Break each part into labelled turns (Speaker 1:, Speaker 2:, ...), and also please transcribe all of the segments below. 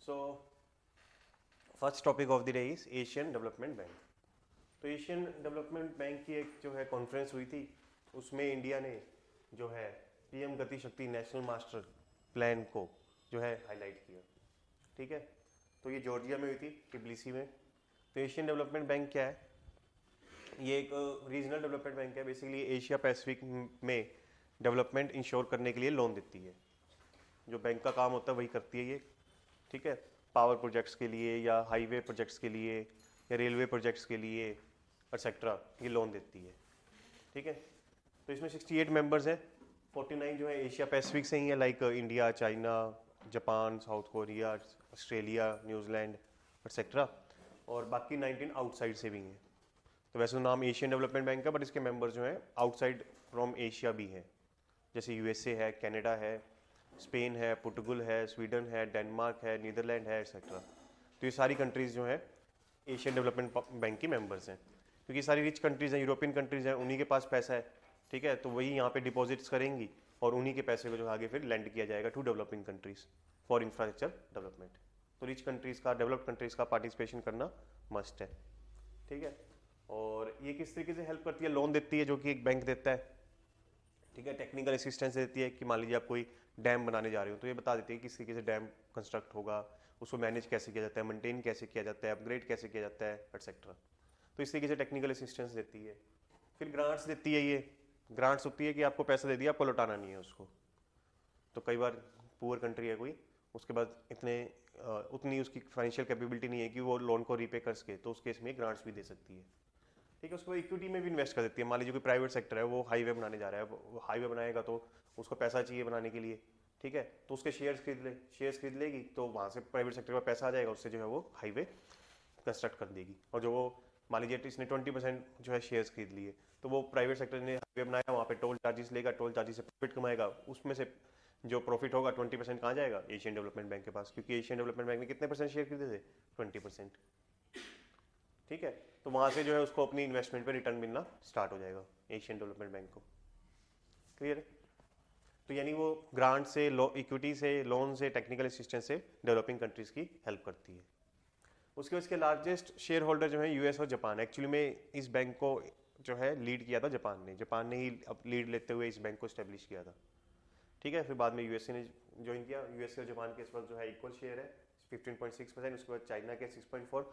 Speaker 1: So first topic of the day is Asian development bank. तो Asian development bank की एक जो है कॉन्फ्रेंस हुई थी, उसमें इंडिया ने जो है पीएम गति शक्ति नेशनल मास्टर प्लान को जो है हाईलाइट किया। ठीक है, तो ये जॉर्जिया में हुई थी, टिब्लिसी में। तो एशियन डेवलपमेंट बैंक क्या है? ये एक रीजनल डेवलपमेंट बैंक है। बेसिकली एशिया पैसिफिक में डेवलपमेंट इंश्योर करने के लिए लोन देती है। जो बैंक का काम होता है वही करती है ये। ठीक है, पावर प्रोजेक्ट्स के लिए या हाईवे प्रोजेक्ट्स के लिए या रेलवे प्रोजेक्ट्स के लिए एक्सेट्रा ये लोन देती है। ठीक है, तो इसमें 68 मेंबर्स हैं। 49 जो है एशिया पैसिफिक से ही है, like India, China, Japan, south Korea, Australia, New Zealand etcetera, और बाकी 19 आउटसाइड से भी हैं। तो वैसे तो नाम एशियन डेवलपमेंट बैंक है, बट इसके मेंबर्स जो हैं आउटसाइड फ्रॉम एशिया भी हैं, जैसे यूएसए है, कनाडा है, स्पेन है, पुर्तगाल है, स्वीडन है, डेनमार्क है, नीदरलैंड है एक्सेट्रा। तो ये सारी कंट्रीज़ जो हैं एशियन डेवलपमेंट बैंक की मेंबर्स हैं, क्योंकि सारी रिच कंट्रीज़ हैं, यूरोपियन कंट्रीज़ हैं, उन्हीं के पास पैसा है। ठीक है, तो वही यहाँ पे डिपॉजिट्स करेंगी और उन्हीं के पैसे को जो आगे फिर लैंड किया जाएगा to developing countries for infrastructure development. तो रिच कंट्रीज़ का, डेवलप्ड कंट्रीज़ का पार्टिसिपेशन करना मस्ट है। ठीक है, और ये किस तरीके से हेल्प करती है? लोन देती है जो कि एक बैंक देता है। ठीक है, टेक्निकल असिस्टेंस देती है कि मान लीजिए आप कोई डैम बनाने जा रहे हो, तो ये बता देती है कि किस तरीके से डैम कंस्ट्रक्ट होगा, उसको मैनेज कैसे किया जाता है, मेंटेन कैसे किया जाता है, अपग्रेड कैसे किया जाता है एक्सेट्रा। तो इस तरीके से टेक्निकल असिस्टेंस देती है। फिर ग्रांट्स देती है। ये ग्रांट्स होती है कि आपको पैसा दे दिया, आपको लौटाना नहीं है उसको। तो कई बार पुअर कंट्री है कोई, उसके बाद उतनी उसकी फाइनेंशियल कैपेबिलिटी नहीं है कि वो लोन को रीपे कर सके, तो उस केस में ग्रांट्स भी दे सकती है। ठीक है, उसको इक्विटी में भी इन्वेस्ट कर देती है। मान लीजिए कोई प्राइवेट सेक्टर है, वो हाईवे बनाने जा रहा है, वो हाईवे बनाएगा तो उसको पैसा चाहिए बनाने के लिए। ठीक है, तो उसके शेयर्स खरीद लेगी, तो वहाँ से प्राइवेट सेक्टर का पैसा आ जाएगा, उससे जो है वो हाईवे कंस्ट्रक्ट कर देगी। और जो वो मान लीजिए इसने 20% जो है शेयर्स खरीद लिए, तो वो प्राइवेट सेक्टर ने हाईवे बनाया, वहाँ पे टोल चार्जेस लेगा, टोल चार्जेस से प्रॉफिट कमाएगा, उसमें से जो प्रॉफिट होगा 20% कहाँ जाएगा? एशियन डेवलपमेंट बैंक के पास, क्योंकि एशियन डेवलपमेंट बैंक ने कितने परसेंट शेयर खरीदे थे? 20%। ठीक है, तो वहां से जो है उसको अपनी इन्वेस्टमेंट पे रिटर्न मिलना स्टार्ट हो जाएगा एशियन डेवलपमेंट बैंक को। क्लियर है? तो यानी वो ग्रांट से, इक्विटी से, लोन से, टेक्निकल असिस्टेंस से डेवलपिंग कंट्रीज की हेल्प करती है। उसके उसके लार्जेस्ट शेयर होल्डर जो है यूएस और जापान। एक्चुअली में इस बैंक को जो है लीड किया था जापान ने ही अब लीड लेते हुए इस बैंक को स्टेब्लिश किया था। ठीक है, फिर बाद में यूएसए ने ज्वाइन किया। यूएसए और जापान के इस वक्त जो है इक्वल शेयर है 15.6%। उसके बाद चाइना के 6.4,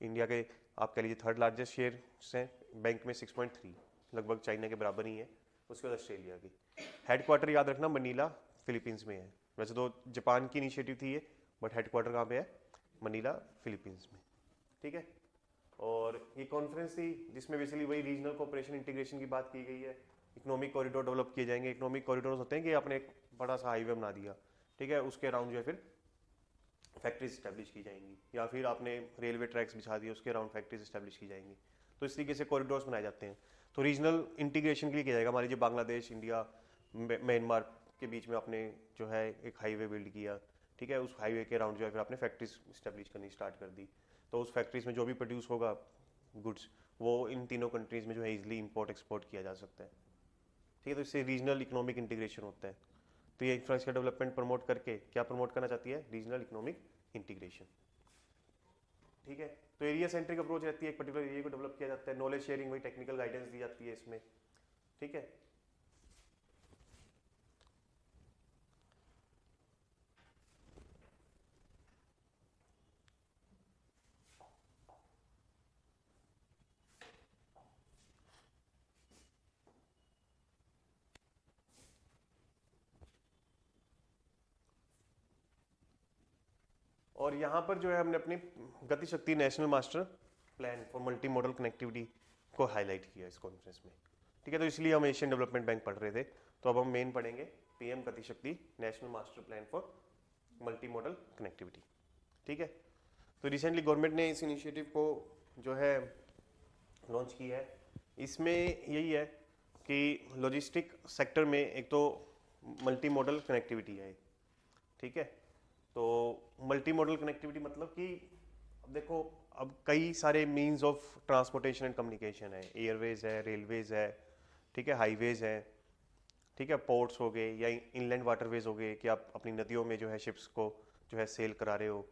Speaker 1: इंडिया के आप कह लीजिए थर्ड लार्जेस्ट शेयर हैं बैंक में 6.3, लगभग चाइना के बराबर ही है। उसके बाद ऑस्ट्रेलिया की। हेडक्वार्टर याद रखना मनीला, फिलीपींस में है। वैसे तो जापान की इनिशिएटिव थी ये, बट हेडक्वार्टर कहाँ पे है? मनीला, फिलीपींस में। ठीक है, और ये कॉन्फ्रेंस थी जिसमें बेसिकली वही रीजनल कोऑपरेशन इंटीग्रेशन की बात की गई है। इकोनॉमिक कॉरिडोर डेवलप किए जाएंगे। इकोनॉमिक कॉरिडोर होते हैं कि आपने एक बड़ा सा हाईवे बना दिया, ठीक है, उसके अराउंड जो है फिर फैक्ट्रीज स्टैब्लिश की जाएंगी, या फिर आपने रेलवे ट्रैक्स बिछा दिए, उसके अराउंड फैक्ट्रीज स्टैब्लिश की जाएंगी। तो इस तरीके से कॉरिडोर्स बनाए जाते हैं। तो रीजनल इंटीग्रेशन के लिए किया जाएगा। मान लीजिए बांग्लादेश, इंडिया, म्यांमार के बीच में आपने जो है एक हाईवे बिल्ड किया। ठीक है, उस हाईवे के अराउंड जो है फिर आपने फैक्ट्रीज स्टैब्लिश करनी स्टार्ट कर दी। तो उस फैक्ट्रीज में जो भी प्रोड्यूस होगा गुड्स, वो इन तीनों कंट्रीज में जो है इजिली इंपोर्ट एक्सपोर्ट किया जा सकता है। ठीक है, तो इससे रीजनल इकोनॉमिक इंटीग्रेशन होता है। तो ये इंफ्रास्ट्रक्चर डेवलपमेंट प्रमोट करके क्या प्रमोट करना चाहती है? Regional economic integration. ठीक है, तो एरिया सेंट्रिक अप्रोच रहती है, एक पर्टिकुलर एरिया को डेवलप किया जाता है, नॉलेज शेयरिंग, वही टेक्निकल गाइडेंस दी जाती है इसमें। ठीक है, और यहाँ पर जो है हमने अपनी गति शक्ति national master plan for multi modal connectivity को हाईलाइट किया इस कॉन्फ्रेंस में। ठीक है, तो इसलिए हम एशियन डेवलपमेंट बैंक पढ़ रहे थे। तो अब हम मेन पढ़ेंगे पीएम गति शक्ति national master plan for multi modal connectivity. ठीक है, तो रिसेंटली गवर्नमेंट ने इस इनिशिएटिव को जो है लॉन्च की है। इसमें यही है कि लॉजिस्टिक सेक्टर में एक तो मल्टी मॉडल कनेक्टिविटी है। ठीक है, तो मल्टी मॉडल कनेक्टिविटी मतलब कि अब देखो, अब कई सारे means of transportation and communication है। एयरवेज है, रेलवेज है, ठीक है, हाईवेज है, ठीक है, पोर्ट्स हो गए या इनलैंड वाटरवेज हो गए कि आप अपनी नदियों में जो है शिप्स को जो है सेल करा रहे हो।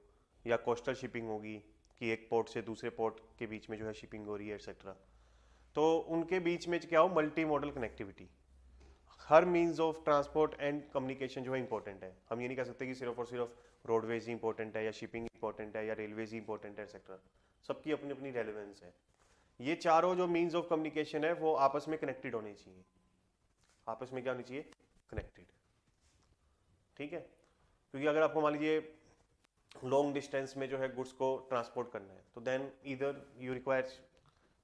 Speaker 1: या कोस्टल शिपिंग होगी कि एक पोर्ट से दूसरे पोर्ट के बीच में जो है शिपिंग हो रही है एक्सेट्रा। तो उनके बीच में क्या हो, multi modal connectivity. Her means of transport and communication जो है इंपॉर्टेंट है। हम ये नहीं कह सकते कि सिर्फ और सिर्फ रोडवेज ही इंपॉर्टेंट है या शिपिंग इंपॉर्टेंट है या रेलवेज ही इंपॉर्टेंट है एक्सेट्रा। सबकी अपनी अपनी रेलिवेंस है। ये चारों जो मीन्स ऑफ कम्युनिकेशन है वो आपस में कनेक्टेड होने चाहिए। आपस में क्या होनी चाहिए, कनेक्टेड। ठीक है, क्योंकि अगर आपको मान लीजिए लॉन्ग डिस्टेंस में जो है गुड्स को ट्रांसपोर्ट करना है तो देन इधर यू रिक्वायर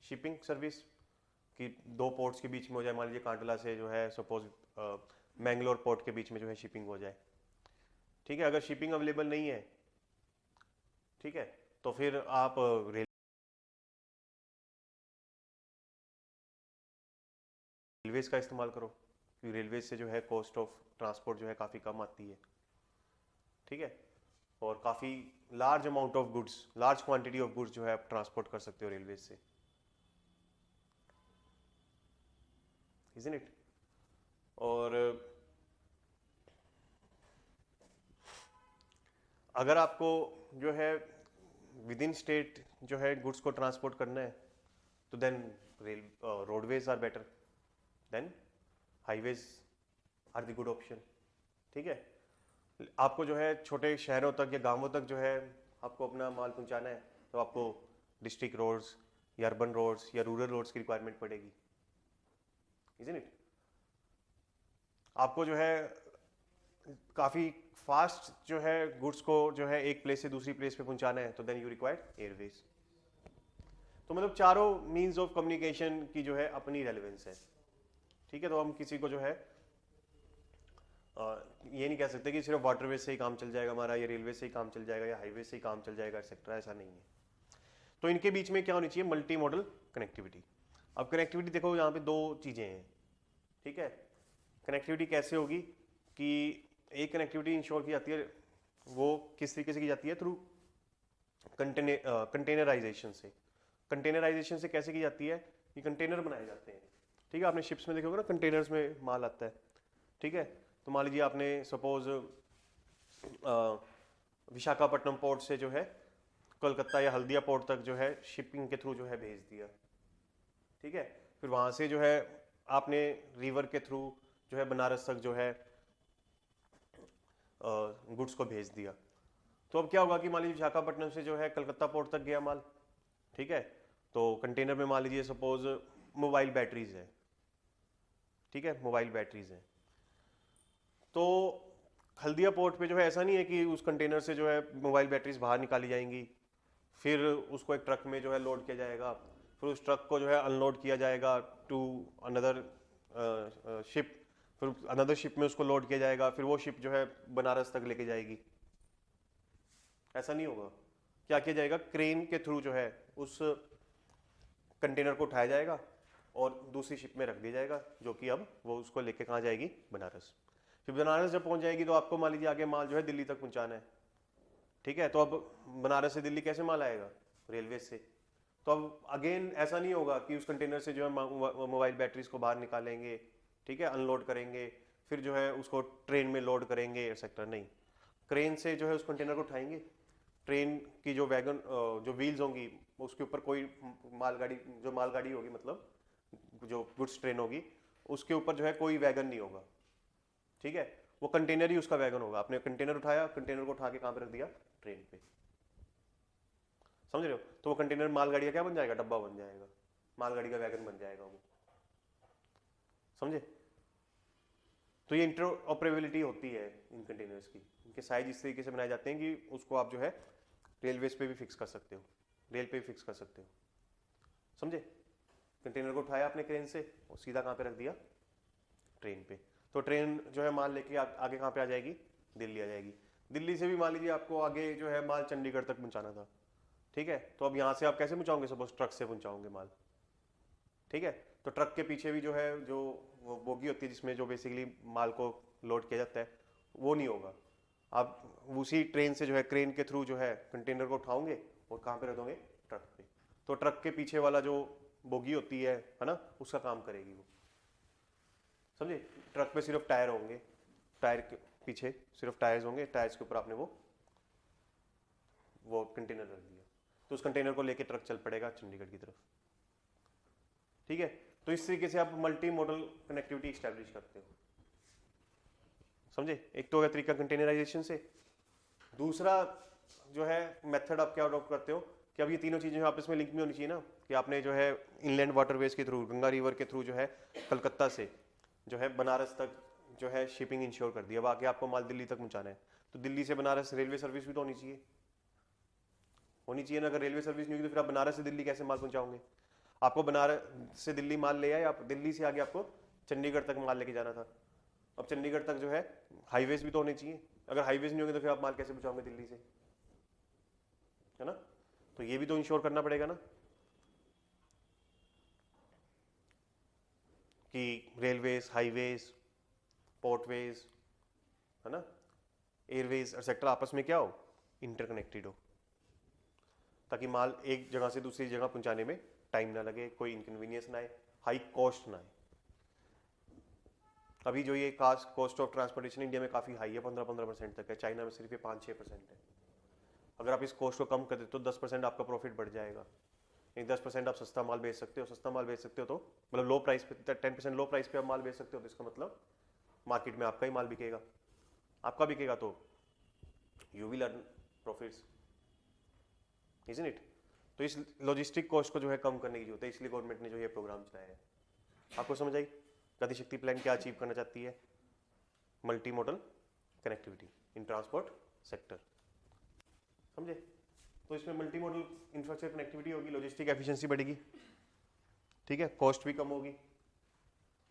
Speaker 1: शिपिंग सर्विस कि दो पोर्ट्स के बीच में हो जाए। मान लीजिए कांडला से जो है सपोज मैंगलोर पोर्ट के बीच में जो है शिपिंग हो जाए। ठीक है, अगर शिपिंग अवेलेबल नहीं है, ठीक है, तो फिर आप रेलवेज का इस्तेमाल करो, क्योंकि रेलवेज से जो है कॉस्ट ऑफ ट्रांसपोर्ट जो है काफ़ी कम आती है। ठीक है, और काफ़ी large amount of goods, large quantity of goods जो है आप ट्रांसपोर्ट कर सकते हो रेलवेज से, इजंट इट। और अगर आपको जो है विद इन स्टेट जो है गुड्स को ट्रांसपोर्ट करना है तो then rail roadways are better than highways are the good option. ठीक है, आपको जो है छोटे शहरों तक या गांवों तक जो है आपको अपना माल पहुंचाना है तो आपको डिस्ट्रिक्ट रोड्स या अर्बन रोड्स या रूरल रोड्स की रिक्वायरमेंट पड़ेगी, इजंट इट। आपको जो है काफ़ी फास्ट जो है गुड्स को जो है एक प्लेस से दूसरी प्लेस पे पहुंचाना है तो देन यू रिक्वायर एयरवेज। तो मतलब चारों मीन्स ऑफ कम्युनिकेशन की जो है अपनी रेलेवेंस है। ठीक है, तो हम किसी को जो है ये नहीं कह सकते कि सिर्फ वाटरवेज से ही काम चल जाएगा हमारा, या रेलवे से ही काम चल जाएगा, या हाईवे से ही काम चल जाएगा एक्सेट्रा, ऐसा नहीं है। तो इनके बीच में क्या होनी चाहिए, मल्टी मॉडल कनेक्टिविटी। अब कनेक्टिविटी देखो यहाँ पे दो चीज़ें हैं। ठीक है, कनेक्टिविटी कैसे होगी कि एक कनेक्टिविटी इंश्योर की जाती है, वो किस तरीके से की जाती है, थ्रू कंटेनराइजेशन से। कंटेनराइजेशन से कैसे की जाती है कि कंटेनर बनाए जाते हैं। ठीक है, आपने शिप्स में देखे होगा ना, कंटेनर्स में माल आता है। ठीक है, तो मान लीजिए आपने सपोज विशाखापट्टनम पोर्ट से जो है कोलकाता या हल्दिया पोर्ट तक जो है शिपिंग के थ्रू जो है भेज दिया। ठीक है, फिर वहाँ से जो है आपने रिवर के थ्रू जो है बनारस तक जो है गुड्स को भेज दिया। तो अब क्या होगा कि मान लीजिए विशाखापट्टनम से जो है कलकत्ता पोर्ट तक गया माल। ठीक है, तो कंटेनर में मान लीजिए सपोज मोबाइल बैटरीज है। ठीक है, मोबाइल बैटरीज है। तो हल्दिया पोर्ट पे जो है ऐसा नहीं है कि उस कंटेनर से जो है मोबाइल बैटरीज बाहर निकाली जाएंगी, फिर उसको एक ट्रक में जो है लोड किया जाएगा, फिर उस ट्रक को जो है अनलोड किया जाएगा टू अनदर शिप, फिर अनदर शिप में उसको लोड किया जाएगा, फिर वो शिप जो है बनारस तक लेके जाएगी। ऐसा नहीं होगा। क्या किया जाएगा, क्रेन के थ्रू जो है उस कंटेनर को उठाया जाएगा और दूसरी शिप में रख दिया जाएगा, जो कि अब वो उसको लेके कहाँ जाएगी, बनारस। फिर बनारस जब पहुंच जाएगी तो आपको मान लीजिए आगे माल जो है दिल्ली तक पहुंचाना है। ठीक है, तो अब बनारस से दिल्ली कैसे माल आएगा, रेलवे से। तो अब अगेन ऐसा नहीं होगा कि उस कंटेनर से जो है मोबाइल बैटरीज को बाहर निकालेंगे, ठीक है, अनलोड करेंगे, फिर जो है उसको ट्रेन में लोड करेंगे एक्सेट्रा। नहीं, क्रेन से जो है उस कंटेनर को उठाएंगे, ट्रेन की जो वैगन जो व्हील्स होंगी उसके ऊपर कोई मालगाड़ी, जो मालगाड़ी होगी मतलब जो गुड्स ट्रेन होगी, उसके ऊपर जो है कोई वैगन नहीं होगा। ठीक है, वो कंटेनर ही उसका वैगन होगा। आपने कंटेनर उठाया, कंटेनर को उठा के कहाँ पे रख दिया, ट्रेन पे। समझ रहे हो, तो वो कंटेनर मालगाड़ी का क्या बन जाएगा, डब्बा बन जाएगा, मालगाड़ी का वैगन बन जाएगा वो। समझे। तो ये इंटरऑपरेबिलिटी होती है इन कंटेनर्स की। इनके साइज इस तरीके से बनाए जाते हैं कि उसको आप जो है रेलवेज पे भी फिक्स कर सकते हो, रेल पे भी फिक्स कर सकते हो। समझे, कंटेनर को उठाया आपने क्रेन से और सीधा कहाँ पे रख दिया, ट्रेन पे। तो ट्रेन जो है माल लेके आगे कहाँ पे आ जाएगी, दिल्ली आ जाएगी। दिल्ली से भी मान लीजिए आपको आगे जो है माल चंडीगढ़ तक पहुंचाना था। ठीक है, तो अब यहाँ से आप कैसे पहुंचाओगे, सपोज ट्रक से पहुंचाओगे माल। ठीक है, तो ट्रक के पीछे भी जो है जो वो बोगी होती है जिसमें जो बेसिकली माल को लोड किया जाता है, वो नहीं होगा। आप उसी ट्रेन से जो है क्रेन के थ्रू जो है कंटेनर को उठाओगे और कहाँ पे रख दोगे, ट्रक पे। तो ट्रक के पीछे वाला जो बोगी होती है ना, उसका काम करेगी वो। समझे, ट्रक पे सिर्फ टायर होंगे, टायर के पीछे सिर्फ टायर्स होंगे, टायर्स के ऊपर आपने वो वो कंटेनर रख दिया, तो उस कंटेनर को लेके ट्रक चल पड़ेगा चंडीगढ़ की तरफ। ठीक है, तो इस तरीके से आप मल्टी मॉडल कनेक्टिविटी स्टैब्लिश करते हो। समझे? एक तो हो गया तरीका कंटेनराइजेशन से। दूसरा जो है मेथड आप क्या अडॉप्ट करते हो कि अब ये तीनों चीजें आपस में लिंक में होनी चाहिए ना, कि आपने जो है इनलैंड वाटरवेज के थ्रू, गंगा रिवर के थ्रू जो है कलकत्ता से जो है बनारस तक जो है शिपिंग इंश्योर कर दिया। अब आके आपको माल दिल्ली तक पहुंचाना है, तो दिल्ली से बनारस रेलवे सर्विस भी तो होनी चाहिए, होनी चाहिए ना। अगर रेलवे सर्विस नहीं होगी तो फिर आप बनारस से दिल्ली कैसे माल पहुंचाओगे? आपको बनारस से दिल्ली माल ले आए, आप दिल्ली से आगे आपको चंडीगढ़ तक माल लेके जाना था। अब चंडीगढ़ तक जो है हाईवेज भी तो होने चाहिए, अगर हाईवेज नहीं होंगे तो फिर आप माल कैसे पहुंचाओगे दिल्ली से, है ना? तो ये भी तो इंश्योर करना पड़ेगा ना कि रेलवेज, हाईवेज, पोर्टवेज, है ना, एयरवेज एक्सेट्रा आपस में क्या हो, इंटरकनेक्टेड हो, ताकि माल एक जगह से दूसरी जगह पहुंचाने में टाइम ना लगे, कोई इनकन्वीनियंस ना आए, हाई कॉस्ट ना आए। अभी जो ये कॉस्ट ऑफ ट्रांसपोर्टेशन इंडिया में काफी हाई है, 15% तक है, चाइना में सिर्फ 5-6% है। अगर आप इस कॉस्ट को कम कर देते तो 10% आपका प्रॉफिट बढ़ जाएगा। 10% आप सस्ता माल बेच सकते हो, सस्ता माल बेच सकते हो तो मतलब लो प्राइस पे, 10% लो प्राइस पे आप माल बेच सकते हो, तो इसका मतलब मार्केट में आपका ही माल बिकेगा, आपका बिकेगा तो you will earn profits, isn't it? तो इस लॉजिस्टिक कॉस्ट को जो है कम करने की जरूरत है, इसलिए गवर्नमेंट ने जो ये प्रोग्राम चलाया है। आपको समझ आई गतिशक्ति प्लान क्या अचीव करना चाहती है? Multi modal connectivity in transport sector, समझे? तो इसमें मल्टी मॉडल इंफ्रास्ट्रक्चर कनेक्टिविटी होगी, लॉजिस्टिक एफिशिएंसी बढ़ेगी, ठीक है, कॉस्ट भी कम होगी,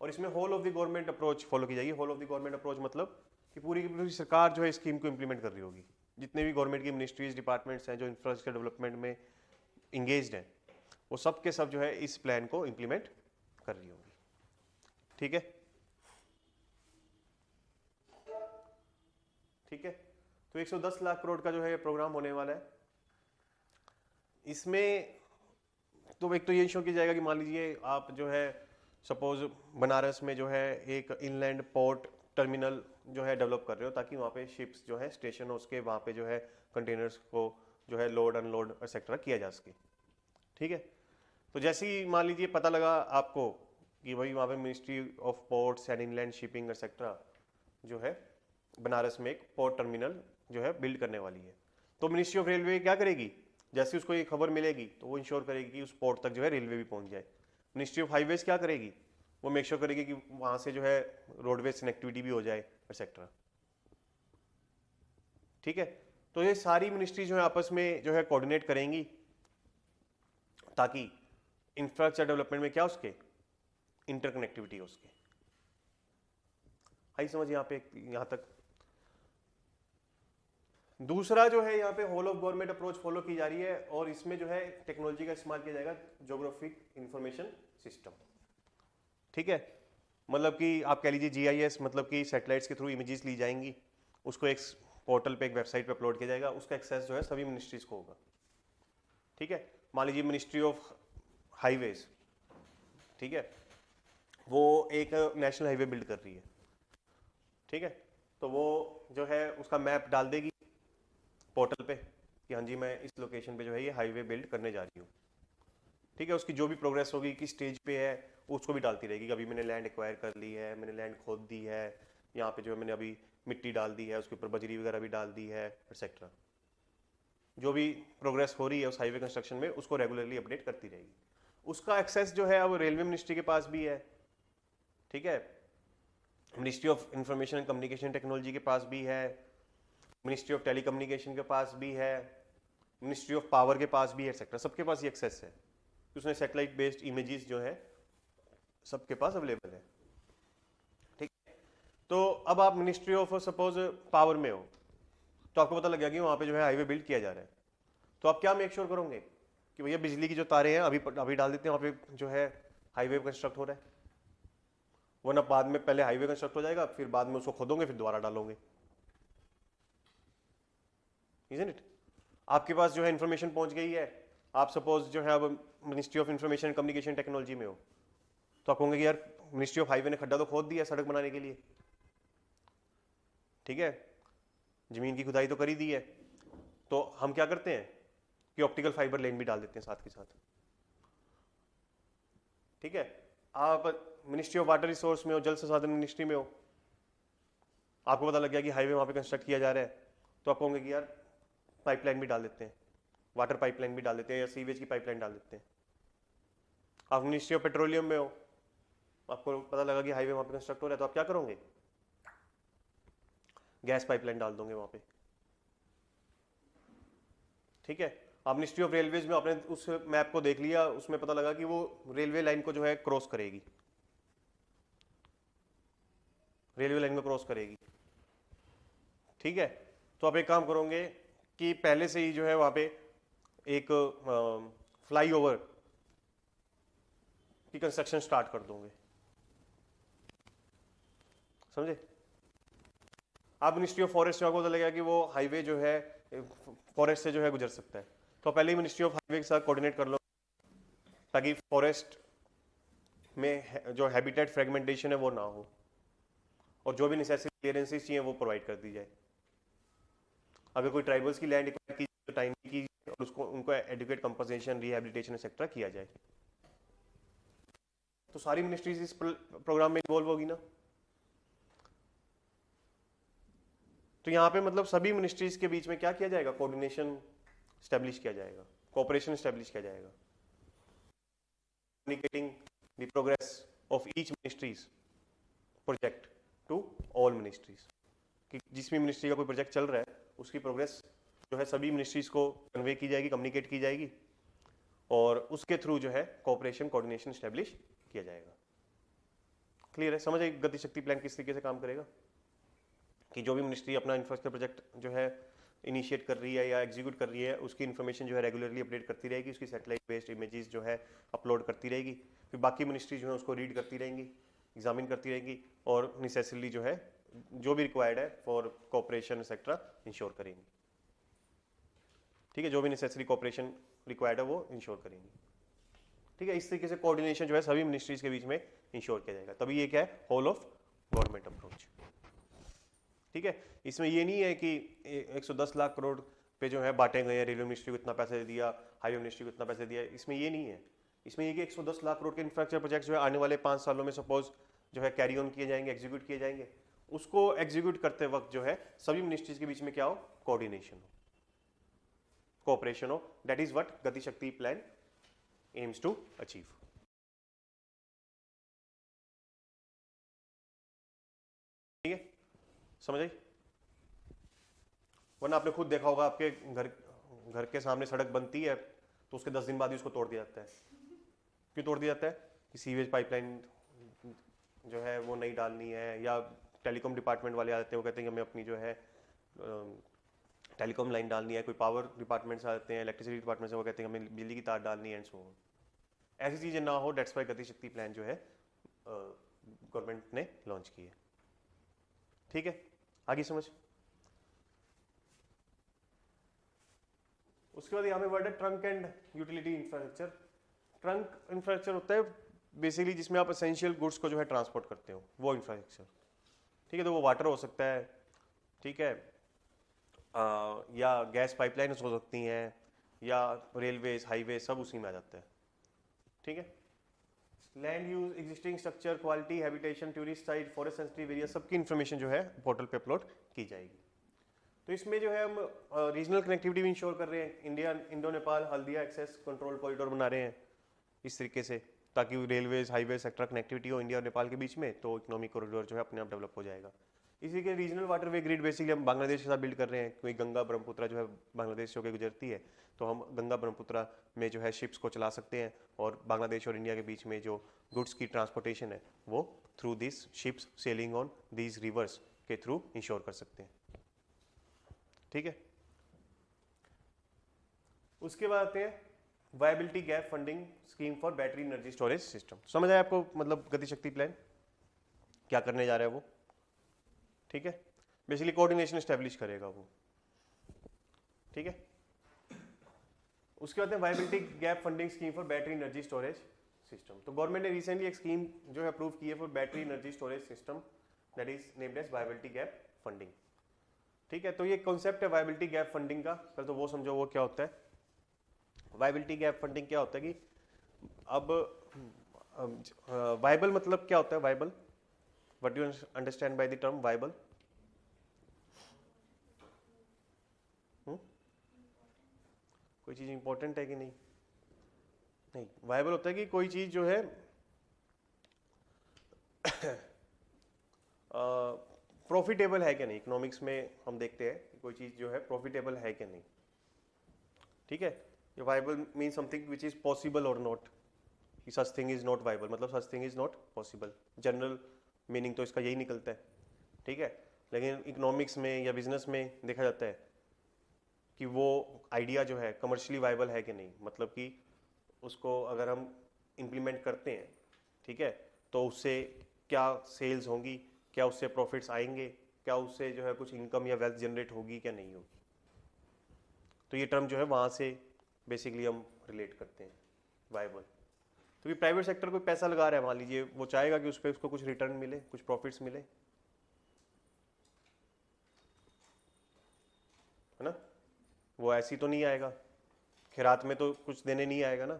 Speaker 1: और इसमें whole of the government approach follow की जाएगी। Whole of the government approach मतलब कि पूरी की पूरी सरकार जो है स्कीम को इंप्लीमेंट कर रही होगी। जितने भी गवर्नमेंट की मिनिस्ट्रीज, डिपार्टमेंट्स हैं जो इंफ्रास्ट्रक्चर डेवलपमेंट में इंगेज्ड हैं, वो सब के सब जो है इस प्लान को इंप्लीमेंट कर रही होगी। ठीक है, ठीक है। तो 110 लाख करोड़ का जो है प्रोग्राम होने वाला है। इसमें तो एक तो ये इंश्योर किया जाएगा कि मान लीजिए आप जो है सपोज बनारस में जो है एक इनलैंड पोर्ट टर्मिनल जो है डेवलप कर रहे हो, ताकि वहाँ पे शिप्स जो है स्टेशन हो उसके, वहाँ पे जो है कंटेनर्स को जो है लोड अनलोड एक्सेट्रा किया जा सके। ठीक है, तो जैसे ही मान लीजिए पता लगा आपको कि भाई वहाँ पे ministry of ports and inland shipping etcetera जो है बनारस में एक पोर्ट टर्मिनल जो है बिल्ड करने वाली है, तो मिनिस्ट्री ऑफ रेलवे क्या करेगी? जैसे उसको ये खबर मिलेगी तो वो इंश्योर करेगी कि उस पोर्ट तक जो है रेलवे भी पहुंच जाए। मिनिस्ट्री ऑफ हाईवेज क्या करेगी? वो मेक श्योर करेगी कि वहां से जो है रोडवेज कनेक्टिविटी भी हो जाए एक्सेट्रा। ठीक है, तो ये सारी मिनिस्ट्री जो है आपस में जो है कोऑर्डिनेट करेंगी, ताकि इंफ्रास्ट्रक्चर डेवलपमेंट में क्या उसके इंटरकनेक्टिविटी हो उसके। आई समझ यहाँ पे, यहाँ तक? दूसरा जो है यहाँ पे whole of government approach follow की जा रही है, और इसमें जो है टेक्नोलॉजी का इस्तेमाल किया जाएगा, ज्योग्राफिक इंफॉर्मेशन सिस्टम। ठीक है, मतलब कि आप कह लीजिए जीआईएस, मतलब कि सैटेलाइट्स के थ्रू इमेजेस ली जाएंगी, उसको एक पोर्टल पे, एक वेबसाइट पे अपलोड किया जाएगा, उसका एक्सेस जो है सभी मिनिस्ट्रीज को होगा। ठीक है, मान लीजिए मिनिस्ट्री ऑफ हाईवेज, ठीक है, वो एक नेशनल हाईवे बिल्ड कर रही है, ठीक है, तो वो जो है उसका मैप डाल देगी पोर्टल पे कि हाँ जी मैं इस लोकेशन पे जो है ये हाईवे बिल्ड करने जा रही हूँ। ठीक है, उसकी जो भी प्रोग्रेस होगी, किस स्टेज पे है, उसको भी डालती रहेगी कि अभी मैंने लैंड एक्वायर कर ली है, मैंने लैंड खोद दी है, यहाँ पे जो है मैंने अभी मिट्टी डाल दी है, उसके ऊपर बजरी वगैरह भी डाल दी है एक्सेट्रा। जो भी प्रोग्रेस हो रही है उस हाईवे कंस्ट्रक्शन में, उसको रेगुलरली अपडेट करती रहेगी। उसका एक्सेस जो है अब रेलवे मिनिस्ट्री के पास भी है। ठीक है, ministry of information and communication technology के पास भी है, मिनिस्ट्री ऑफ टेलीकम्युनिकेशन के पास भी है, मिनिस्ट्री ऑफ पावर के पास भी है एक्सेट्रा। सबके पास ये एक्सेस है, उसने सैटेलाइट बेस्ड इमेजेस जो है सबके पास अवेलेबल है। ठीक है, तो अब आप मिनिस्ट्री ऑफ सपोज पावर में हो, तो आपको पता लग गया कि वहां पे जो है हाईवे बिल्ड किया जा रहा है, तो आप क्या मेक श्योर करोगे कि भैया बिजली की जो तारे हैं अभी अभी डाल देते हैं वहां पे जो है हाईवे कंस्ट्रक्ट हो रहा है, वरना बाद में पहले हाईवे कंस्ट्रक्ट हो जाएगा, फिर बाद में उसको खोदोगे, फिर दोबारा डालोगे। Isn't it? आपके पास जो है इंफॉर्मेशन पहुंच गई है, आप सपोज जो है अब ministry of information communication technology में हो, तो आप कहोगे कि यार मिनिस्ट्री ऑफ हाईवे ने खड्डा तो खोद दिया सड़क बनाने के लिए, ठीक है, जमीन की खुदाई तो कर ही दी है, तो हम क्या करते हैं कि ऑप्टिकल फाइबर लेन भी डाल देते हैं साथ के साथ। ठीक है, आप मिनिस्ट्री ऑफ वाटर रिसोर्स में हो, जल संसाधन मिनिस्ट्री में हो, आपको पता लग गया कि हाईवे वहां पे कंस्ट्रक्ट किया जा रहा है, तो आप कहोगे कि यार पाइपलाइन भी डाल देते हैं, वाटर पाइपलाइन भी डाल देते हैं या सीवेज की पाइपलाइन डाल देते हैं। आप मिनिस्ट्री ऑफ पेट्रोलियम में हो, आपको पता लगा कि हाईवे वहां पे कंस्ट्रक्ट हो रहा है, तो आप क्या करोगे, गैस पाइपलाइन डाल दोगे वहां पे। ठीक है, आप मिनिस्ट्री ऑफ रेलवेज में आपने उस मैप को देख लिया, उसमें पता लगा कि वो रेलवे लाइन को जो है क्रॉस करेगी, रेलवे लाइन को क्रॉस करेगी। ठीक है, तो आप एक काम करोगे कि पहले से ही जो है वहां पे एक फ्लाईओवर की कंस्ट्रक्शन स्टार्ट कर दोगे। समझे? आप मिनिस्ट्री ऑफ फॉरेस्ट में आपको पता लगेगा कि वो हाईवे जो है फॉरेस्ट से जो है गुजर सकता है, तो पहले ही मिनिस्ट्री ऑफ हाईवे के साथ कोऑर्डिनेट कर लो, ताकि फॉरेस्ट में जो हैबिटेट फ्रेगमेंटेशन है वो ना हो, और जो भी नेसेसरी क्लियरेंसेस चाहिए वो प्रोवाइड कर दी जाए। अगर कोई ट्राइबल्स की लैंड एक्वायर की तो टाइम की और उसको उनको एडुकेट कंपनसेशन, रिहैबिलिटेशन एक्सेट्रा किया जाए। तो सारी मिनिस्ट्रीज इस प्रोग्राम में इन्वॉल्व होगी ना। तो यहाँ पे मतलब सभी मिनिस्ट्रीज के बीच में क्या किया जाएगा, कोऑर्डिनेशन स्टैब्लिश किया जाएगा, कोऑपरेशन स्टैब्लिश किया जाएगा, communicating the progress of each ministries project to all ministries, कि जिस भी मिनिस्ट्री का कोई प्रोजेक्ट चल रहा है उसकी प्रोग्रेस जो है सभी मिनिस्ट्रीज को कन्वे की जाएगी, कम्युनिकेट की जाएगी, और उसके थ्रू जो है कोऑपरेशन कोऑर्डिनेशन स्टैब्लिश किया जाएगा। क्लियर है? समझ आई गति शक्ति प्लान किस तरीके से काम करेगा, कि जो भी मिनिस्ट्री अपना इंफ्रास्ट्रक्चर प्रोजेक्ट जो है इनिशिएट कर रही है या एग्जीक्यूट कर रही है, उसकी इन्फॉर्मेशन जो है रेगुलरली अपडेट करती रहेगी, उसकी सैटेलाइट बेस्ड इमेजेस जो है अपलोड करती रहेगी, फिर बाकी मिनिस्ट्री जो है उसको रीड करती रहेंगी, एग्जामिन करती रहेंगी, और नेसेसरली जो है जो भी रिक्वायर्ड है फॉर कोऑपरेशन एक्सेट्रा इंश्योर करेंगी। ठीक है, जो भी नेसेसरी कोऑपरेशन रिक्वायर्ड है वो इंश्योर करेंगी। ठीक है, इस तरीके से कोऑर्डिनेशन जो है सभी मिनिस्ट्रीज के बीच में इंश्योर किया जाएगा, तभी ये क्या है, होल ऑफ गवर्नमेंट अप्रोच। ठीक है, इसमें ये नहीं है कि 110 लाख करोड़ पे जो है बांटे गए हैं, रेलवे मिनिस्ट्री को इतना पैसे दिया, हाईवे मिनिस्ट्री को इतना पैसे दिया, इसमें ये नहीं है। इसमें ये कि 110 लाख करोड़ के इंफ्रास्ट्रक्चर प्रोजेक्ट जो है आने वाले 5 सालों में सपोज जो है कैरी ऑन किए जाएंगे, एग्जीक्यूट किए जाएंगे, उसको एग्जीक्यूट करते वक्त जो है सभी मिनिस्ट्रीज के बीच में क्या हो, कोऑर्डिनेशन हो, कोऑपरेशन हो। दैट इज व्हाट गति शक्ति प्लान एम्स टू अचीव। ठीक है, समझ आई? वरना आपने खुद देखा होगा, आपके घर के सामने सड़क बनती है तो उसके 10 दिन बाद ही उसको तोड़ दिया जाता है। क्यों तोड़ दिया जाता है? कि सीवेज पाइपलाइन जो है वो नहीं डालनी है, या टेलीकॉम डिपार्टमेंट वाले आ जाते हैं, वो कहते हैं कि हमें अपनी जो है टेलीकॉम लाइन डालनी है, कोई पावर डिपार्टमेंट से आते हैं, इलेक्ट्रिसिटी डिपार्टमेंट से, वो कहते हैं हमें बिजली की तार डालनी है एंड सो ऑन। ऐसी चीज़ें ना हो, डेट्स वाई गति शक्ति प्लान जो है गवर्नमेंट ने लॉन्च की है। ठीक है, आगे समझ। उसके बाद यहाँ पे वर्ड है trunk and utility infrastructure. Trunk infrastructure होता है बेसिकली जिसमें आप एसेंशियल गुड्स को जो है ट्रांसपोर्ट करते हो, वो इंफ्रास्ट्रक्चर। ठीक है, तो वो वाटर हो सकता है, ठीक है, या गैस पाइपलाइन हो सकती हैं, या रेलवेज, हाईवे, सब उसी में आ जाता है। ठीक है, land use, existing structure, quality, habitation, tourist site, forest sensitive area, सबकी इन्फॉर्मेशन जो है पोर्टल पे अपलोड की जाएगी। तो इसमें जो है हम रीजनल कनेक्टिविटी भी इंश्योर कर रहे हैं, India Indo Nepal Haldia access control corridor बना रहे हैं इस तरीके से, ताकि रेलवेज, हाईवे सेक्टर कनेक्टिविटी हो इंडिया और नेपाल के बीच में, तो इकोनॉमिक कॉरिडोर जो है अपने आप डेवलप हो जाएगा। इसी के रीजनल वाटरवे ग्रिड बेसिकली हम बांग्लादेश के साथ बिल्ड कर रहे हैं, कोई गंगा ब्रह्मपुत्रा जो है बांग्लादेश से होकर गुजरती है, तो हम गंगा ब्रह्मपुत्रा में जो है शिप्स को चला सकते हैं, और बांग्लादेश और इंडिया के बीच में जो गुड्स की ट्रांसपोर्टेशन है वो through this ships selling on these rivers के थ्रू इंश्योर कर सकते हैं। ठीक है, उसके बाद आते हैं viability gap funding scheme for battery energy storage system. समझ आया आपको, मतलब गति शक्ति प्लान क्या करने जा रहा है वो? ठीक है, बेसिकली कोऑर्डिनेशन एस्टेब्लिश करेगा वो। ठीक है, उसके बाद है viability gap funding scheme for battery energy storage system. तो गवर्नमेंट ने रिसेंटली एक स्कीम जो है अप्रूव की है for battery energy storage system, that is named as viability gap funding. ठीक है, तो ये कॉन्सेप्ट है वायबिलिटी गैप फंडिंग का। पहले तो वो समझो वो क्या होता है। वायबिलिटी गैप फंडिंग क्या होता है कि अब वायबल मतलब क्या होता है viable, what do you understand by the term viable? कोई चीज इंपॉर्टेंट है कि नहीं? नहीं, वायबल होता है कि कोई चीज जो है प्रॉफिटेबल है क्या नहीं। इकोनॉमिक्स में हम देखते हैं कि कोई चीज जो है प्रॉफिटेबल है क्या नहीं। ठीक है, ये viable mean something which is possible और not. Such thing is not viable मतलब such thing is not possible. General meaning तो इसका यही निकलता है। ठीक है, लेकिन इकोनॉमिक्स में या बिजनेस में देखा जाता है कि वो आइडिया जो है कमर्शियली वायबल है कि नहीं, मतलब कि उसको अगर हम इम्प्लीमेंट करते हैं, ठीक है, तो उससे क्या सेल्स होंगी, क्या उससे प्रॉफिट्स आएंगे, क्या उससे जो है कुछ इनकम या वेल्थ जनरेट होगी क्या नहीं होगी। तो ये टर्म जो है वहाँ से बेसिकली हम रिलेट करते हैं वायबल। तो ये प्राइवेट सेक्टर कोई पैसा लगा रहा है, मान लीजिए वो चाहेगा कि उस पर उसको कुछ रिटर्न मिले, कुछ प्रॉफिट्स मिले, है ना। वो ऐसी तो नहीं आएगा, खैरात में तो कुछ देने नहीं आएगा ना,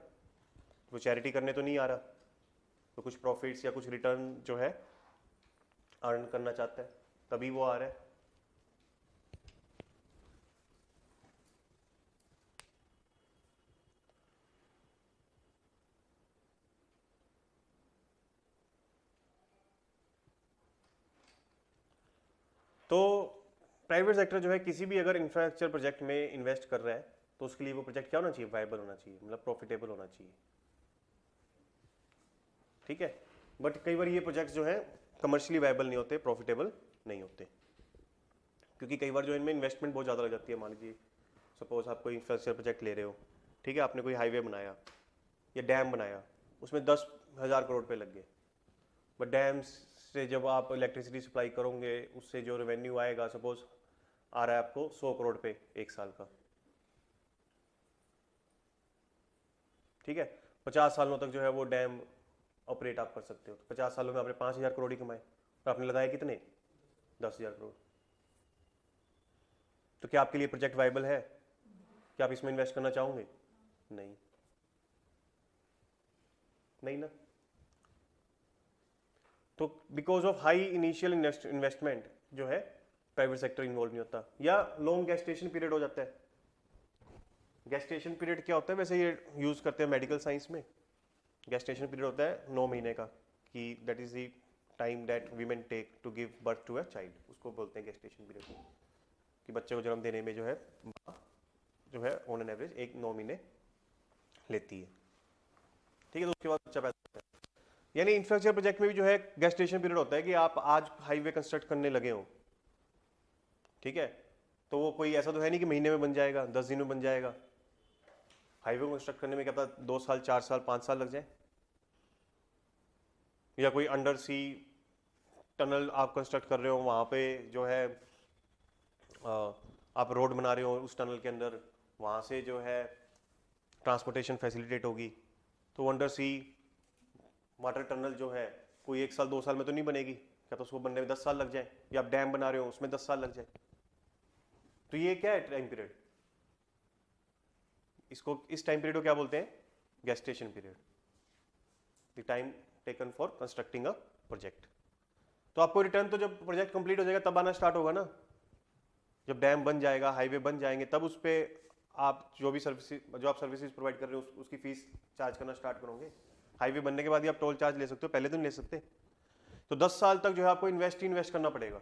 Speaker 1: वो चैरिटी करने तो नहीं आ रहा, तो कुछ प्रॉफिट्स या कुछ रिटर्न जो है अर्न करना चाहता है, तभी वो आ रहा है। तो प्राइवेट सेक्टर जो है किसी भी अगर इंफ्रास्ट्रक्चर प्रोजेक्ट में इन्वेस्ट कर रहा है तो उसके लिए वो प्रोजेक्ट क्या होना चाहिए, वायबल होना चाहिए, मतलब प्रॉफिटेबल होना चाहिए। ठीक है, बट कई बार ये प्रोजेक्ट्स जो है कमर्शियली वायबल नहीं होते, प्रॉफिटेबल नहीं होते, क्योंकि कई बार जो इनमें इन्वेस्टमेंट बहुत ज़्यादा लग जाती है। मान लीजिए सपोज आप कोई इंफ्रास्ट्रक्चर प्रोजेक्ट ले रहे हो, ठीक है, आपने कोई हाईवे बनाया या डैम बनाया, उसमें 10,000 करोड़ रुपए लग गए, बट डैम्स से जब आप इलेक्ट्रिसिटी सप्लाई करोगे उससे जो रेवेन्यू आएगा सपोज आ रहा है आपको 100 करोड़ पे एक साल का। ठीक है, 50 सालों तक जो है वो डैम ऑपरेट आप कर सकते हो, तो 50 सालों में आपने 5,000 करोड़ ही कमाए, और आपने लगाए कितने, 10,000 करोड़। तो क्या आपके लिए प्रोजेक्ट वायबल है? क्या आप इसमें इन्वेस्ट करना चाहोगे? नहीं, नहीं ना। तो because of high initial investment जो है प्राइवेट सेक्टर इन्वॉल्व नहीं होता, या लॉन्ग गेस्टेशन पीरियड हो जाता है। गेस्टेशन पीरियड क्या होता है, वैसे ये यूज करते हैं मेडिकल साइंस में। गेस्टेशन पीरियड होता है 9 महीने का, कि that is the time that women take to give birth to a child, उसको बोलते हैं गेस्टेशन पीरियड, कि बच्चे को जन्म देने में जो है जो है ऑन एन एवरेज 9 महीने लेती है। ठीक है, तो उसके बाद बच्चा पैदा होता है। यानी इंफ्रास्ट्रक्चर प्रोजेक्ट में भी जो है गेस्टेशन पीरियड होता है, कि आप आज हाईवे कंस्ट्रक्ट करने लगे हो, ठीक है, तो वो कोई ऐसा तो है नहीं कि महीने में बन जाएगा, 10 दिन में बन जाएगा। हाईवे को कंस्ट्रक्ट करने में क्या पता 2 साल 4 साल 5 साल लग जाए। या कोई अंडर सी टनल आप कंस्ट्रक्ट कर रहे हो, वहां पे जो है आप रोड बना रहे हो, उस टनल के अंदर वहां से जो है ट्रांसपोर्टेशन फैसिलिटेट होगी, तो अंडर सी वाटर टनल जो है कोई 1 साल 2 साल में तो नहीं बनेगी, क्या तो उसको बनने में 10 साल लग जाए, या आप डैम बना रहे हो उसमें 10 साल लग जाए। तो ये क्या है टाइम पीरियड, इसको इस टाइम पीरियड को क्या बोलते हैं, gestation period, the time taken for constructing a project. तो आपको रिटर्न तो जब प्रोजेक्ट कंप्लीट हो जाएगा तब आना स्टार्ट होगा ना, जब डैम बन जाएगा, हाईवे बन जाएंगे, तब उस पर आप जो भी सर्विसेज प्रोवाइड कर रहे हो उसकी फीस चार्ज करना स्टार्ट करोगे। हाईवे बनने के बाद ही आप टोल चार्ज ले सकते हो, पहले तो नहीं ले सकते। तो 10 साल तक जो है आपको इन्वेस्ट करना पड़ेगा,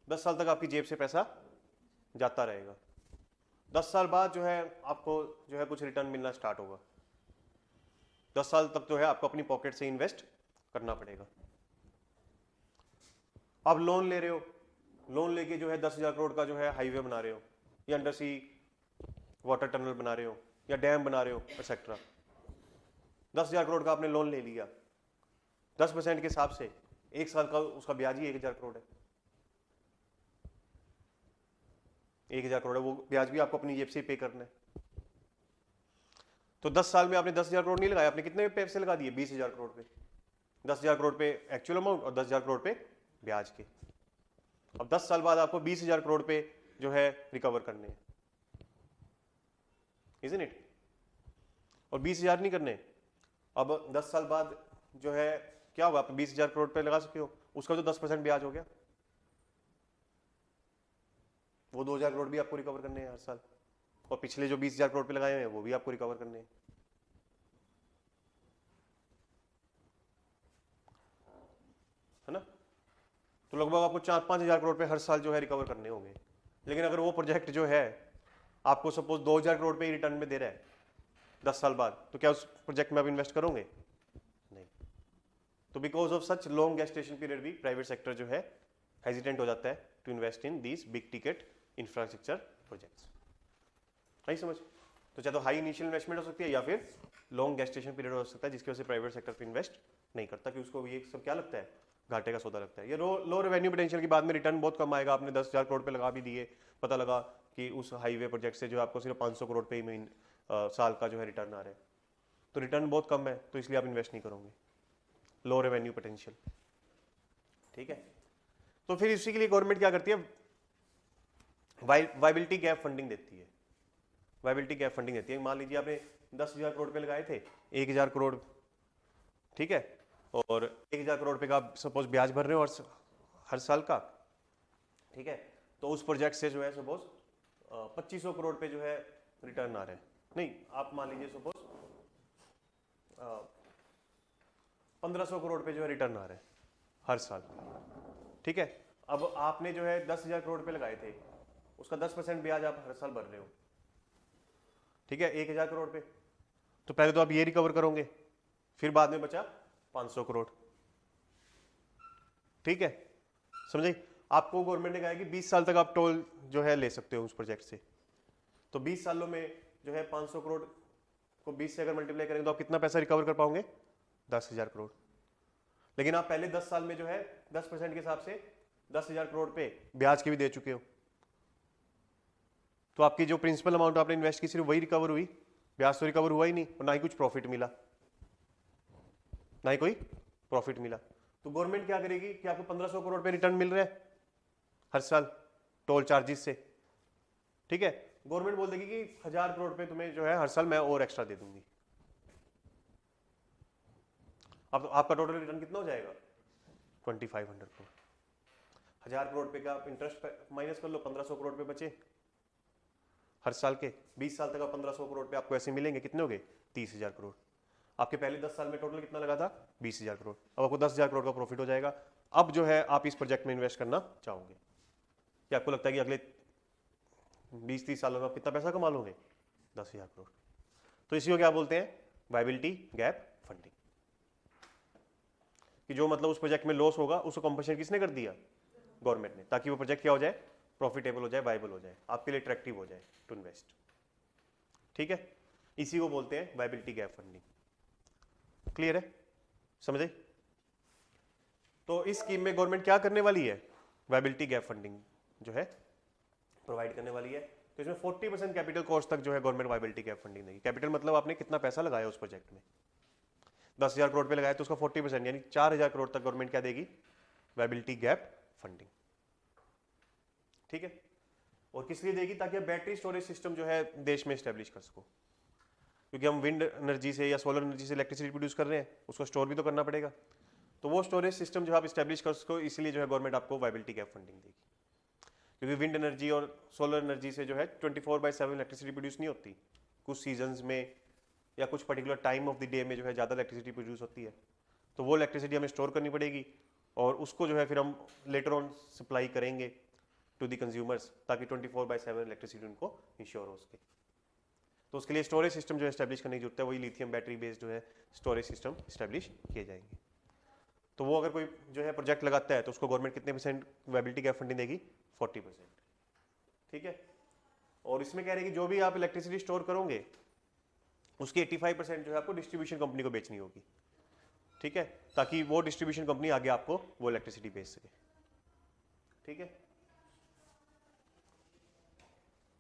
Speaker 1: 10 साल तक आपकी जेब से पैसा जाता रहेगा। 10 साल बाद जो है आपको जो है कुछ रिटर्न मिलना स्टार्ट होगा। 10 साल तक जो है आपको अपनी पॉकेट से इन्वेस्ट करना पड़ेगा। आप लोन ले रहे हो, लोन लेके जो है 10,000 करोड़ का जो है हाईवे बना रहे हो, या अंडर सी वाटर टनल बना रहे हो, या डैम बना रहे हो, एक्सेट्रा। 10,000 करोड़ का आपने लोन ले लिया, 10% के हिसाब से 1 साल का उसका ब्याज ही 1,000 करोड़ है। 1,000 करोड़ है, वो ब्याज भी आपको अपनी जेब से पे करना है। तो 10 साल में आपने 10,000 करोड़ नहीं लगाया, आपने कितने पैसे लगा दिए, 20,000 करोड़ पे। 10,000 करोड़ पे एक्चुअल अमाउंट और 10,000 करोड़ पे ब्याज के। अब 10 साल बाद आपको 20,000 करोड़ पे जो है रिकवर करने हैं, इजंट इट? और 20,000 नहीं करने। अब 10 साल बाद जो है क्या होगा, आप 20,000 करोड़ पे लगा सकते हो, उसका जो 10% ब्याज हो गया, वो 2,000 करोड़ भी आपको रिकवर करने हैं हर साल, और पिछले जो 20,000 करोड़ पे लगाए हुए हैं वो भी आपको रिकवर करने हैं। है ना? तो लगभग आपको 4-5 हजार करोड़ पे हर साल जो है रिकवर करने होंगे। लेकिन अगर वो प्रोजेक्ट जो है आपको सपोज 2,000 करोड़ पे ही रिटर्न में दे रहा है 10 साल बाद, तो क्या उस प्रोजेक्ट में आप इन्वेस्ट करोगे? नहीं। तो because of such long gestation period भी प्राइवेट सेक्टर जो है हेजिटेंट हो जाता है to invest in these big ticket infrastructure projects. नहीं समझ? तो चाहे तो हाई इनिशियल इन्वेस्टमेंट हो सकती है या फिर लॉन्ग गेस्टेशन पीरियड हो सकता है, जिसकी वजह से प्राइवेट सेक्टर पे इन्वेस्ट नहीं करता, कि उसको ये सब क्या लगता है, घाटे का सौदा लगता है। ये लो रेवेन्यू पोटेंशियल की बाद में रिटर्न बहुत कम आएगा। आपने 10,000 करोड़ पे लगा भी दिए, पता लगा कि उस हाईवे प्रोजेक्ट से जो आपको सिर्फ 500 करोड़ पे ही साल का जो है रिटर्न आ रहा है, तो रिटर्न बहुत कम है, तो इसलिए आप इन्वेस्ट नहीं करोगे। लो रेवेन्यू पोटेंशियल, ठीक है। तो फिर इसी के लिए गवर्नमेंट क्या करती है, वाइबिलिटी गैप फंडिंग देती है। वाइबिलिटी गैप फंडिंग देती है। मान लीजिए आपने 10,000 करोड़ पे लगाए थे, 1,000 करोड़, ठीक है, और 1,000 करोड़ पे का आप सपोज ब्याज भर रहे हो हर साल का, ठीक है, तो उस प्रोजेक्ट से जो है सपोज 2,500 करोड़ पे जो है रिटर्न आ रहा है। नहीं, आप मान लीजिए सपोज 1,500 करोड़ पे जो है रिटर्न आ रहा है हर साल, ठीक है। अब आपने जो है 10,000 करोड़ पे लगाए थे, उसका 10% ब्याज आप हर साल भर रहे हो, ठीक है, 1,000 करोड़ पे। तो पहले तो आप ये रिकवर करोगे, फिर बाद में बचा 500 करोड़, ठीक है, समझे? आपको गवर्नमेंट ने कहा है कि 20 साल तक आप टोल जो है ले सकते हो उस प्रोजेक्ट से। तो 20 सालों में जो है 500 करोड़ को 20 से अगर मल्टीप्लाई करेंगे तो आप कितना पैसा रिकवर कर पाओगे? 10,000 करोड़। लेकिन आप पहले 10 साल में जो है 10% के हिसाब से 10,000 करोड़ पे ब्याज के भी दे चुके हो, तो आपकी जो प्रिंसिपल अमाउंट आपने इन्वेस्ट की सिर्फ वही रिकवर हुई, ब्याज तो रिकवर हुआ ही नहीं, और ना ही कुछ प्रॉफिट मिला, ना ही कोई प्रॉफिट मिला। तो गवर्नमेंट क्या करेगी कि आपको 1,500 करोड़ पे रिटर्न मिल रहा है हर साल टोल चार्जेस से, ठीक है, गवर्नमेंट बोल देगी कि 1,000 करोड़ पे तुम्हें जो है हर साल मैं और एक्स्ट्रा दे दूंगी। अब तो आपका टोटल रिटर्न कितना हो जाएगा? 2,500 करोड़। 1,000 करोड़ पे का आप इंटरेस्ट माइनस कर लो, 1,500 करोड़ पे बचे हर साल के। 20 साल तक आप 1,500 करोड़ पे आपको ऐसे मिलेंगे, कितने हो गए? 30,000 करोड़। आपके पहले 10 साल में टोटल कितना लगा था? 20,000 करोड़। अब आपको 10,000 करोड़ का प्रॉफिट हो जाएगा। अब जो है आप इस प्रोजेक्ट में इन्वेस्ट करना चाहोगे, क्या आपको लगता है कि अगले 20-30 सालों में आप कितना पैसा कमा लोगे? 10,000 करोड़। तो इसी को क्या बोलते हैं? Viability gap funding. कि जो मतलब उस प्रोजेक्ट में लॉस होगा उसको कंपनसेशन किसने कर दिया? गवर्नमेंट ने, ताकि वो प्रोजेक्ट क्या हो जाए? प्रॉफिटेबल हो जाए, वायबल हो जाए, आपके लिए अट्रैक्टिव हो जाए टू इन्वेस्ट, ठीक है। इसी को बोलते हैं वायबिलिटी गैप फंडिंग। क्लियर है? समझे? तो इस स्कीम में गवर्नमेंट क्या करने वाली है? वायबिलिटी गैप फंडिंग जो है प्रोवाइड करने वाली है। तो इसमें 40% कैपिटल कॉस्ट तक जो है गवर्नमेंट वायबिलिटी गैप फंडिंग देगी। कैपिटल मतलब आपने कितना पैसा लगाया उस प्रोजेक्ट में, 10,000 करोड़ पे लगाया तो उसका 40% यानी 4,000 करोड़ तक गवर्नमेंट क्या देगी? वायबिलिटी गैप फंडिंग, ठीक है। और किस लिए देगी? ताकि बैटरी स्टोरेज सिस्टम जो है देश में स्टैब्लिश कर सको, क्योंकि हम विंड एनर्जी से या सोलर एनर्जी से इलेक्ट्रिसिटी प्रोड्यूस कर रहे हैं, उसको स्टोर भी तो करना पड़ेगा। तो वो स्टोरेज सिस्टम जो आप स्टैब्लिश कर सको, इसलिए जो है गवर्नमेंट आपको वायबिलिटी गैप फंडिंग देगी। क्योंकि विंड एनर्जी और सोलर एनर्जी से जो है 24/7 इलेक्ट्रिसिटी प्रोड्यूस नहीं होती, कुछ सीजन्स में या कुछ particular time of the day में जो है ज़्यादा इलेक्ट्रिसिटी प्रोड्यूस होती है, तो वो इलेक्ट्रिसिटी हमें स्टोर करनी पड़ेगी और उसको जो है फिर हम लेटर ऑन सप्लाई करेंगे टू द कंज्यूमर्स, ताकि 24/7 इलेक्ट्रिसिटी उनको इंश्योर हो सके। तो उसके लिए स्टोरेज सिस्टम जो एस्टैब्लिश करने की जरूरत है, वही लिथियम बैटरी बेस्ड जो है स्टोरेज सिस्टम एस्टैब्लिश किए जाएंगे। तो वो अगर कोई जो है प्रोजेक्ट लगाता है तो उसको गवर्नमेंट कितने परसेंट वायबिलिटी गैप फंडिंग देगी? 40%, ठीक है। और इसमें कह रहे हैं कि जो भी आप इलेक्ट्रिसिटी स्टोर करोगे उसकी 85% जो है आपको डिस्ट्रीब्यूशन कंपनी को बेचनी होगी, ठीक है, ताकि वो डिस्ट्रीब्यूशन कंपनी आगे आपको वो इलेक्ट्रिसिटी बेच सके, ठीक है।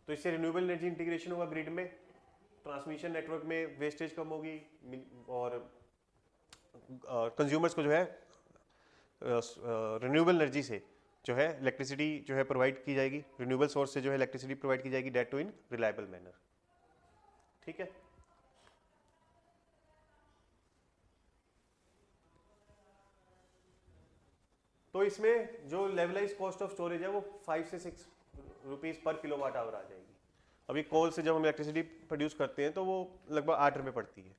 Speaker 1: तो इससे रिन्यूएबल एनर्जी इंटीग्रेशन होगा ग्रिड में, ट्रांसमिशन नेटवर्क में वेस्टेज कम होगी और कंज्यूमर्स को जो है रिन्यूएबल एनर्जी से जो है इलेक्ट्रिसिटी जो है प्रोवाइड की जाएगी, रिन्यूएबल सोर्स से जो है इलेक्ट्रिसिटी प्रोवाइड की जाएगी, that too in reliable manner. ठीक है, तो इसमें जो लेवलाइज कॉस्ट ऑफ स्टोरेज है वो 5 से 6 रुपीज पर किलोवाट आवर आ जाएगी। अभी कोल से जब हम इलेक्ट्रिसिटी प्रोड्यूस करते हैं तो वो लगभग 8 रुपये पड़ती है।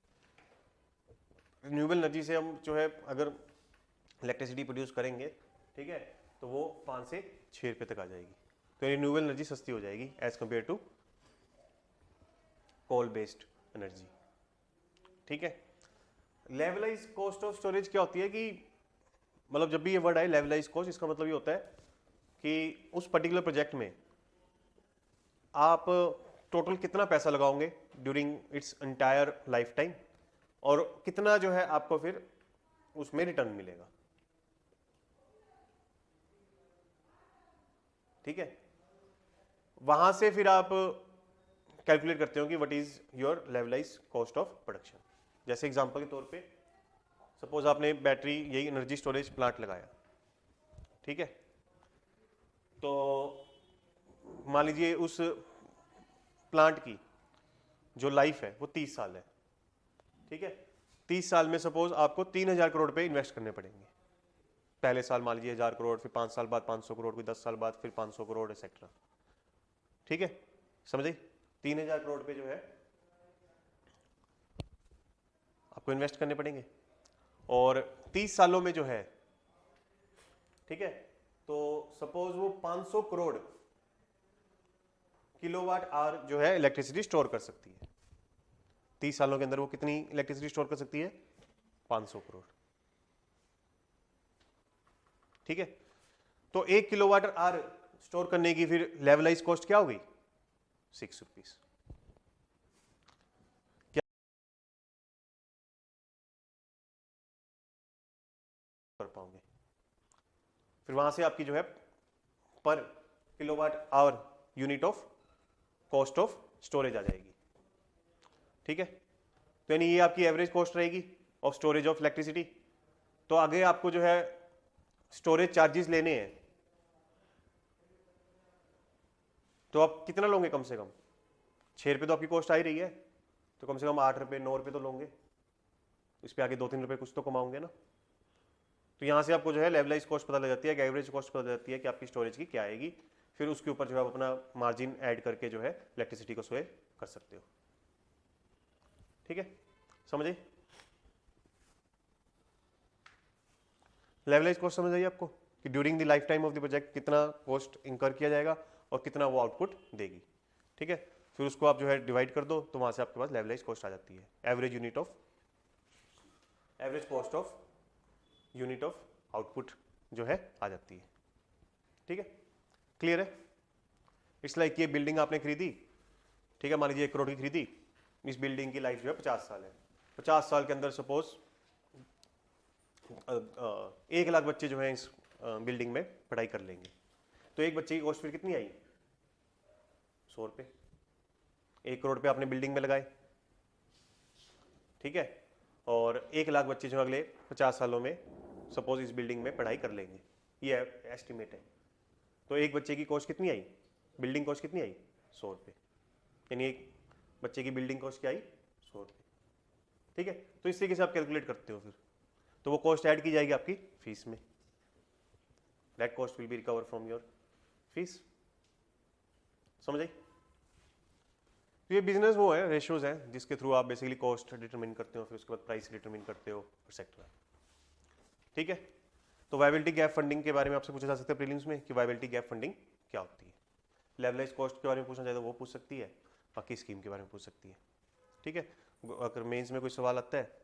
Speaker 1: रिन्यूएबल एनर्जी से हम जो है अगर इलेक्ट्रिसिटी प्रोड्यूस करेंगे, ठीक है, तो वो 5 से 6 रुपये तक आ जाएगी। तो रिन्यूएबल एनर्जी सस्ती हो जाएगी as compare to coal based energy. ठीक है, लेवलाइज कॉस्ट ऑफ स्टोरेज क्या होती है कि मतलब जब भी ये वर्ड आए लेवलाइज कॉस्ट, इसका मतलब ये होता है कि उस पर्टिकुलर प्रोजेक्ट में आप टोटल कितना पैसा लगाओगे during its entire life time और कितना जो है आपको फिर उसमें रिटर्न मिलेगा। ठीक है, वहां से फिर आप कैलकुलेट करते हो कि what is your levelised cost of production. जैसे एग्जांपल के तौर पे सपोज आपने बैटरी यही एनर्जी स्टोरेज प्लांट लगाया, ठीक है, तो मान लीजिए उस प्लांट की जो लाइफ है वो 30 साल है। ठीक है, 30 साल में सपोज आपको 3,000 करोड़ रुपए इन्वेस्ट करने पड़ेंगे। पहले साल मान लीजिए 1000 करोड़, फिर 5 साल बाद 500 करोड़, फिर 10 साल बाद फिर 500 करोड़ एक्सेट्रा। ठीक है, समझे, 3,000 करोड़ रुपए जो है आपको इन्वेस्ट करने पड़ेंगे और 30 सालों में जो है, ठीक है, तो सपोज वो 500 करोड़ किलोवाट आवर जो है इलेक्ट्रिसिटी स्टोर कर सकती है। 30 सालों के अंदर वो कितनी इलेक्ट्रिसिटी स्टोर कर सकती है? 500 करोड़। ठीक है, तो 1 किलोवाट आवर स्टोर करने की फिर लेवलाइज कॉस्ट क्या होगी? 6 रुपीज। क्या कर पाओगे? फिर वहां से आपकी जो है पर kilowatt hour unit of cost of storage आ जाएगी। ठीक है, तो यानी ये आपकी एवरेज कॉस्ट रहेगी ऑफ स्टोरेज ऑफ इलेक्ट्रिसिटी। तो आगे आपको जो है स्टोरेज चार्जेस लेने हैं, तो आप कितना लोगे? कम से कम 6 रुपये तो आपकी कॉस्ट आ ही रही है, तो कम से कम 8 रुपये 9 रुपये तो लोगे। इस पे आगे 2-3 रुपये कुछ तो कमाओगे ना। तो यहां से आपको जो है लेवलाइज कॉस्ट पता लग जाती है, एवरेज कॉस्ट पता लग जाती है कि आपकी स्टोरेज की क्या आएगी। फिर उसके ऊपर जो है आप अपना मार्जिन ऐड करके जो है इलेक्ट्रिसिटी को स्वे कर सकते हो। ठीक है, समझे? लेवलाइज कॉस्ट समझ आई आपको कि during the life time of the project कितना कॉस्ट इंकर किया जाएगा और कितना वो आउटपुट देगी। ठीक है, फिर उसको आप जो है डिवाइड कर दो तो वहां से आपके पास लेवलाइज कॉस्ट आ जाती है, average unit of average cost of unit of output जो है आ जाती है। ठीक है, क्लियर है? इट्स लाइक ये बिल्डिंग आपने खरीदी, ठीक है, मान लीजिए 1 करोड़ की खरीदी, इस बिल्डिंग की लाइफ जो है 50 साल है। 50 साल के अंदर सपोज 1 लाख बच्चे जो है इस बिल्डिंग में पढ़ाई कर लेंगे, तो एक बच्चे की कॉस्ट फिर कितनी आई? 100 रुपये। 1 करोड़ रुपये आपने बिल्डिंग में लगाए, ठीक है, और 1 लाख बच्चे जो अगले 50 सालों में सपोज इस बिल्डिंग में पढ़ाई कर लेंगे, ये एस्टिमेट है। तो एक बच्चे की कॉस्ट कितनी आई? बिल्डिंग कॉस्ट कितनी आई? 100 रुपये। यानी एक बच्चे की बिल्डिंग कॉस्ट क्या आई? 100 रुपये। ठीक है, तो इस तरीके से आप कैलकुलेट करते हो फिर, तो वो कॉस्ट ऐड की जाएगी आपकी फीस में। That cost will be recover from your fees. समझ आई? तो ये बिजनेस वो है, रेशियोज है जिसके थ्रू आप बेसिकली कॉस्ट डिटरमिन करते हो, फिर उसके बाद प्राइस डिटरमिन करते हो एक्सेट्रा। ठीक है, तो वायबिलिटी गैप फंडिंग के बारे में आपसे पूछा जा सकता है प्रीलिम्स में कि वायबिलिटी गैप फंडिंग क्या होती है। लेवलाइज कॉस्ट के बारे में पूछना चाहे तो वो पूछ सकती है, बाकी स्कीम के बारे में पूछ सकती है। ठीक है, अगर मेंस में कोई सवाल आता है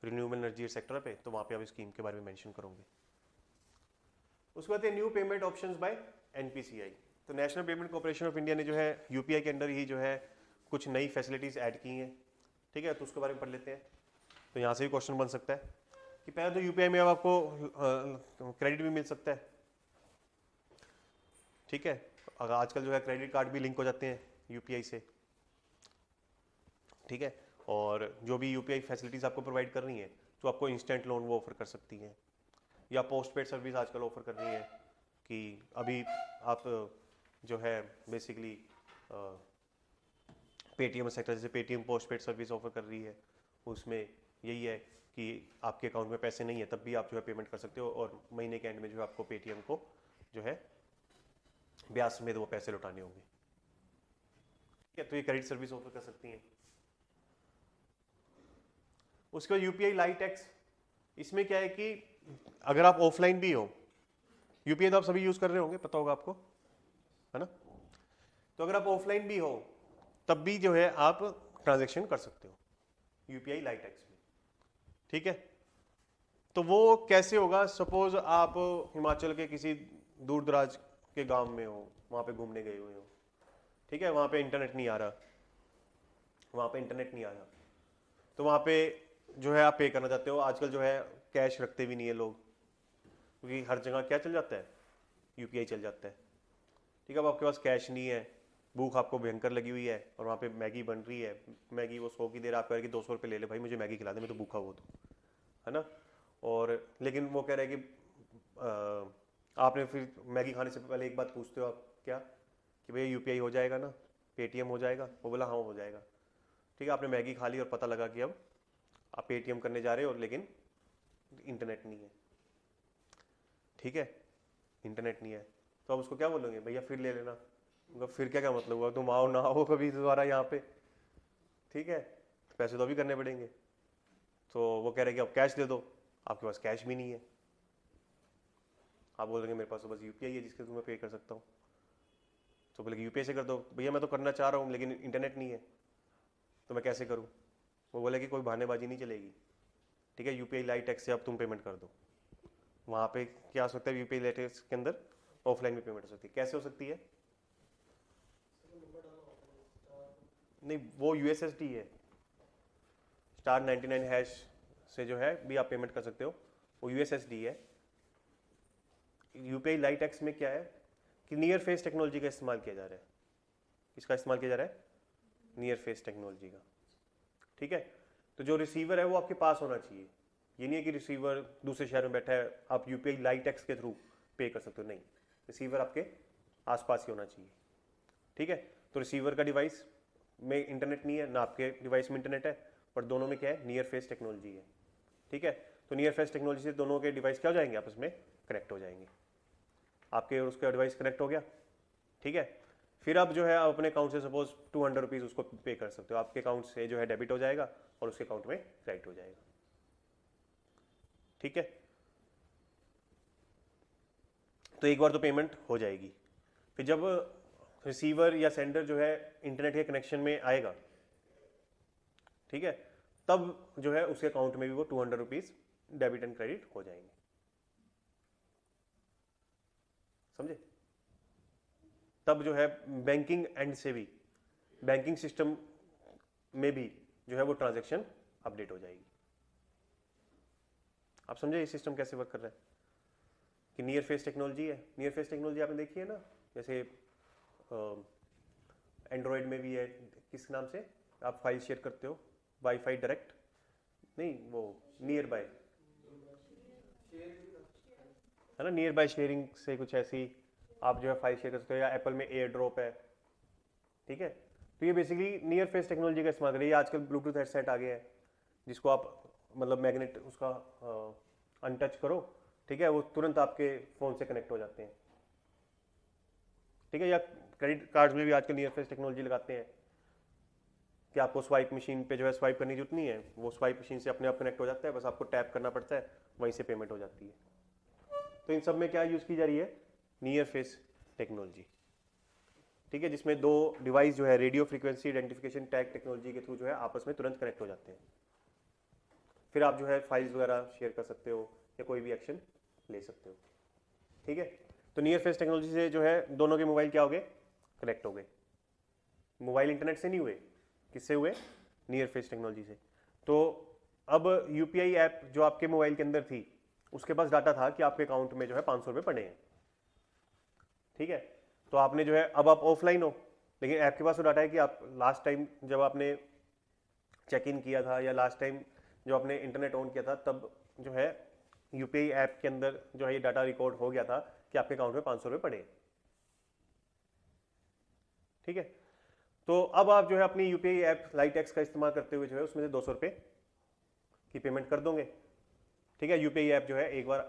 Speaker 1: रिन्यूएबल एनर्जी सेक्टर पे तो वहाँ पे आप स्कीम के बारे में मेंशन करोगे। उसके बाद new payment options by NPCI. तो National Payment Corporation of India ने जो है यूपीआई के अंदर ही जो है कुछ नई फैसिलिटीज ऐड की हैं। ठीक है, तो उसके बारे में पढ़ लेते हैं। तो यहाँ से भी क्वेश्चन बन सकता है कि पहले तो यूपीआई में अब आपको क्रेडिट भी मिल सकता है। ठीक है, अगर आजकल जो है क्रेडिट कार्ड भी लिंक हो जाते हैं यूपीआई से। ठीक है, और जो भी यूपीआई फैसिलिटीज आपको प्रोवाइड कर रही हैं तो आपको इंस्टेंट लोन वो ऑफर कर सकती हैं, या पोस्ट पेड सर्विस आजकल ऑफर कर रही है कि अभी आप जो है बेसिकली पेटीएम सेक्टर, जैसे Paytm post paid service offer कर रही है, उसमें यही है कि आपके अकाउंट में पैसे नहीं है तब भी आप जो है पेमेंट कर सकते हो, और महीने के एंड में जो है आपको पेटीएम को जो है ब्याज समेत वो पैसे लौटाने होंगे। ठीक है, तो ये क्रेडिट सर्विस ऑफर कर सकती हैं। उसके बाद यूपीआई लाइट एक्स, इसमें क्या है कि अगर आप ऑफलाइन भी हो, यूपीआई तो आप सभी यूज कर रहे होंगे, पता होगा आपको, है ना। तो अगर आप ऑफलाइन भी हो तब भी जो है आप ट्रांजैक्शन कर सकते हो यूपीआई लाइट एक्स में। ठीक है, तो वो कैसे होगा? सपोज आप हिमाचल के किसी दूर दराज के गांव में हो, वहां पे घूमने गए हुए हो, ठीक है, वहां पे इंटरनेट नहीं आ रहा, तो वहां पे जो है आप पे करना चाहते हो। आजकल जो है कैश रखते भी नहीं है लोग, क्योंकि हर जगह क्या चल जाता है, यूपीआई चल जाता है। ठीक है, अब आपके पास कैश नहीं है, भूख आपको भयंकर लगी हुई है, और वहाँ पे मैगी बन रही है, मैगी वो 100 की देर आप कह रहे कि 200 रुपये ले ले भाई, मुझे मैगी खिला दे, मैं तो भूखा हुआ, तो है ना। और लेकिन वो कह रहे हैं कि आपने फिर मैगी खाने से पहले एक बात पूछते हो आप, क्या, कि भैया यूपीआई हो जाएगा ना, पेटीएम हो जाएगा? वो बोला हाँ हो जाएगा। ठीक है, आपने मैगी खा ली और पता लगा कि अब आप पेटीएम करने जा रहे हो, लेकिन इंटरनेट नहीं है। ठीक है, इंटरनेट नहीं है, तो आप उसको क्या बोलोगे? भैया फिर ले लेना। फिर क्या मतलब हुआ, तुम आओ ना आओ कभी दोबारा यहाँ पे। ठीक है, पैसे तो अभी करने पड़ेंगे। तो वो कह रहे कि अब कैश दे दो, आपके पास कैश भी नहीं है। आप बोल रहे मेरे पास तो बस यूपीआई है जिसके तुम्हें पे कर सकता हूँ। तो बोले यूपीआई से कर दो। भैया मैं तो करना चाह रहा हूँ लेकिन इंटरनेट नहीं है, तो मैं कैसे करूँ? वो बोले कि कोई बहानेबाजी नहीं चलेगी। ठीक है, यूपीआई लाइट एक्स से अब तुम पेमेंट कर दो। वहाँ पे क्या हो सकता है, यूपीआई लाइट एक्स के अंदर ऑफलाइन भी पेमेंट हो सकती है। कैसे हो सकती है? नहीं, वो यूएसएसडी है, *99# से जो है भी आप पेमेंट कर सकते हो, वो यूएसएसडी है। यूपीआई लाइट एक्स में क्या है कि नियर फेस टेक्नोलॉजी का इस्तेमाल किया जा रहा है। किसका इस्तेमाल किया जा रहा है? नियर फेस टेक्नोलॉजी का। ठीक है, तो जो रिसीवर है वो आपके पास होना चाहिए। ये नहीं है कि रिसीवर दूसरे शहर में बैठा है, आप यूपीआई लाइट एक्स के थ्रू पे कर सकते हो, नहीं, रिसीवर आपके आसपास ही होना चाहिए। ठीक है, तो रिसीवर का डिवाइस में इंटरनेट नहीं है ना, आपके डिवाइस में इंटरनेट है, पर दोनों में क्या है, नियर फेस टेक्नोलॉजी है। ठीक है, तो नियर फेस टेक्नोलॉजी से दोनों के डिवाइस क्या हो जाएंगे, आपस में कनेक्ट हो जाएंगे। आपके और उसका डिवाइस कनेक्ट हो गया। ठीक है, फिर आप जो है अपने अकाउंट से सपोज 200 रुपीज़ उसको पे कर सकते हो, आपके अकाउंट से जो है डेबिट हो जाएगा और उसके अकाउंट में क्रेडिट हो जाएगा। ठीक है, तो एक बार तो पेमेंट हो जाएगी। फिर जब रिसीवर या सेंडर जो है इंटरनेट के कनेक्शन में आएगा, ठीक है, तब जो है उसके अकाउंट में भी वो 200 रुपीज़ डेबिट एंड क्रेडिट हो जाएंगे। समझे? तब जो है बैंकिंग एंड से भी, बैंकिंग सिस्टम में भी जो है वो ट्रांजैक्शन अपडेट हो जाएगी। आप समझे ये सिस्टम कैसे वर्क कर रहा है? कि नियर फेस टेक्नोलॉजी है। नियर फेस टेक्नोलॉजी आपने देखी है ना, जैसे एंड्रॉयड में भी है, किस नाम से आप फाइल शेयर करते हो, वाईफाई डायरेक्ट नहीं, वो नियर बाय है ना, नियर बाय शेयरिंग से कुछ ऐसी आप जो है फाइल शेयर कर सकते हो, या एप्पल में एयर ड्रॉप है। ठीक है, तो ये बेसिकली नियर फेस टेक्नोलॉजी का इस्तेमाल करिए। आजकल ब्लूटूथ हेडसेट आ गया है जिसको आप मतलब मैग्नेट उसका अनटच करो, ठीक है, वो तुरंत आपके फ़ोन से कनेक्ट हो जाते हैं। ठीक है, या क्रेडिट कार्ड्स में भी आजकल नियर फेस टेक्नोलॉजी लगाते हैं कि आपको स्वाइप मशीन पे जो है स्वाइप करने की जरूरत नहीं है, वो स्वाइप मशीन से अपने आप कनेक्ट हो जाता है, बस आपको टैप करना पड़ता है, वहीं से पेमेंट हो जाती है। तो इन सब में क्या यूज़ की जा रही है? Near face technology. ठीक है, जिसमें दो डिवाइस जो है radio frequency identification tag technology के थ्रू जो है आपस में तुरंत कनेक्ट हो जाते हैं। फिर आप जो है फाइल्स वगैरह शेयर कर सकते हो या कोई भी एक्शन ले सकते हो। ठीक है, तो नियर फेस टेक्नोलॉजी से जो है दोनों के मोबाइल क्या हो गए, कनेक्ट हो गए। मोबाइल इंटरनेट से नहीं हुए, किससे हुए? नियर फेस टेक्नोलॉजी से। तो अब यूपीआई ऐप जो आपके मोबाइल के अंदर थी, उसके पास डाटा था कि आपके अकाउंट में जो है 500 रुपये पड़े हैं। ठीक है, तो आपने जो है, अब आप ऑफलाइन हो लेकिन ऐप के पास तो डाटा है कि आप लास्ट टाइम जब आपने चेक इन किया था या लास्ट टाइम जो आपने इंटरनेट ऑन किया था, तब जो है यूपीआई ऐप के अंदर जो है ये डाटा रिकॉर्ड हो गया था कि आपके अकाउंट में 500 रुपये पड़े। ठीक है, तो अब आप जो है अपनी यूपीआई ऐप लाइटेक्स का इस्तेमाल करते हुए जो है उसमें से 200 रुपये की पेमेंट कर दोगे। ठीक है, यूपीआई ऐप जो है एक बार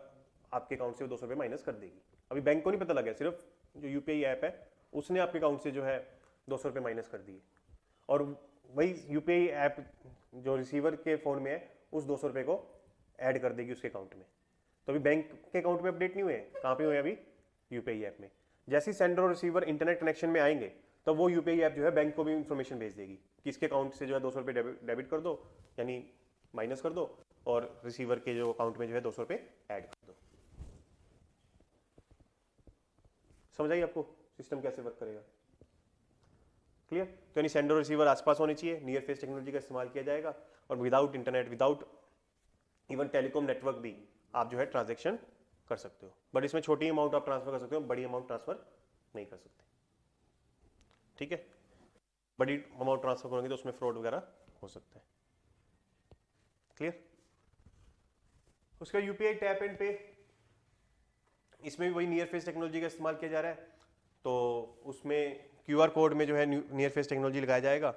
Speaker 1: आपके अकाउंट से 200 रुपये माइनस कर देगी। अभी बैंक को नहीं पता लगा, सिर्फ जो यूपीआई ऐप है उसने आपके अकाउंट से जो है 200 रुपये माइनस कर दिए, और वही यूपीआई ऐप जो रिसीवर के फ़ोन में है उस 200 रुपये को ऐड कर देगी उसके अकाउंट में। तो अभी बैंक के अकाउंट में अपडेट नहीं हुए, कहाँ पे हुए अभी? यूपीआई ऐप में। जैसे ही सेंडर और रिसीवर इंटरनेट कनेक्शन में आएंगे तो वो यूपीआई ऐप जो है बैंक को भी इंफॉर्मेशन भेज देगी कि इसके अकाउंट से जो है 200 रुपये डेबिट कर दो, यानी माइनस कर दो, और रिसीवर के जो अकाउंट में जो है 200 रुपये ऐड कर दो। समझ आई आपको सिस्टम कैसे वर्क करेगा? क्लियर? तो यानी सेंडर और रिसीवर आसपास होने चाहिए, नियर फेस टेक्नोलॉजी का इस्तेमाल किया जाएगा, और without internet, without even telecom network भी आप जो है ट्रांजेक्शन कर सकते हो। बट इसमें छोटी अमाउंट आप ट्रांसफर कर सकते हो, बड़ी अमाउंट ट्रांसफर नहीं कर सकते। ठीक है, बड़ी अमाउंट ट्रांसफर करेंगे तो उसमें फ्रॉड वगैरह हो सकता है। क्लियर? उसका यूपीआई टैप एंड पे, इसमें भी वही नियर फेस टेक्नोलॉजी का इस्तेमाल किया जा रहा है। तो उसमें क्यूआर कोड में जो है नियर फेस टेक्नोलॉजी लगाया जाएगा,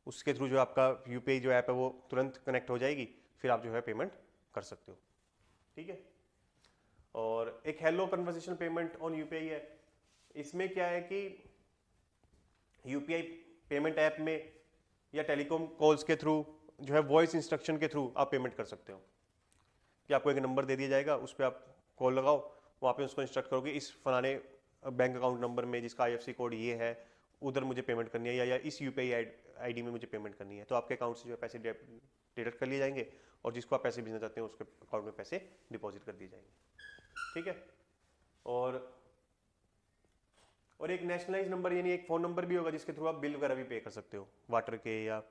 Speaker 1: उसके थ्रू जो आपका यूपीआई जो ऐप है वो तुरंत कनेक्ट हो जाएगी, फिर आप जो है पेमेंट कर सकते हो। ठीक है, और एक hello conversation payment on UPI है। इसमें क्या है कि यूपीआई पेमेंट ऐप में या टेलीकॉम कॉल्स के थ्रू जो है वॉइस इंस्ट्रक्शन के थ्रू आप पेमेंट कर सकते हो, कि आपको एक नंबर दे दिया जाएगा, उस पर आप कॉल लगाओ, वहाँ पे उसको इंस्ट्रक्ट करोगे इस फलाने बैंक अकाउंट नंबर में जिसका आईएफएससी कोड ये है, उधर मुझे पेमेंट करनी है, या इस यूपीआई आईडी में मुझे पेमेंट करनी है। तो आपके अकाउंट से जो है पैसे डिडक्ट कर लिए जाएंगे, और जिसको आप पैसे भेजना चाहते हैं उसके अकाउंट में पैसे डिपॉजिट कर दिए जाएंगे। ठीक है, और एक नेशनलाइज नंबर यानी एक फ़ोन नंबर भी होगा जिसके थ्रू आप बिल वगैरह भी पे कर सकते हो, वाटर के या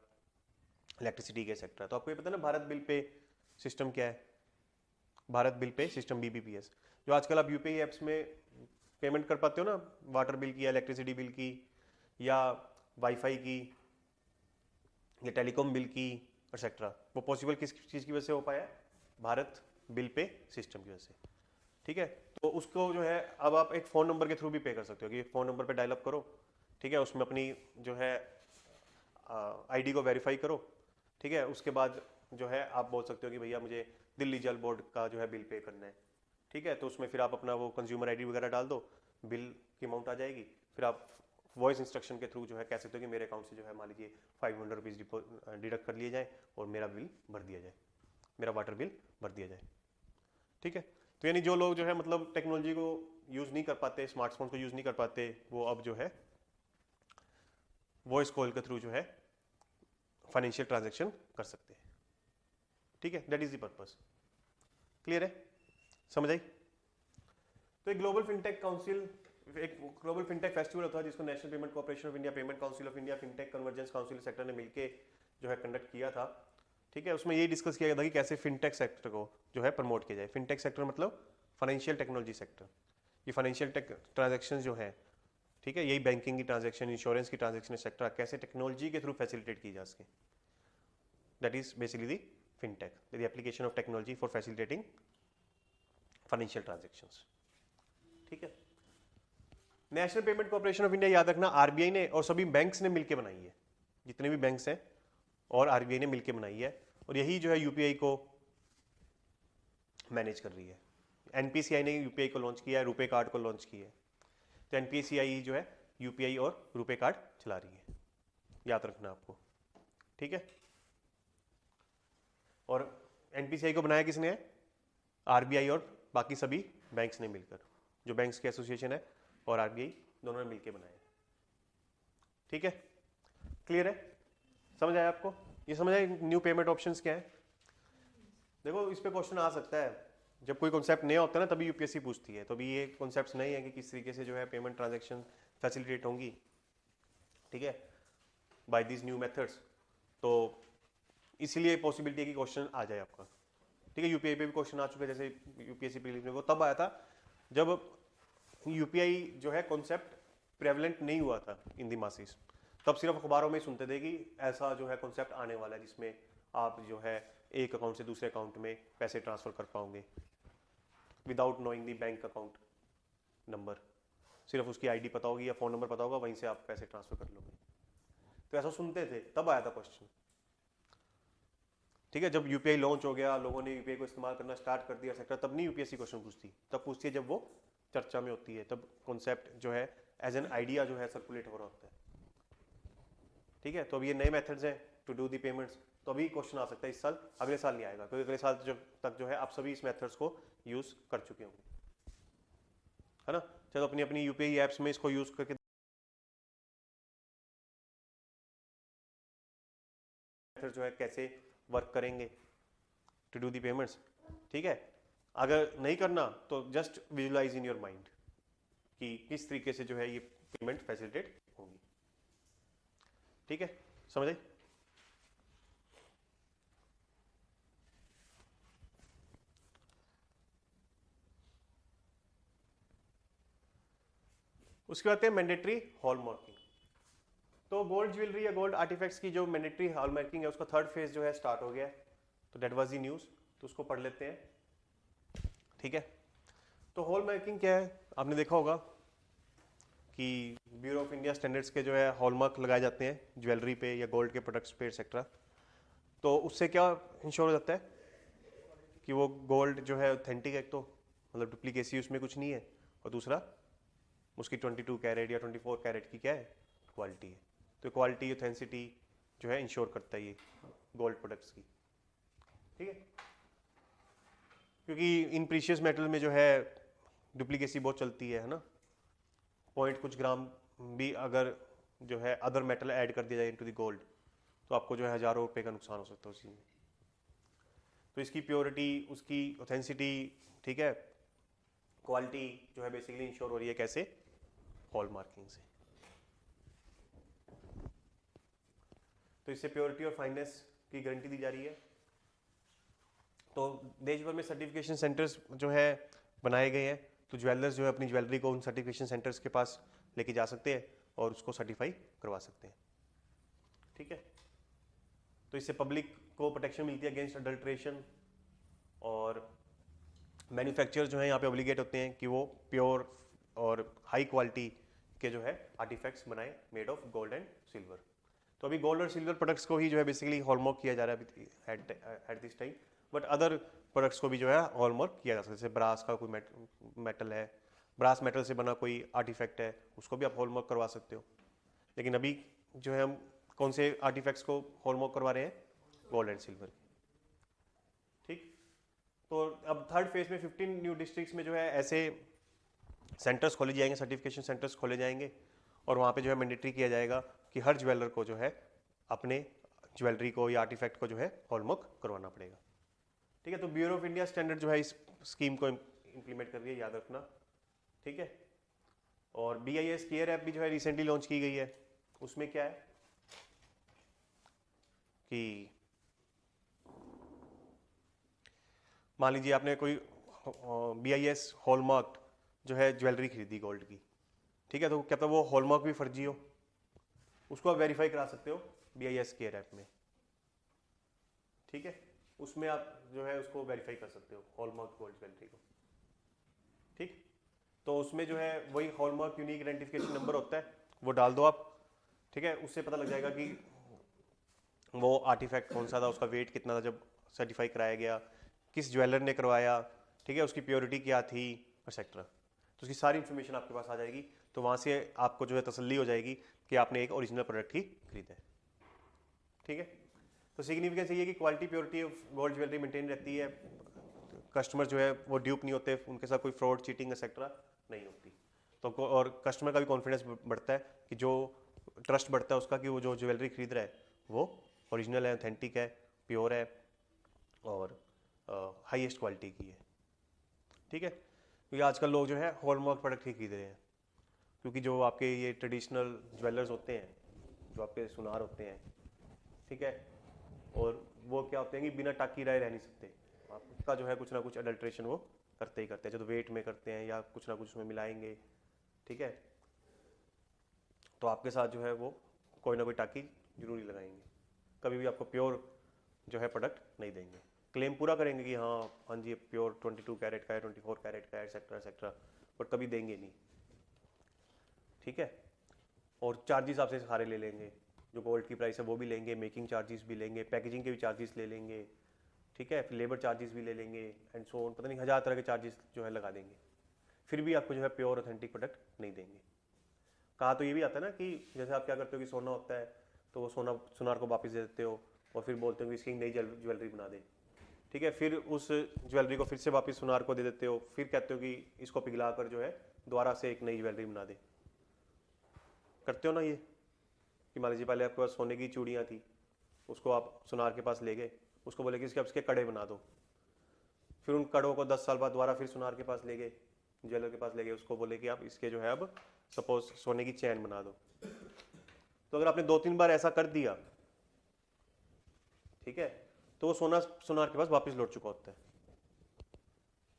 Speaker 1: इलेक्ट्रिसिटी के सेक्टर। तो आपको ये पता है ना भारत बिल पे सिस्टम क्या है? Bharat bill pay system BBPS, जो आजकल आप यूपीआई ऐप्स में पेमेंट कर पाते हो ना, वाटर बिल की या इलेक्ट्रिसिटी बिल की या वाईफाई की या टेलीकॉम बिल की एक्सेट्रा, वो पॉसिबल किस चीज़ की वजह से हो पाया? भारत बिल पे सिस्टम की वजह से। ठीक है, तो उसको जो है अब आप एक फ़ोन नंबर के थ्रू भी पे कर सकते हो, कि फ़ोन नंबर पे डायल अप करो, ठीक है, उसमें अपनी जो है आईडी को वेरीफाई करो। ठीक है, उसके बाद जो है आप बोल सकते हो कि भैया मुझे दिल्ली जल बोर्ड का जो है बिल पे करना है। ठीक है, तो उसमें फिर आप अपना वो कंज्यूमर आईडी वगैरह डाल दो, बिल की अमाउंट आ जाएगी। फिर आप वॉइस इंस्ट्रक्शन के थ्रू जो है कह सकते हो कि मेरे अकाउंट से जो है मान लीजिए 500 रुपीज़ डिडक्ट कर लिए जाए और मेरा बिल भर दिया जाए, मेरा वाटर बिल भर दिया जाए। ठीक है, तो यानी जो लोग जो है मतलब टेक्नोलॉजी को यूज़ नहीं कर पाते, स्मार्टफोन को यूज़ नहीं कर पाते, वो अब जो है वॉइस कॉल के थ्रू जो है फाइनेंशियल ट्रांजैक्शन कर सकते हैं। ठीक है, that is the purpose. Clear है? समझ आई? तो एक ग्लोबल फिनटेक काउंसिल, एक ग्लोबल फिनटेक फेस्टिवल होता है जिसको national Payment Corporation of India, payment council of India, fintech convergence council sector ने मिलकर जो है कंडक्ट किया था। ठीक है, उसमें ये डिस्कस किया गया था कि कैसे फिनटेक सेक्टर को जो है प्रमोट किया जाए। फिनटेक सेक्टर मतलब फाइनेंशियल टेक्नोलॉजी सेक्टर। ये फाइनेंशियल ट्रांजेक्शन जो है, ठीक है, यही बैंकिंग की ट्रांजेक्शन, इंश्योरेंस की ट्रांजेक्शन सेक्टर कैसे टेक्नोलॉजी के थ्रू फैसिलिटेट की जा सके, that is basically the fintech, the application of technology for facilitating financial transactions. ठीक है, national Payment Corporation of India याद रखना आरबीआई ने और सभी बैंक्स ने मिलकर बनाई है, जितने भी बैंक्स हैं और आरबीआई ने मिलकर बनाई है, और यही जो है यूपीआई को मैनेज कर रही है। एनपीसीआई ने यूपीआई को लॉन्च किया है, रुपे कार्ड को लॉन्च किया है, तो एनपीसीआई जो है यूपीआई और रुपे कार्ड चला रही है, याद रखना आपको। ठीक है, और एनपीसीआई को बनाया किसने है? आरबीआई और बाकी सभी बैंक्स ने मिलकर, जो बैंक्स के एसोसिएशन है और आरबीआई दोनों ने मिलकर बनाया। ठीक है, क्लियर है? समझ आया आपको? ये समझ आया न्यू पेमेंट ऑप्शंस क्या है? देखो इस पे क्वेश्चन आ सकता है, जब कोई कॉन्सेप्ट नया होता है ना तभी यूपीएससी पूछती है, तो अभी ये कॉन्सेप्ट नहीं है कि किस तरीके से जो है पेमेंट ट्रांजैक्शन फैसिलिटेट होंगी। ठीक है, बाय दिस न्यू मेथड्स, तो इसीलिए पॉसिबिलिटी है कि क्वेश्चन आ जाए आपका। ठीक है, यूपीआई पे भी क्वेश्चन आ चुका है, जैसे यूपीएससी प्रीलिम्स में वो तब आया था जब यूपीआई जो है कॉन्सेप्ट प्रेवलेंट नहीं हुआ था इन दी मासेस, तब सिर्फ अखबारों में सुनते थे कि ऐसा जो है कॉन्सेप्ट आने वाला है जिसमें आप जो है एक अकाउंट से दूसरे अकाउंट में पैसे ट्रांसफर कर पाओगे विदाउट नोइंग दी बैंक अकाउंट नंबर, सिर्फ उसकी आईडी पता होगी या फ़ोन नंबर पता होगा, वहीं से आप पैसे ट्रांसफ़र कर लोगे। तो ऐसा सुनते थे, तब आया था क्वेश्चन। ठीक है, जब यूपीआई लॉन्च हो गया, लोगों ने यूपीआई को इस्तेमाल करना स्टार्ट कर दिया सेक्टर, तब नहीं यूपीएससी क्वेश्चन पूछती, तब पूछती है जब वो चर्चा में होती है, तब कॉन्सेप्ट जो है एज एन आइडिया जो है सर्कुलेट हो रहा होता है। ठीक है, तो अब ये नए मेथड्स हैं टू डू दी पेमेंट्स, तो अभी क्वेश्चन आ सकता है इस साल, अगले साल नहीं आएगा, क्योंकि अगले साल तक जो है आप सभी इस मेथड्स को यूज़ कर चुके होंगे, है ना। चलो अपनी अपनी यूपीआई ऐप्स में इसको यूज़ करके मेथड जो है कैसे वर्क करेंगे टू डू दी पेमेंट्स। ठीक है, अगर नहीं करना तो just visualise in your mind कि किस तरीके से जो है ये पेमेंट फैसिलिटेट होगी। ठीक है, समझ आई। उसके बाद है मैंडेटरी हॉलमार्किंग। तो गोल्ड ज्वेलरी या गोल्ड आर्टिफैक्ट्स की जो मैंडेटरी हॉलमार्किंग है उसका थर्ड फेज जो है स्टार्ट हो गया है, तो डेट वाज दी न्यूज़, तो उसको पढ़ लेते हैं। ठीक है, तो हॉलमार्किंग क्या है, आपने देखा होगा कि ब्यूरो ऑफ इंडिया स्टैंडर्ड्स के जो है हॉलमार्क लगाए जाते हैं ज्वेलरी पे या गोल्ड के प्रोडक्ट्स पे एक्सेट्रा। तो उससे क्या इंश्योर हो जाता है कि वो गोल्ड जो है ऑथेंटिक, एक तो मतलब डुप्लीकेसी उसमें कुछ नहीं है, और दूसरा उसकी 22 कैरेट या 24 कैरेट की क्या है क्वालिटी है। तो क्वालिटी ऑथेंसिटी जो है इंश्योर करता है ये गोल्ड प्रोडक्ट्स की। ठीक है, क्योंकि इन प्रीशियस मेटल में जो है डुप्लीकेसी बहुत चलती है ना। पॉइंट कुछ ग्राम भी अगर जो है अदर मेटल ऐड कर दिया जाए इनटू द गोल्ड, तो आपको जो है हज़ारों रुपए का नुकसान हो सकता है उसी में। तो इसकी प्योरिटी, उसकी ऑथेंसिटी, ठीक है, क्वालिटी जो है बेसिकली इंश्योर हो रही है कैसे, हॉल मार्किंग से। तो इससे प्योरिटी और फाइननेस की गारंटी दी जा रही है। तो देश भर में सर्टिफिकेशन सेंटर्स जो है बनाए गए हैं, तो ज्वेलर्स जो है अपनी ज्वेलरी को उन सर्टिफिकेशन सेंटर्स के पास लेके जा सकते हैं और उसको सर्टिफाई करवा सकते हैं। ठीक है, तो इससे पब्लिक को प्रोटेक्शन मिलती है अगेंस्ट अडल्ट्रेशन, और मैन्युफैक्चरर जो है यहाँ पे ऑब्लिगेट होते हैं कि वो प्योर और हाई क्वालिटी के जो है आर्टिफैक्ट्स बनाए made of gold and silver. तो अभी गोल्ड और सिल्वर प्रोडक्ट्स को ही जो है बेसिकली हॉलमार्क किया जा रहा है at this time, but other products को भी जो है हॉलमार्क किया जा सकता है। जैसे ब्रास का कोई मेटल है, ब्रास मेटल से बना कोई आर्टिफैक्ट है, उसको भी आप हॉलमार्क करवा सकते हो। लेकिन अभी जो है हम कौन से आर्टिफैक्ट्स को हॉलमार्क करवा रहे हैं, गोल्ड एंड सिल्वर। ठीक, तो अब थर्ड फेज में 15 न्यू डिस्ट्रिक्ट्स में जो है ऐसे सेंटर्स खोले जाएंगे, सर्टिफिकेशन सेंटर्स खोले जाएंगे, और वहाँ पे जो है मैंडेटरी किया जाएगा कि हर ज्वेलर को जो है अपने ज्वेलरी को या आर्टिफैक्ट को जो है हॉलमार्क करवाना पड़ेगा। ठीक है, तो ब्यूरो ऑफ इंडिया स्टैंडर्ड जो है इस स्कीम को इम्प्लीमेंट कर रही है, याद रखना। ठीक है, और BIS केयर ऐप भी जो है रिसेंटली लॉन्च की गई है। उसमें क्या है कि मान लीजिए आपने कोई BIS हॉलमार्क जो है ज्वेलरी खरीदी गोल्ड की, ठीक है, तो क्या पता वो हॉलमार्क भी फर्जी हो, उसको आप वेरीफाई करा सकते हो BIS केयर ऐप में। ठीक है, उसमें आप जो है उसको वेरीफाई कर सकते हो हॉलमार्क गोल्ड ज्वेलरी को। ठीक, तो उसमें जो है वही हॉलमार्क यूनिक आइडेंटिफिकेशन नंबर होता है, वो डाल दो आप। ठीक है, उससे पता लग जाएगा कि वो आर्टिफैक्ट कौन सा था, उसका वेट कितना था जब सर्टिफाई कराया गया, किस ज्वेलर ने करवाया, ठीक है, उसकी प्योरिटी क्या थी, एक्सेट्रा। तो उसकी सारी इन्फॉर्मेशन आपके पास आ जाएगी, तो वहाँ से आपको जो है तसल्ली हो जाएगी कि आपने एक ओरिजिनल प्रोडक्ट ही खरीदा है। ठीक है, तो सिग्निफिकेंस ये है कि quality purity of gold jewellery maintain रहती है, कस्टमर जो है वो ड्यूप नहीं होते, उनके साथ कोई फ्रॉड, चीटिंग एक्सेट्रा नहीं होती। तो और कस्टमर का भी कॉन्फिडेंस बढ़ता है कि जो ट्रस्ट बढ़ता है उसका कि वो जो ज्वेलरी खरीद रहा है वो ओरिजिनल है, ऑथेंटिक है, प्योर है और हाईएस्ट क्वालिटी की है। ठीक है, क्योंकि आजकल लोग जो है हॉलमार्क प्रोडक्ट ही खरीद रहे हैं, क्योंकि जो आपके ये ट्रेडिशनल ज्वेलर्स होते हैं, जो आपके सुनार होते हैं, ठीक है, और वो क्या होते हैं कि बिना टाकी राय रह नहीं सकते, आपका जो है कुछ ना कुछ अडल्ट्रेशन वो करते ही करते हैं, जो तो वेट में करते हैं या कुछ ना कुछ उसमें मिलाएंगे। ठीक है, तो आपके साथ जो है वो कोई ना कोई टाकी जरूरी लगाएंगे, कभी भी आपको प्योर जो है प्रोडक्ट नहीं देंगे। क्लेम पूरा करेंगे कि हाँ हाँ जी प्योर 22 कैरेट का है, 24 कैरेट का है, एक्सेट्रा एक्सेट्रा, बट कभी देंगे नहीं, ठीक है। और चार्जेस आपसे सारे ले लेंगे, जो गोल्ड की प्राइस है वो भी लेंगे, मेकिंग चार्जेस भी लेंगे, पैकेजिंग के भी चार्जेस ले लेंगे, ठीक है, फिर लेबर चार्जेस भी ले लेंगे एंड सो ऑन, पता नहीं 1000 तरह के चार्जेस जो है लगा देंगे, फिर भी आपको जो है प्योर ऑथेंटिक प्रोडक्ट नहीं देंगे। कहा तो ये भी आता है ना कि जैसे आप क्या करते हो कि सोना होता है तो वो सुनार को वापस दे देते हो और फिर बोलते हो कि इसकी नई ज्वेलरी बना दे, ठीक है, फिर उस ज्वेलरी को फिर से वापस सुनार को दे देते हो, फिर कहते हो कि इसको पिघला कर जो है दोबारा से एक नई ज्वेलरी बना दे। करते हो ना ये, कि मान लीजिए पहले आपके पास सोने की चूड़ियाँ थी, उसको आप सुनार के पास ले गए, उसको बोले कि इसके अब इसके कड़े बना दो, फिर उन कड़ों को 10 साल बाद दोबारा फिर सुनार के पास ले गए, ज्वेलर के पास ले गए, उसको बोले कि आप इसके जो है अब सपोज सोने की चैन बना दो। तो अगर आपने 2-3 बार ऐसा कर दिया, ठीक है, तो वो सोना सुनार के पास वापस लौट चुका होता है,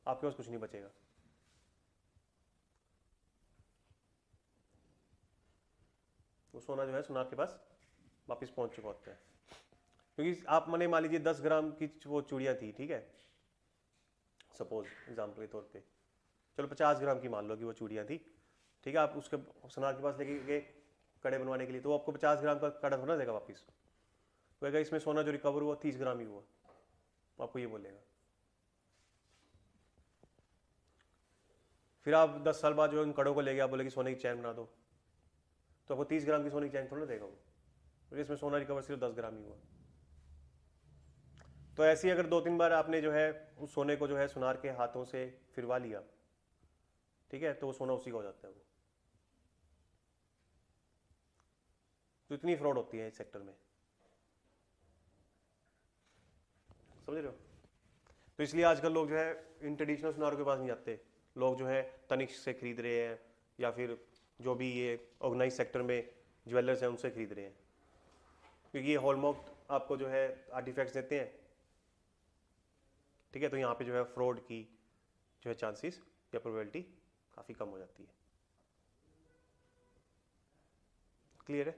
Speaker 1: आपके पास कुछ नहीं बचेगा। वो सोना जो है सुनार के पास वापस पहुंच चुका होता है, क्योंकि आप मैंने मान लीजिए 10 ग्राम की वो चूड़ियां थी, ठीक है, सपोज एग्जाम्पल के तौर पे, चलो 50 ग्राम की मान लो कि वो चूड़ियां थी, ठीक है, आप उसके सुनार के पास लेके गए कड़े बनवाने के लिए, तो वो आपको 50 ग्राम का कड़ा थोड़ा देगा वापस, कहेगा इसमें सोना जो रिकवर हुआ 30 ग्राम ही हुआ, आपको ये बोलेगा। फिर आप 10 साल बाद जो उन कड़ों को ले गया, बोले कि सोने की चैन बना दो, तो आपको 30 ग्राम की सोने की चैन थोड़ा देगा वो, क्योंकि इसमें सोना रिकवर सिर्फ 10 ग्राम ही हुआ। तो ऐसे ही अगर 2-3 बार आपने जो है उस सोने को जो है सुनार के हाथों से फिरवा लिया, ठीक है, तो वो सोना उसी का हो जाता है। वो तो इतनी फ्रॉड होती है इस सेक्टर में, समझ रहे हो। तो इसलिए आजकल लोग जो है इन ट्रेडिशनल सुनारों के पास नहीं जाते, लोग जो है तनिष्क से खरीद रहे हैं या फिर जो भी ये ऑर्गेनाइज सेक्टर में ज्वेलर्स हैं उनसे खरीद रहे हैं, क्योंकि ये हॉलमार्क आपको जो है आर्टिफैक्ट्स देते हैं, ठीक है, तो यहाँ पे जो है फ्रॉड की जो है चांसेस या प्रोबेबिलिटी काफ़ी कम हो जाती है। क्लियर है,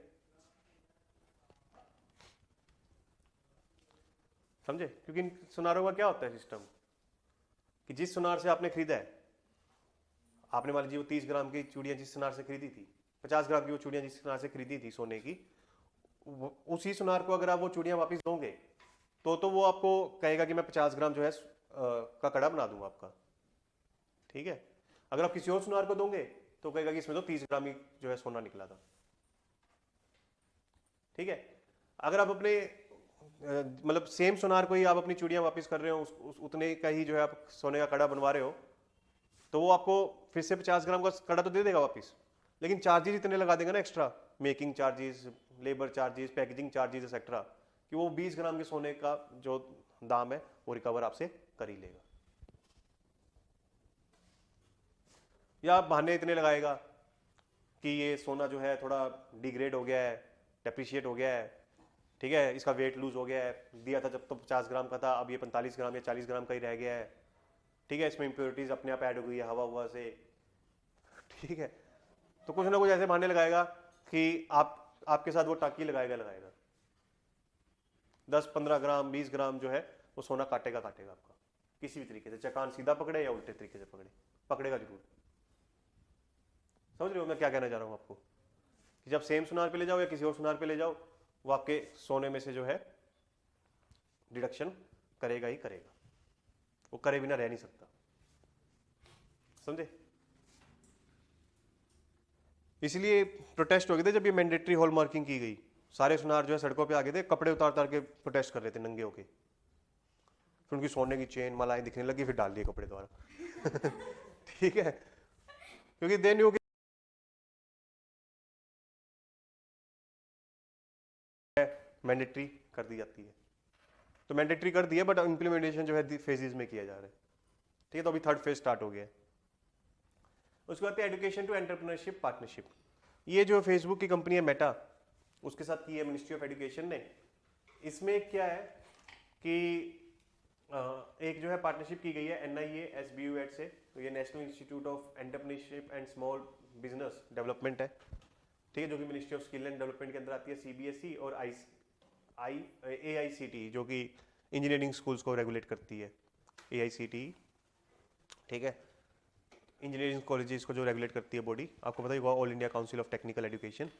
Speaker 1: समझे। क्योंकि इन सुनारों का क्या होता है सिस्टम, कि जिस सुनार से आपने खरीदा है, आपने मान लीजिए वो 30 ग्राम की चूड़ियाँ जिस सुनार से खरीदी थी, 50 ग्राम की वो चूड़ियाँ जिस सुनार से खरीदी थी सोने की, उसी सुनार को अगर आप वो चूड़ियाँ वापस दोगे तो वो आपको कहेगा कि मैं 50 ग्राम जो है का कड़ा बना दूंगा आपका, ठीक है। अगर आप किसी और सुनार को दोगे तो कहेगा कि इसमें तो 30 ग्राम ही जो है सोना निकला था, ठीक है। अगर आप अपने मतलब सेम सुनार को ही आप अपनी चूड़ियां वापस कर रहे हो, उतने का ही जो है आप सोने का कड़ा बनवा रहे हो, तो वो आपको फिर से 50 ग्राम का कड़ा तो दे देगा वापस, लेकिन चार्जेस इतने लगा देगा ना extra, making charges, labour charges, packaging charges etcetera, कि वो 20 ग्राम के सोने का जो दाम है वो रिकवर आपसे कर ही लेगा। या बहाने इतने लगाएगा कि ये सोना जो है थोड़ा डिग्रेड हो गया है, डेप्रिशिएट हो गया है, ठीक है, इसका वेट लूज हो गया है, दिया था जब तो 50 ग्राम का था, अब ये 45 ग्राम या 40 ग्राम का ही रह गया है, ठीक है, इसमें इंप्योरिटीज अपने आप ऐड हो गई है हवा हुआ से, ठीक है। तो कुछ ना कुछ ऐसे बहाने लगाएगा कि आपके साथ वो टाकी लगाएगा 10-15 ग्राम 20 ग्राम जो है वो सोना काटेगा आपका, किसी भी तरीके से, चाहे कान सीधा पकड़े या उल्टे तरीके से पकड़ेगा जरूर। समझ रहे हो मैं क्या कहना चाह रहा हूँ आपको, कि जब सेम सुनार पे ले जाओ या किसी और सुनार पे ले जाओ, वो आपके सोने में से जो है डिडक्शन करेगा ही करेगा, वो करे बिना रह नहीं सकता, समझे। इसलिए प्रोटेस्ट हो गए थे जब ये मैंडेटरी हॉल मार्किंग की गई, सारे सुनार जो है सड़कों पे आ गए थे, कपड़े उतार उतार के प्रोटेस्ट कर रहे थे नंगे होके, फिर उनकी सोने की चेन मालाएं दिखने लगी, फिर डाल दिए कपड़े द्वारा ठीक है, क्योंकि दे न्यू मैंडेटरी कर दी जाती है, तो मैंडेटरी कर दिया बट इंप्लीमेंटेशन जो है फेजेस में किया जा रहा है, ठीक है। तो अभी 3rd फेज स्टार्ट हो गया है। उसके बाद एजुकेशन टू एंटरप्रेन्योरशिप पार्टनरशिप, ये जो फेसबुक की कंपनी है मेटा, उसके साथ की है मिनिस्ट्री ऑफ एजुकेशन ने। इसमें क्या है कि एक जो है पार्टनरशिप की गई है NIA SBU से, तो ये national institute of entrepreneurship and small business development है, ठीक है, जो कि ministry of skill and development के अंदर आती है, CBSE और AICTE जो कि इंजीनियरिंग स्कूल्स को रेगुलेट करती है, AICTE, ठीक है। इंजीनियरिंग कॉलेजेस को जो रेगुलेट करती है बॉडी, आपको पता ही होगा, all India council of technical education.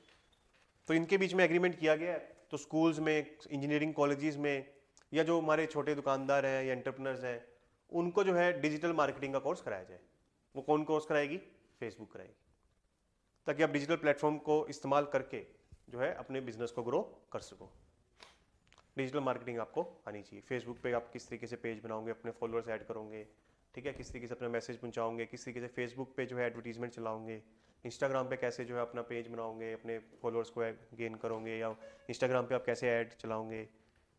Speaker 1: तो इनके बीच में एग्रीमेंट किया गया है। तो स्कूल्स में, इंजीनियरिंग कॉलेजेस में, या जो हमारे छोटे दुकानदार हैं या एंटरप्रेन्योर्स हैं, उनको जो है डिजिटल मार्केटिंग का कोर्स कराया जाए। वो कौन कोर्स कराएगी? फेसबुक कराएगी, ताकि आप डिजिटल प्लेटफॉर्म को इस्तेमाल करके जो है अपने बिजनेस को ग्रो कर सको। डिजिटल मार्केटिंग आपको आनी चाहिए। फेसबुक पे आप किस तरीके से पेज बनाओगे, अपने फॉलोअर्स ऐड करोगे, ठीक है, किस तरीके से अपना मैसेज पहुंचाओगे, किस तरीके से फेसबुक पे जो है एडवर्टीजमेंट चलाओगे, इंस्टाग्राम पे कैसे जो है अपना पेज बनाओगे, अपने फॉलोअर्स को गेन करोगे, या इंस्टाग्राम पे आप कैसे ऐड चलाओगे,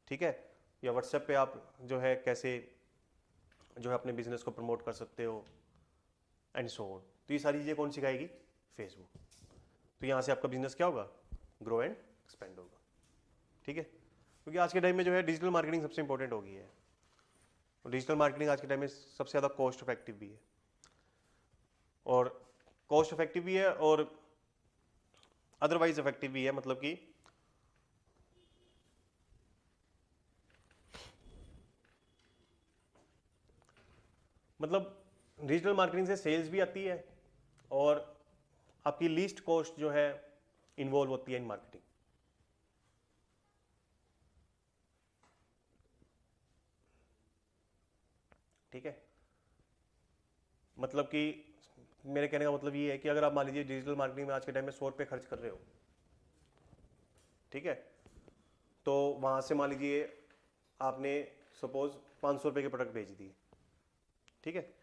Speaker 1: ठीक है, या व्हाट्सएप पे आप जो है कैसे जो है अपने बिजनेस को प्रमोट कर सकते हो, एंड सो ऑन। तो ये सारी चीज़ें कौन सिखाएगी? फेसबुक। तो यहाँ से आपका बिजनेस क्या होगा? ग्रो एंड एक्सपेंड होगा, ठीक है। क्योंकि आज के टाइम में जो है डिजिटल मार्केटिंग सबसे इंपॉर्टेंट हो गई है, और डिजिटल मार्केटिंग आज के टाइम में सबसे ज़्यादा कॉस्ट इफेक्टिव भी है, और कॉस्ट इफेक्टिव भी है और अदरवाइज इफेक्टिव भी है। मतलब कि डिजिटल मार्केटिंग से सेल्स भी आती है, और आपकी लीस्ट कॉस्ट जो है इन्वॉल्व होती है इन मार्केटिंग। ठीक है, मतलब कि मेरे कहने का मतलब ये है कि अगर आप मान लीजिए डिजिटल मार्केटिंग में आज के टाइम में 100 रुपये खर्च कर रहे हो, ठीक है, तो वहां से मान लीजिए आपने सपोज 500 रुपये के प्रोडक्ट भेज दिए, ठीक है,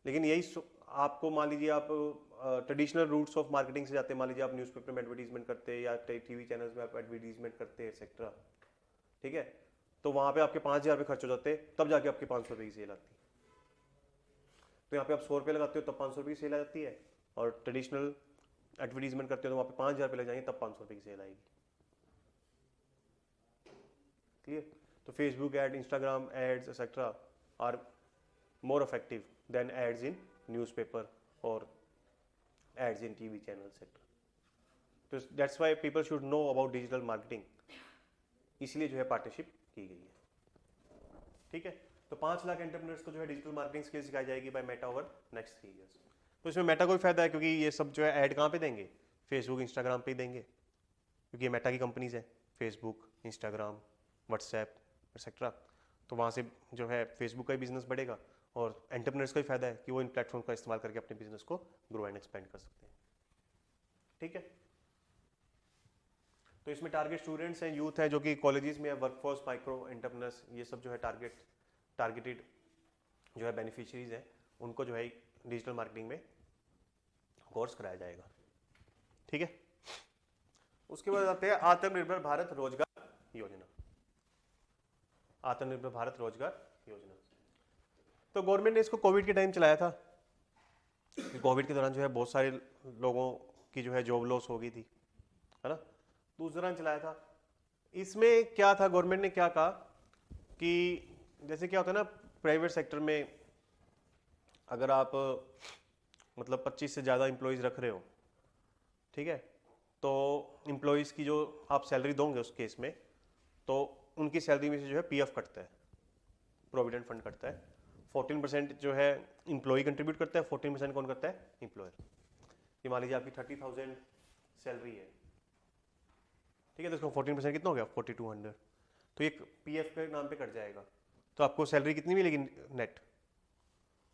Speaker 1: लेकिन यही आपको मान लीजिए आप ट्रेडिशनल रूट्स ऑफ मार्केटिंग से जाते हैं, मान लीजिए आप न्यूज़पेपर में एडवर्टीजमेंट करते हैं या टीवी चैनल्स में आप एडवर्टीजमेंट करते हैं एक्सेट्रा, ठीक है, तो वहां पे आपके 5,000 रुपये खर्च हो जाते हैं, तब जाके आपकी 500 रुपये की सेल आती है। तो यहाँ पे आप 100 रुपये लगाते हो तब 500 रुपये की सेल आ जाती है, और ट्रेडिशनल एडवर्टीजमेंट करते हो तो वहाँ पे 5,000 रुपये लग जाएंगे, तब 500 रुपये की सेल आएगी। क्लियर? तो Facebook ad, Instagram ads etcetera are more effective than ads in newspaper or ads in TV channel etc. तो that's why people should know about digital marketing, इसलिए जो है पार्टनरशिप की गई है। ठीक है, तो 5 लाख एंटरप्रेन्योर्स को जो है डिजिटल मार्केटिंग स्किल सिखाई जाएगी by Meta over next 3 years. तो इसमें मेटा को भी फायदा है, क्योंकि ये सब जो है ऐड कहाँ पे देंगे? फेसबुक, इंस्टाग्राम पे ही देंगे, क्योंकि ये मेटा की कंपनीज है, फेसबुक, इंस्टाग्राम, व्हाट्सएप एक्सेट्रा। तो वहाँ से जो है फेसबुक का ही बिजनेस बढ़ेगा, और एंटरप्रेन्योर्स का भी फायदा है कि वो इन प्लेटफॉर्म का इस्तेमाल करके अपने बिजनेस को ग्रो एंड एक्सपेंड कर सकते हैं। ठीक है, तो इसमें टारगेट स्टूडेंट्स हैं, यूथ है जो कि कॉलेजेस में है, वर्कफोर्स, माइक्रो एंटरप्रेन्योर्स, ये सब जो है टारगेटेड जो है बेनिफिशियरीज हैं, उनको जो है डिजिटल मार्केटिंग में कोर्स कराया जाएगा। ठीक है, उसके बाद आते हैं आत्मनिर्भर भारत रोजगार योजना। आत्मनिर्भर भारत रोजगार योजना, तो गवर्नमेंट ने इसको कोविड के टाइम चलाया था। कोविड के दौरान जो है बहुत सारे लोगों की जो है जॉब लॉस हो गई थी, है ना, तो उस दौरान चलाया था। इसमें क्या था, गवर्नमेंट ने क्या कहा कि जैसे क्या होता है ना, प्राइवेट सेक्टर में अगर आप मतलब 25 से ज़्यादा एम्प्लॉयज़ रख रहे हो, ठीक है, तो एम्प्लॉयज़ की जो आप सैलरी दोगे उस केस में, तो उनकी सैलरी में से जो है पीएफ कटता है, प्रोविडेंट फंड कटता है। 14% जो है एम्प्लॉय कंट्रीब्यूट करता है, 14% कौन करता है? एम्प्लॉयर। ये मान लीजिए आपकी 30,000 सैलरी है, ठीक है, तो इसका 14% कितना हो गया? 4,200। तो ये पीएफ के नाम पे कट जाएगा, तो आपको सैलरी कितनी मिलेगी नेट?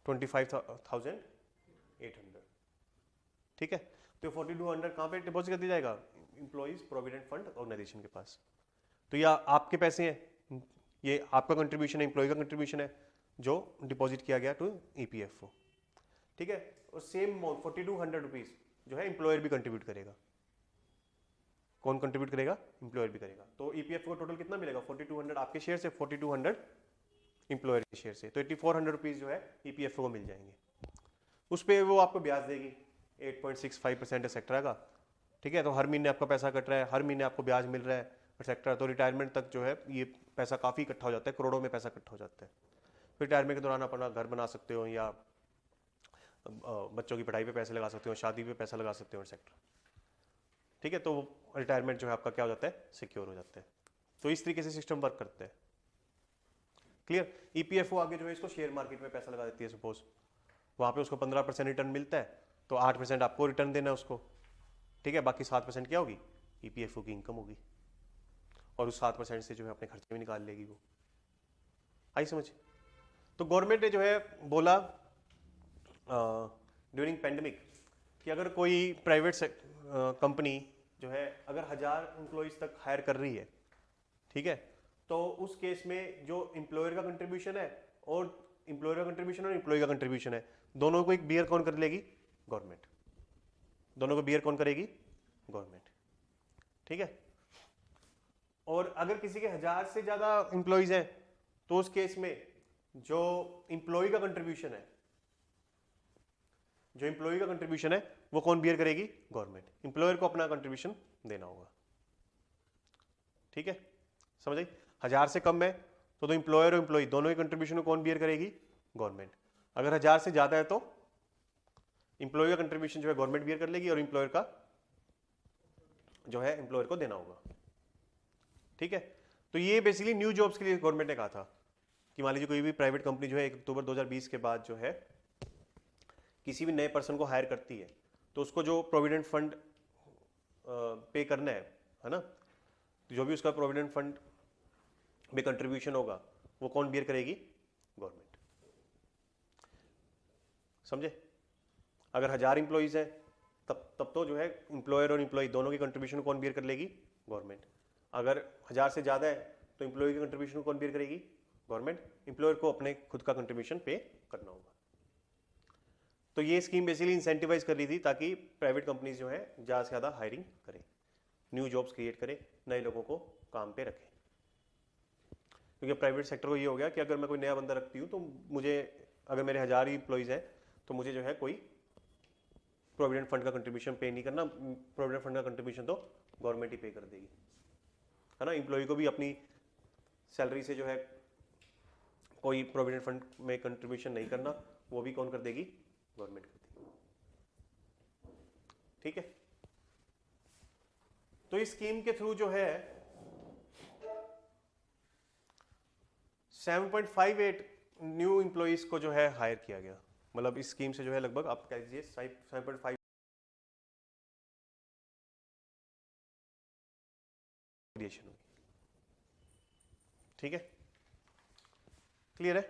Speaker 1: 25,800। ठीक है, तो 4,200 कहाँ पे डिपॉजिट कर दिया जाएगा? एम्प्लॉयज प्रोविडेंट फंड ऑर्गेनाइजेशन के पास। तो ये आपके पैसे हैं, ये आपका कंट्रीब्यूशन है, एम्प्लॉय का कंट्रीब्यूशन है जो डिपॉजिट किया गया टू ईपीएफओ। ठीक है, और सेम अमाउंट 4,200 रुपीज जो है एम्प्लॉयर भी कंट्रीब्यूट करेगा। कौन कंट्रीब्यूट करेगा? एम्प्लॉयर भी करेगा। तो ईपीएफओ को टोटल कितना मिलेगा? 4,200 आपके शेयर से, 4,200 एम्प्लॉयर के शेयर से, तो 8,400 रुपीज जो है ईपीएफओ को मिल जाएंगे। उस पर वो आपको ब्याज देगी 8.65% एक्सेट्रा का। ठीक है, तो हर महीने आपका पैसा कट रहा है, हर महीने आपको ब्याज मिल रहा है एक्सेट्रा। तो रिटायरमेंट तक जो है ये पैसा काफ़ी इकट्ठा हो जाता है, करोड़ों में पैसा इकट्ठा हो जाता है। रिटायरमेंट के दौरान अपना घर बना सकते हो, या बच्चों की पढ़ाई पे पैसे लगा सकते हो, शादी पे पैसा लगा सकते हो एक्सेट्रा। ठीक है, तो रिटायरमेंट जो है आपका क्या हो जाता है? सिक्योर हो जाता है। तो इस तरीके से सिस्टम वर्क करता है। क्लियर? ईपीएफओ आगे जो है इसको शेयर मार्केट में पैसा लगा देती है सपोज, वहाँ पे उसको 15% रिटर्न मिलता है, तो 8% आपको रिटर्न देना है उसको, ठीक है। बाकी 7% क्या होगी, ईपीएफओ की इनकम होगी, और उस 7% से जो है अपने खर्चे भी निकाल लेगी वो। आई समझ। तो गवर्नमेंट ने जो है बोला ड्यूरिंग पेंडेमिक कि अगर कोई प्राइवेट कंपनी जो है अगर 1000 एम्प्लॉयज तक हायर कर रही है, ठीक है, तो उस केस में जो एम्प्लॉयर का कंट्रीब्यूशन है और एम्प्लॉय का कंट्रीब्यूशन है, दोनों को एक बियर कौन कर लेगी, गवर्नमेंट। दोनों को बियर कौन करेगी, गवर्नमेंट, ठीक है। और अगर किसी के 1000 से ज्यादा एम्प्लॉयज हैं तो उस केस में जो एम्प्लॉय का कंट्रीब्यूशन है, वो कौन बियर करेगी, गवर्नमेंट। एम्प्लॉयर को अपना कंट्रीब्यूशन देना होगा, ठीक है, समझ आई। 1000 से कम है तो एम्प्लॉयर और एम्प्लॉय दोनों के कंट्रीब्यूशन को कौन बियर करेगी, गवर्नमेंट। अगर 1000 से ज्यादा है तो एम्प्लॉय का कंट्रीब्यूशन जो है गवर्नमेंट बियर कर लेगी और एम्प्लॉयर का जो है एम्प्लॉयर को देना होगा, ठीक है। तो ये बेसिकली न्यू जॉब्स के लिए गवर्नमेंट ने कहा था कि मान लीजिए कोई भी प्राइवेट कंपनी जो है 1 अक्टूबर 2020 के बाद जो है किसी भी नए पर्सन को हायर करती है तो उसको जो प्रोविडेंट फंड पे करना है ना, तो जो भी उसका प्रोविडेंट फंड में कंट्रीब्यूशन होगा वो कौन बियर करेगी, गवर्नमेंट, समझे। अगर 1000 एम्प्लॉइज हैं तब तो जो है एम्प्लॉयर और एम्प्लॉय दोनों की कंट्रीब्यूशन कौन बियर कर लेगी, गवर्नमेंट। अगर 1000 से ज्यादा है तो एम्प्लॉय की कंट्रीब्यूशन कौन बियर करेगी, गवर्नमेंट। एम्प्लॉयर को अपने खुद का कंट्रीब्यूशन पे करना होगा। तो ये स्कीम बेसिकली इंसेंटिवाइज कर रही थी ताकि प्राइवेट कंपनीज जो है ज़्यादा से ज़्यादा हायरिंग करें, न्यू जॉब्स क्रिएट करें, नए लोगों को काम पे रखें। क्योंकि प्राइवेट सेक्टर को ये हो गया कि अगर मैं कोई नया बंदा रखती हूँ तो मुझे, अगर मेरे 1000 ही एम्प्लॉइज हैं तो मुझे जो है कोई प्रोविडेंट फंड का कंट्रीब्यूशन पे नहीं करना। प्रोविडेंट फंड का कंट्रीब्यूशन तो गवर्नमेंट ही पे कर देगी, है ना। एम्प्लॉय को भी अपनी सैलरी से जो है कोई प्रोविडेंट फंड में कंट्रीब्यूशन नहीं करना, वो भी कौन कर देगी, गवर्नमेंट करती है, ठीक है। तो इस स्कीम के थ्रू जो है 7.58 न्यू एम्प्लॉइज को जो है हायर किया गया। मतलब इस स्कीम से जो है लगभग आप कह लीजिए 7.5 क्रिएशन हुई, ठीक है, क्लियर है।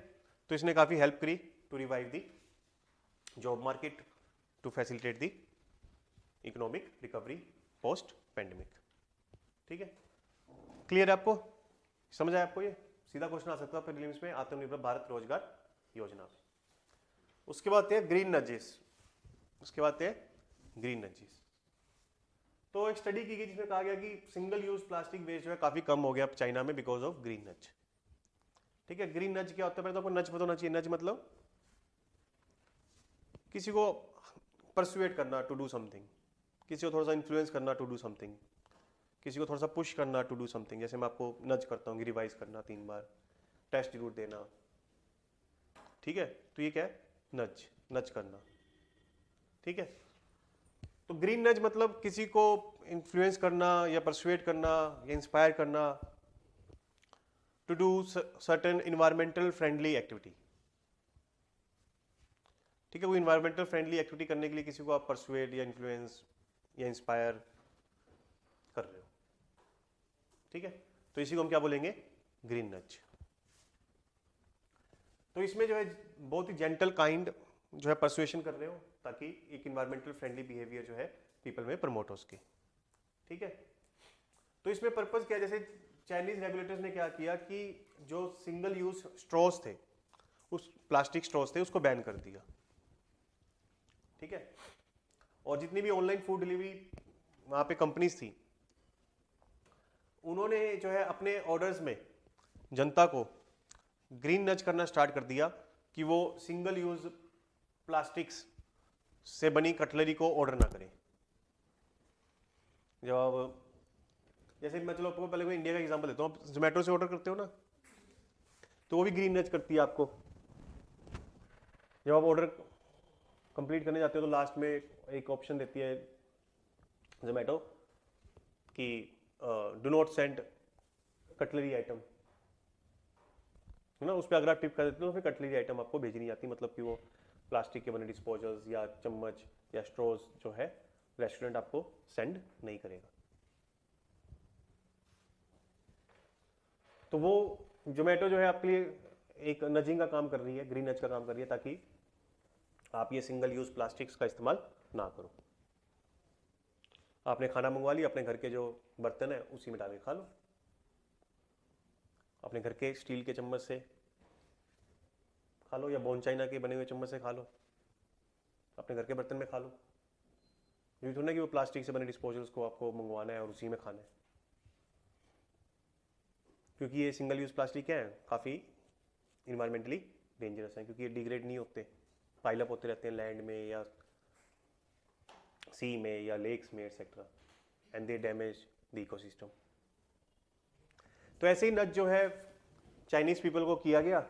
Speaker 1: तो इसने काफी हेल्प करी to revive the job market, to facilitate the economic recovery post pandemic, ठीक है, क्लियर है आपको, समझ आया आपको। ये सीधा क्वेश्चन आ सकता है प्रीलिम्स में, आत्मनिर्भर भारत रोजगार योजना पे। उसके बाद है ग्रीन नजेस, ग्रीन नजेस। तो एक स्टडी की गई जिसमें कहा गया कि सिंगल यूज प्लास्टिक वेस्ट जो है काफी कम हो गया चाइना में बिकॉज ऑफ ग्रीन नज, ठीक है। ग्रीन नज क्या होता है, पहले तो आपको नज पता होना चाहिए। नज मतलब किसी को परसुएट करना टू डू समथिंग, किसी को थोड़ा सा इन्फ्लुएंस करना टू डू समथिंग, किसी को थोड़ा सा पुश करना टू डू समथिंग। जैसे मैं आपको नज करता हूँ, रिवाइज करना 3 बार, टेस्ट जरूर देना, ठीक है। तो ये क्या है, नज करना, ठीक है। तो ग्रीन नज मतलब किसी को इन्फ्लुएंस करना या परसुएट करना या इंस्पायर करना to do certain environmental friendly activity, ठीक है। वो इन्वायरमेंटल फ्रेंडली एक्टिविटी करने के लिए किसी को आप परसुएट या इन्फ्लुएंस या इंस्पायर कर रहे हो, ठीक है। तो इसी को हम क्या बोलेंगे, ग्रीन नज। तो इसमें जो है बहुत ही जेंटल काइंड जो है परसुएशन कर रहे हो ताकि एक इन्वायरमेंटल फ्रेंडली बिहेवियर जो है पीपल में प्रमोट हो सके, ठीक है। तो इसमें पर्पस क्या है, जैसे चाइनीज रेगुलेटर्स ने क्या किया कि जो सिंगल यूज स्ट्रॉस थे, उस प्लास्टिक स्ट्रॉस थे उसको बैन कर दिया, ठीक है। और जितनी भी ऑनलाइन फूड डिलीवरी वहां पे कंपनीज थी, उन्होंने जो है अपने ऑर्डर्स में जनता को ग्रीन नज करना स्टार्ट कर दिया कि वो सिंगल यूज प्लास्टिक्स से बनी कटलरी को ऑर्डर ना करें। जब आप, जैसे मैं चलो आपको पहले मैं इंडिया का एग्जांपल देता हूँ, आप जोमेटो से ऑर्डर करते हो ना, तो वो भी ग्रीन नज करती है आपको। जब आप ऑर्डर कंप्लीट करने जाते हो तो लास्ट में एक ऑप्शन देती है जोमेटो कि do not send cutlery item, है ना। उस पर अगर आप टिप कर देते हो तो फिर कटलरी आइटम आपको भेजी नहीं जाती, मतलब कि वो प्लास्टिक के बने डिस्पोजल्स या चम्मच या स्ट्रॉज जो है रेस्टोरेंट आपको सेंड नहीं करेगा। तो वो जोमेटो जो है आपके लिए एक नजिंग का काम कर रही है, ग्रीन नज का काम कर रही है, ताकि आप ये सिंगल यूज प्लास्टिक्स का इस्तेमाल ना करो। आपने खाना मंगवा लिया, अपने घर के जो बर्तन है उसी में डाल के खा लो, अपने घर के स्टील के चम्मच से खा लो या बोन चाइना के बने हुए चम्मच से खा लो, अपने घर के बर्तन में खा लो। ये थोड़ा ना कि वो प्लास्टिक से बने डिस्पोजल्स को आपको मंगवाना है और उसी में खाना है, क्योंकि ये सिंगल यूज प्लास्टिक है, काफ़ी इन्वायरमेंटली डेंजरस है, क्योंकि ये डिग्रेड नहीं होते, पाइलअप होते रहते हैं लैंड में या सी में या लेक्स में etcetera, and they damage the ecosystem. तो ऐसे ही नच जो है चाइनीज पीपल को किया गया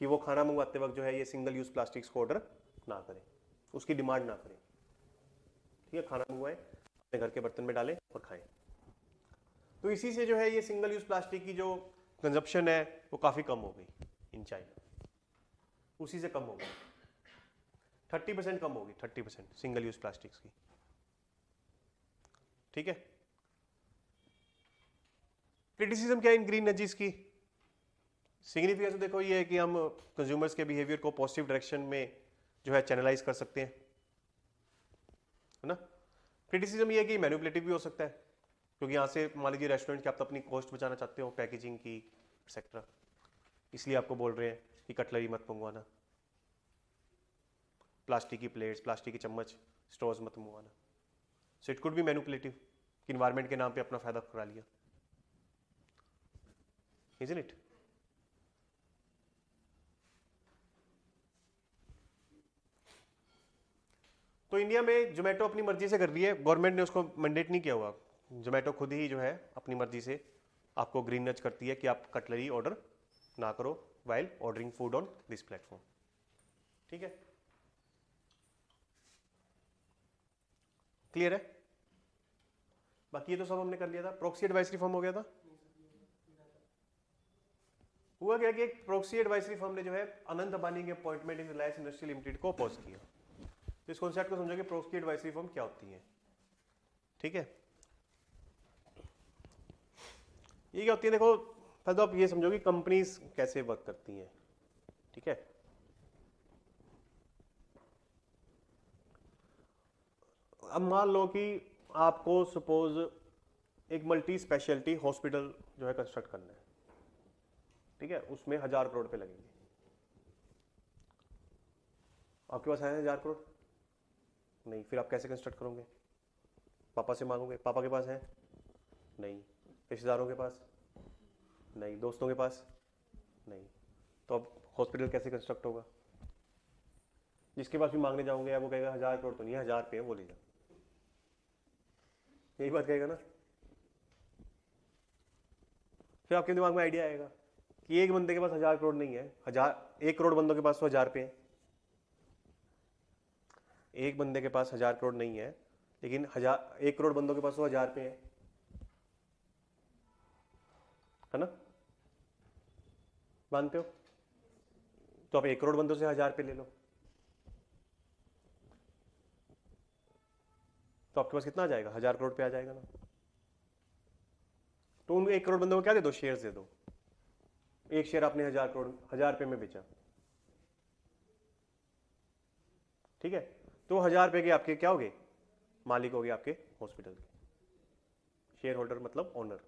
Speaker 1: कि वो खाना मंगवाते वक्त जो है ये सिंगल यूज प्लास्टिक्स को ऑर्डर ना करें, उसकी डिमांड ना करें। ठीक है, खाना मंगवाएं, अपने घर के बर्तन में डालें और खाएं। तो इसी से जो है ये सिंगल यूज प्लास्टिक की जो कंजप्शन है वो काफ़ी कम हो गई इन चाइना, उसी से कम हो गई, 30% कम होगी, 30% सिंगल यूज प्लास्टिक्स की। ठीक है, क्रिटिसिज्म क्या है इन ग्रीन एनर्जीज की? सिग्निफिकेंस तो देखो ये है कि हम कंज्यूमर्स के बिहेवियर को पॉजिटिव डायरेक्शन में जो है चैनलाइज कर सकते हैं, है ना। क्रिटिसिज्म ये है कि मैनिपुलेटिव भी हो सकता है, क्योंकि यहाँ से मान लीजिए रेस्टोरेंट की आप तो अपनी कॉस्ट बचाना चाहते हो, पैकेजिंग की एक्सेट्रा, इसलिए आपको बोल रहे हैं कि कटलरी मत मंगवाना, प्लास्टिक की प्लेट्स, प्लास्टिक की चम्मच, स्ट्रॉज मत मंगवाना। So it could be manipulative, कि इन्वायरमेंट के नाम पे अपना फायदा करा लिया, इजंट इट? तो इंडिया में जोमेटो अपनी मर्जी से कर रही है, गवर्नमेंट ने उसको मैंडेट नहीं किया हुआ। जोमेटो खुद ही जो है अपनी मर्जी से आपको ग्रीन नच करती है कि आप कटलरी ऑर्डर ना करो while ordering food on this platform. ठीक है, क्लियर है? बाकी ये तो सब हमने कर लिया था। प्रॉक्सी एडवाइजरी फॉर्म हो गया था। हुआ क्या कि एक प्रॉक्सी एडवाइजरी फॉर्म ने जो है अनंत अंबानी के अपॉइंटमेंट इन रिलायंस इंडस्ट्रियल लिमिटेड को अपोज किया। तो इस कॉन्सेप्ट को समझो कि प्रॉक्सी एडवाइजरी फॉर्म क्या होती है। ठीक है, ये क्या होती है? देखो पहले तो आप ये समझो कि कंपनीज कैसे वर्क करती हैं। ठीक है, अब मान लो कि आपको सपोज एक मल्टी स्पेशलिटी हॉस्पिटल जो है कंस्ट्रक्ट करना है। ठीक है, उसमें 1000 करोड़ पे लगेंगे। आपके पास है 1000 करोड़? नहीं, फिर आप कैसे कंस्ट्रक्ट करोगे? पापा से मांगोगे? पापा के पास है? नहीं। रिश्तेदारों के पास? नहीं। दोस्तों के पास? नहीं। तो अब हॉस्पिटल कैसे कंस्ट्रक्ट होगा? जिसके पास भी मांगने जाओगे वो कहेगा 1000 करोड़ तो नहीं है, 1000 पे है, वो ले जाओ। यही बात कहेगा ना। फिर आपके दिमाग में आइडिया आएगा कि एक बंदे के पास 1000 करोड़ नहीं है, 1 करोड़ बंदों के पास तो 1000 पे है। एक बंदे के पास 1000 करोड़ नहीं है, लेकिन 1 करोड़ बंदों के पास तो 1000 पे है ना? मानते हो? तो आप 1 करोड़ बंदों से 1000 पे ले लो, तो आपके पास कितना आ जाएगा? 1000 करोड़ पे आ जाएगा ना। तो उन 1 करोड़ बंदों को क्या दे दो? शेयर्स दे दो। एक शेयर आपने 1000 करोड़ 1000 रुपए में बेचा। ठीक है, तो 1000 रुपए के आपके क्या हो गए? मालिक हो गए आपके हॉस्पिटल के। शेयर होल्डर मतलब ओनर।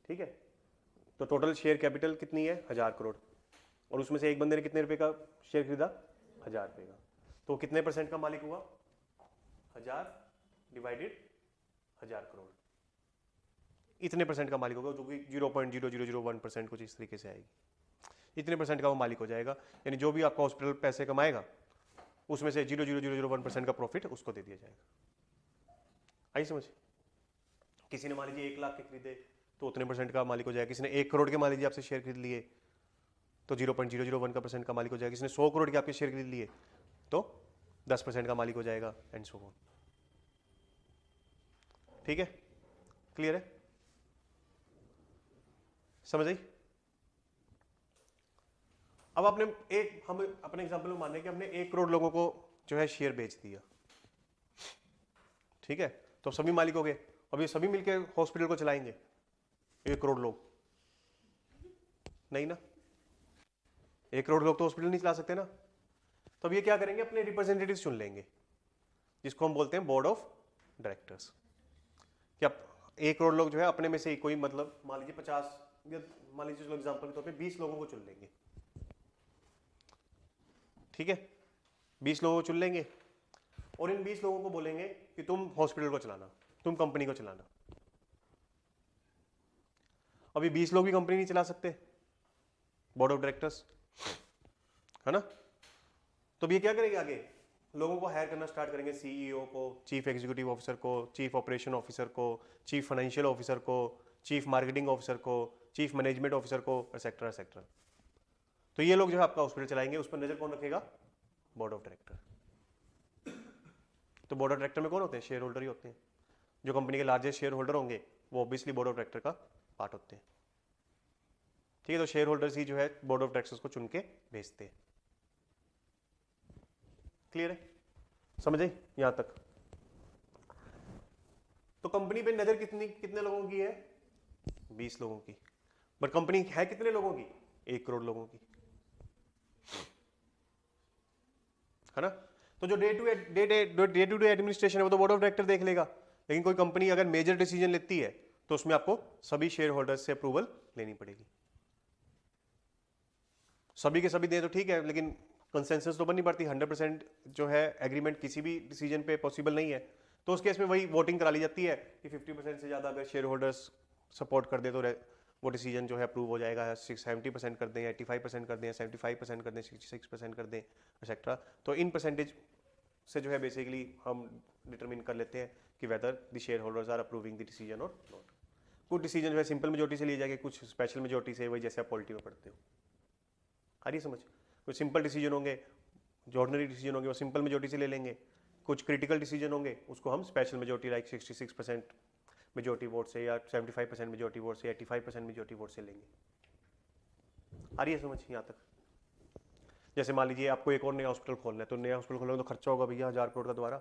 Speaker 1: ठीक है, तो टोटल शेयर कैपिटल कितनी है? 1000 करोड़, और उसमें से एक बंदे ने कितने रुपए का शेयर खरीदा? 1000 रुपए का। तो कितने परसेंट का मालिक हुआ? 1000 डिवाइडेड 1000 करोड़, इतने परसेंट का मालिक होगा, जो कि 0.0001% कुछ इस तरीके से आएगी। इतने परसेंट का वो मालिक हो जाएगा, यानी जो भी आपका हॉस्पिटल पैसे कमाएगा उसमें से 0.0001% का प्रॉफिट उसको दे दिया जाएगा। आई समझ? किसी ने मान लीजिए 1 लाख के खरीदे तो उतने परसेंट का मालिक हो जाएगा। किसी ने 1 करोड़ के मान लीजिए आपसे शेयर खरीद लिए तो 0.001% का मालिक हो जाएगा। किसी ने 100 करोड़ के आपके शेयर खरीद लिए तो 10% का मालिक हो जाएगा, एंड सो ऑन। ठीक है, क्लियर है? समझ आई? अब आपने हम अपने एग्जांपल में मान लें कि हमने 1 करोड़ लोगों को जो है शेयर बेच दिया, ठीक है, तो सभी मालिक हो गए। अब ये सभी मिलके हॉस्पिटल को चलाएंगे 1 करोड़ लोग? नहीं ना, 1 करोड़ लोग तो हॉस्पिटल नहीं चला सकते ना। तो अब ये क्या करेंगे, अपने रिप्रेजेंटेटिव चुन लेंगे, जिसको हम बोलते हैं बोर्ड ऑफ डायरेक्टर्स। क्या 1 करोड़ लोग जो है अपने में से ही कोई, मतलब मान लीजिए 50 या मान लीजिए चलो एग्जांपल के तौर पे 20 लोगों को चुन लेंगे, ठीक है, 20 लोगों को चुन लेंगे और इन 20 लोगों को बोलेंगे कि तुम हॉस्पिटल को चलाना, तुम कंपनी को चलाना। अभी 20 लोग भी कंपनी नहीं चला सकते, बोर्ड ऑफ डायरेक्टर्स, है ना। तो ये क्या करेंगे, आगे लोगों को हायर करना स्टार्ट करेंगे, सीईओ को, चीफ एग्जीक्यूटिव ऑफिसर को, चीफ ऑपरेशन ऑफिसर को, चीफ फाइनेंशियल ऑफिसर को, चीफ मार्केटिंग ऑफिसर को, चीफ मैनेजमेंट ऑफिसर को, एक्सेट्रा एक्सेट्रा। तो ये लोग जो है आपका हॉस्पिटल चलाएंगे, उस पर नजर कौन रखेगा, बोर्ड ऑफ डायरेक्टर। तो बोर्ड ऑफ डायरेक्टर में कौन होते हैं, शेयर होल्डर ही होते हैं। जो कंपनी के लार्जेस्ट शेयर होल्डर होंगे वो ऑब्वियसली बोर्ड ऑफ डायरेक्टर का पार्ट होते हैं, ठीक है। तो शेयर होल्डर्स ही जो है बोर्ड ऑफ डायरेक्टर्स को चुन के भेजते हैं। क्लियर है, समझ आई यहां तक। तो कंपनी पे नजर कितने लोगों की है, 20 लोगों की, बट कंपनी है कितने लोगों की, 1 करोड़ लोगों की, है ना। तो जो डे टू डे एडमिनिस्ट्रेशन है वो तो बोर्ड ऑफ डायरेक्टर देख लेगा, लेकिन कोई कंपनी अगर मेजर डिसीजन लेती है तो उसमें आपको सभी शेयर होल्डर्स से अप्रूवल लेनी पड़ेगी। सभी के सभी दे तो ठीक है, लेकिन कंसेंसस तो बन नहीं पाती, 100% जो है एग्रीमेंट किसी भी डिसीजन पे पॉसिबल नहीं है। तो उस केस में वही वोटिंग करा ली जाती है कि 50% से ज्यादा अगर शेयर होल्डर्स सपोर्ट कर दे तो वो डिसीजन जो है अप्रूव हो जाएगा। 70% कर दें, 85% कर दें, 75% कर दें, 66% कर दें, एक्सेट्रा। तो इन परसेंटेज से जो है बेसिकली हम डिटरमिन कर लेते हैं कि whether the share holders are approving the decision और नॉट। कुछ डिसीजन जो है सिंपल मेजोरिटी से लिए जाएंगे, कुछ स्पेशल मेजोरिटी से, वही जैसे आप पॉलिटी में पढ़ते हो। आ रही समझ। कुछ सिंपल डिसीजन होंगे, जो ऑर्डिनरी डिसीजन होंगे वो सिंपल मेजोरिटी से ले लेंगे। कुछ क्रिटिकल डिसीजन होंगे उसको हम special majority like 66% majority vote से, या 75% मेजोरिटी वोट से, 85% मेजोरिटी वोट से लेंगे। आ रही है समझ यहाँ तक। जैसे मान लीजिए आपको एक और नया हॉस्पिटल खोलना है, तो नया हॉस्पिटल खोलने तो खर्चा होगा भैया 1000 करोड़ का दोबारा।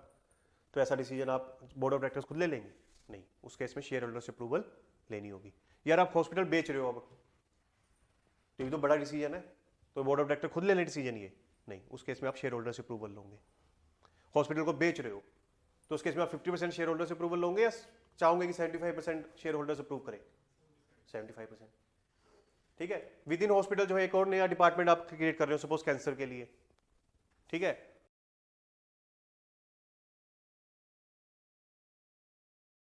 Speaker 1: तो ऐसा डिसीजन आप बोर्ड ऑफ डायरेक्टर्स खुद ले लेंगे? नहीं, उस केस में शेयर होल्डर से अप्रूवल लेनी होगी। यार आप हॉस्पिटल बेच रहे हो अब, तो ये तो बड़ा डिसीजन है, तो बोर्ड ऑफ डायरेक्टर खुद ले लें डिसीजन ये? नहीं, उस केस में आप शेयर होल्डर से अप्रूवल लोगे। हॉस्पिटल को बेच रहे हो तो उस केस में आप 50% शेयर होल्डर से अप्रूवल लोगे, या चाहोगे कि 75% शेयर होल्डर्स अप्रूव करें? 75%, ठीक है। विद इन हॉस्पिटल जो है एक और नया डिपार्टमेंट आप क्रिएट कर रहे हो, सपोज कैंसर के लिए, ठीक है।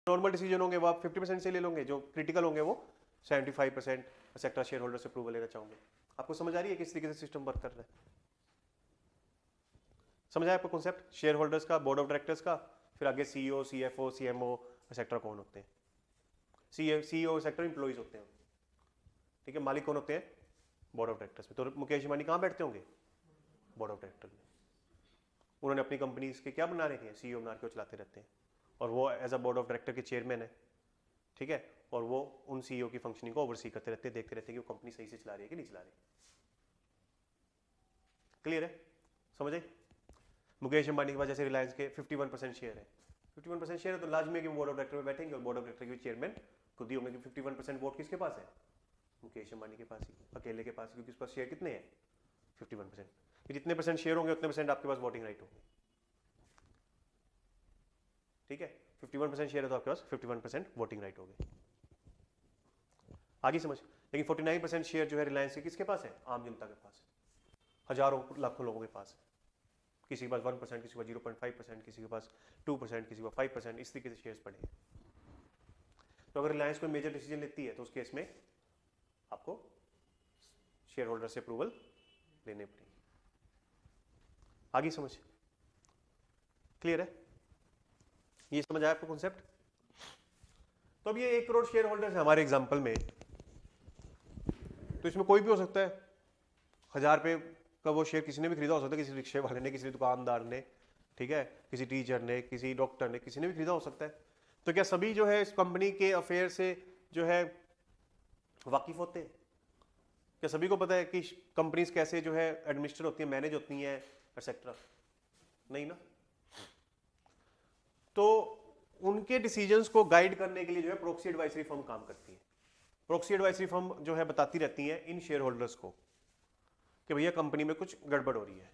Speaker 1: नॉर्मल डिसीजन होंगे वो आप 50% से ले लोगे, जो क्रिटिकल होंगे वो 75% एक्सेट्रा शेयर होल्डर से अप्रूवल लेना चाहोगे। आपको समझ आ रही है किस तरीके से सिस्टम वर्क कर रहा है? समझ आया आपको कॉन्सेप्ट शेयर होल्डर्स का, बोर्ड ऑफ डायरेक्टर्स का, फिर आगे सीईओ, सीएफओ, सीएमओ एक्सेट्रा कौन होते हैं? सीईओ एक्सेट्रा एम्प्लॉइज होते हैं, ठीक है। मालिक कौन होते हैं? बोर्ड ऑफ डायरेक्टर्स में। तो मुकेश अंबानी कहाँ बैठते होंगे? बोर्ड ऑफ डायरेक्टर में। उन्होंने अपनी कंपनी के क्या बना रखे हैं, सीईओ बना के चलाते रहते हैं, और वो as a board of director के चेयरमैन है, ठीक है। और वो उन सीईओ की फंक्शनिंग को ओवरसी करते रहते हैं, देखते रहते हैं कि वो कंपनी सही से चला रही है कि नहीं चला रही। क्लियर है, समझ आई। मुकेश अंबानी के पास जैसे रिलायंस के 51% शेयर है, 51% शेयर है, तो लाजमी है कि बोर्ड ऑफ डायरेक्टर में बैठेंगे, और बोर्ड ऑफ डायरेक्टर के चेयरमैन खुद ही होंगे कि 51% वोट किसके पास है? मुकेश अंबानी के पास ही, अकेले के पास, क्योंकि उसके पास शेयर कितने हैं? 51%। जितने परसेंट शेयर होंगे उतने परसेंट आपके पास वोटिंग राइट होंगे, ठीक है। 51% शेयर है तो आपके पास 51% वोटिंग राइट होगी। आगे समझ। लेकिन 49% शेयर जो है रिलायंस के किसके पास है? आम जनता के पास है, हजारों लाखों लोगों के पास है। किसी के पास 1%, किसी के पास 0.5%, किसी के पास 2%, किसी के पास 5%, इस तरीके से शेयर्स पड़े हैं। तो अगर रिलायंस कोई मेजर डिसीजन लेती है तो उस केस में आपको शेयर होल्डर से अप्रूवल लेने पड़ेगी। आगे समझ, क्लियर है? ये समझ आया आपको कॉन्सेप्ट? तो अब ये 1 करोड़ शेयर होल्डर्स है हमारे एग्जांपल में, तो इसमें कोई भी हो सकता है। 1000 रुपए का वो शेयर किसी ने भी खरीदा हो सकता है, किसी रिक्शे वाले ने, किसी दुकानदार ने, ठीक है, किसी टीचर ने, किसी डॉक्टर ने, किसी ने भी खरीदा हो सकता है। तो क्या सभी जो है इस कंपनी के अफेयर से जो है वाकिफ होते हैं? क्या सभी को पता है कि कंपनीज कैसे जो है एडमिनिस्टर होती है, मैनेज होती हैं एक्सेट्रा? नहीं ना। तो उनके डिसीजंस को गाइड करने के लिए जो है प्रॉक्सी एडवाइजरी फर्म काम करती है। प्रॉक्सी एडवाइजरी फर्म जो है बताती रहती है इन शेयर होल्डर्स को कि भैया कंपनी में कुछ गड़बड़ हो रही है,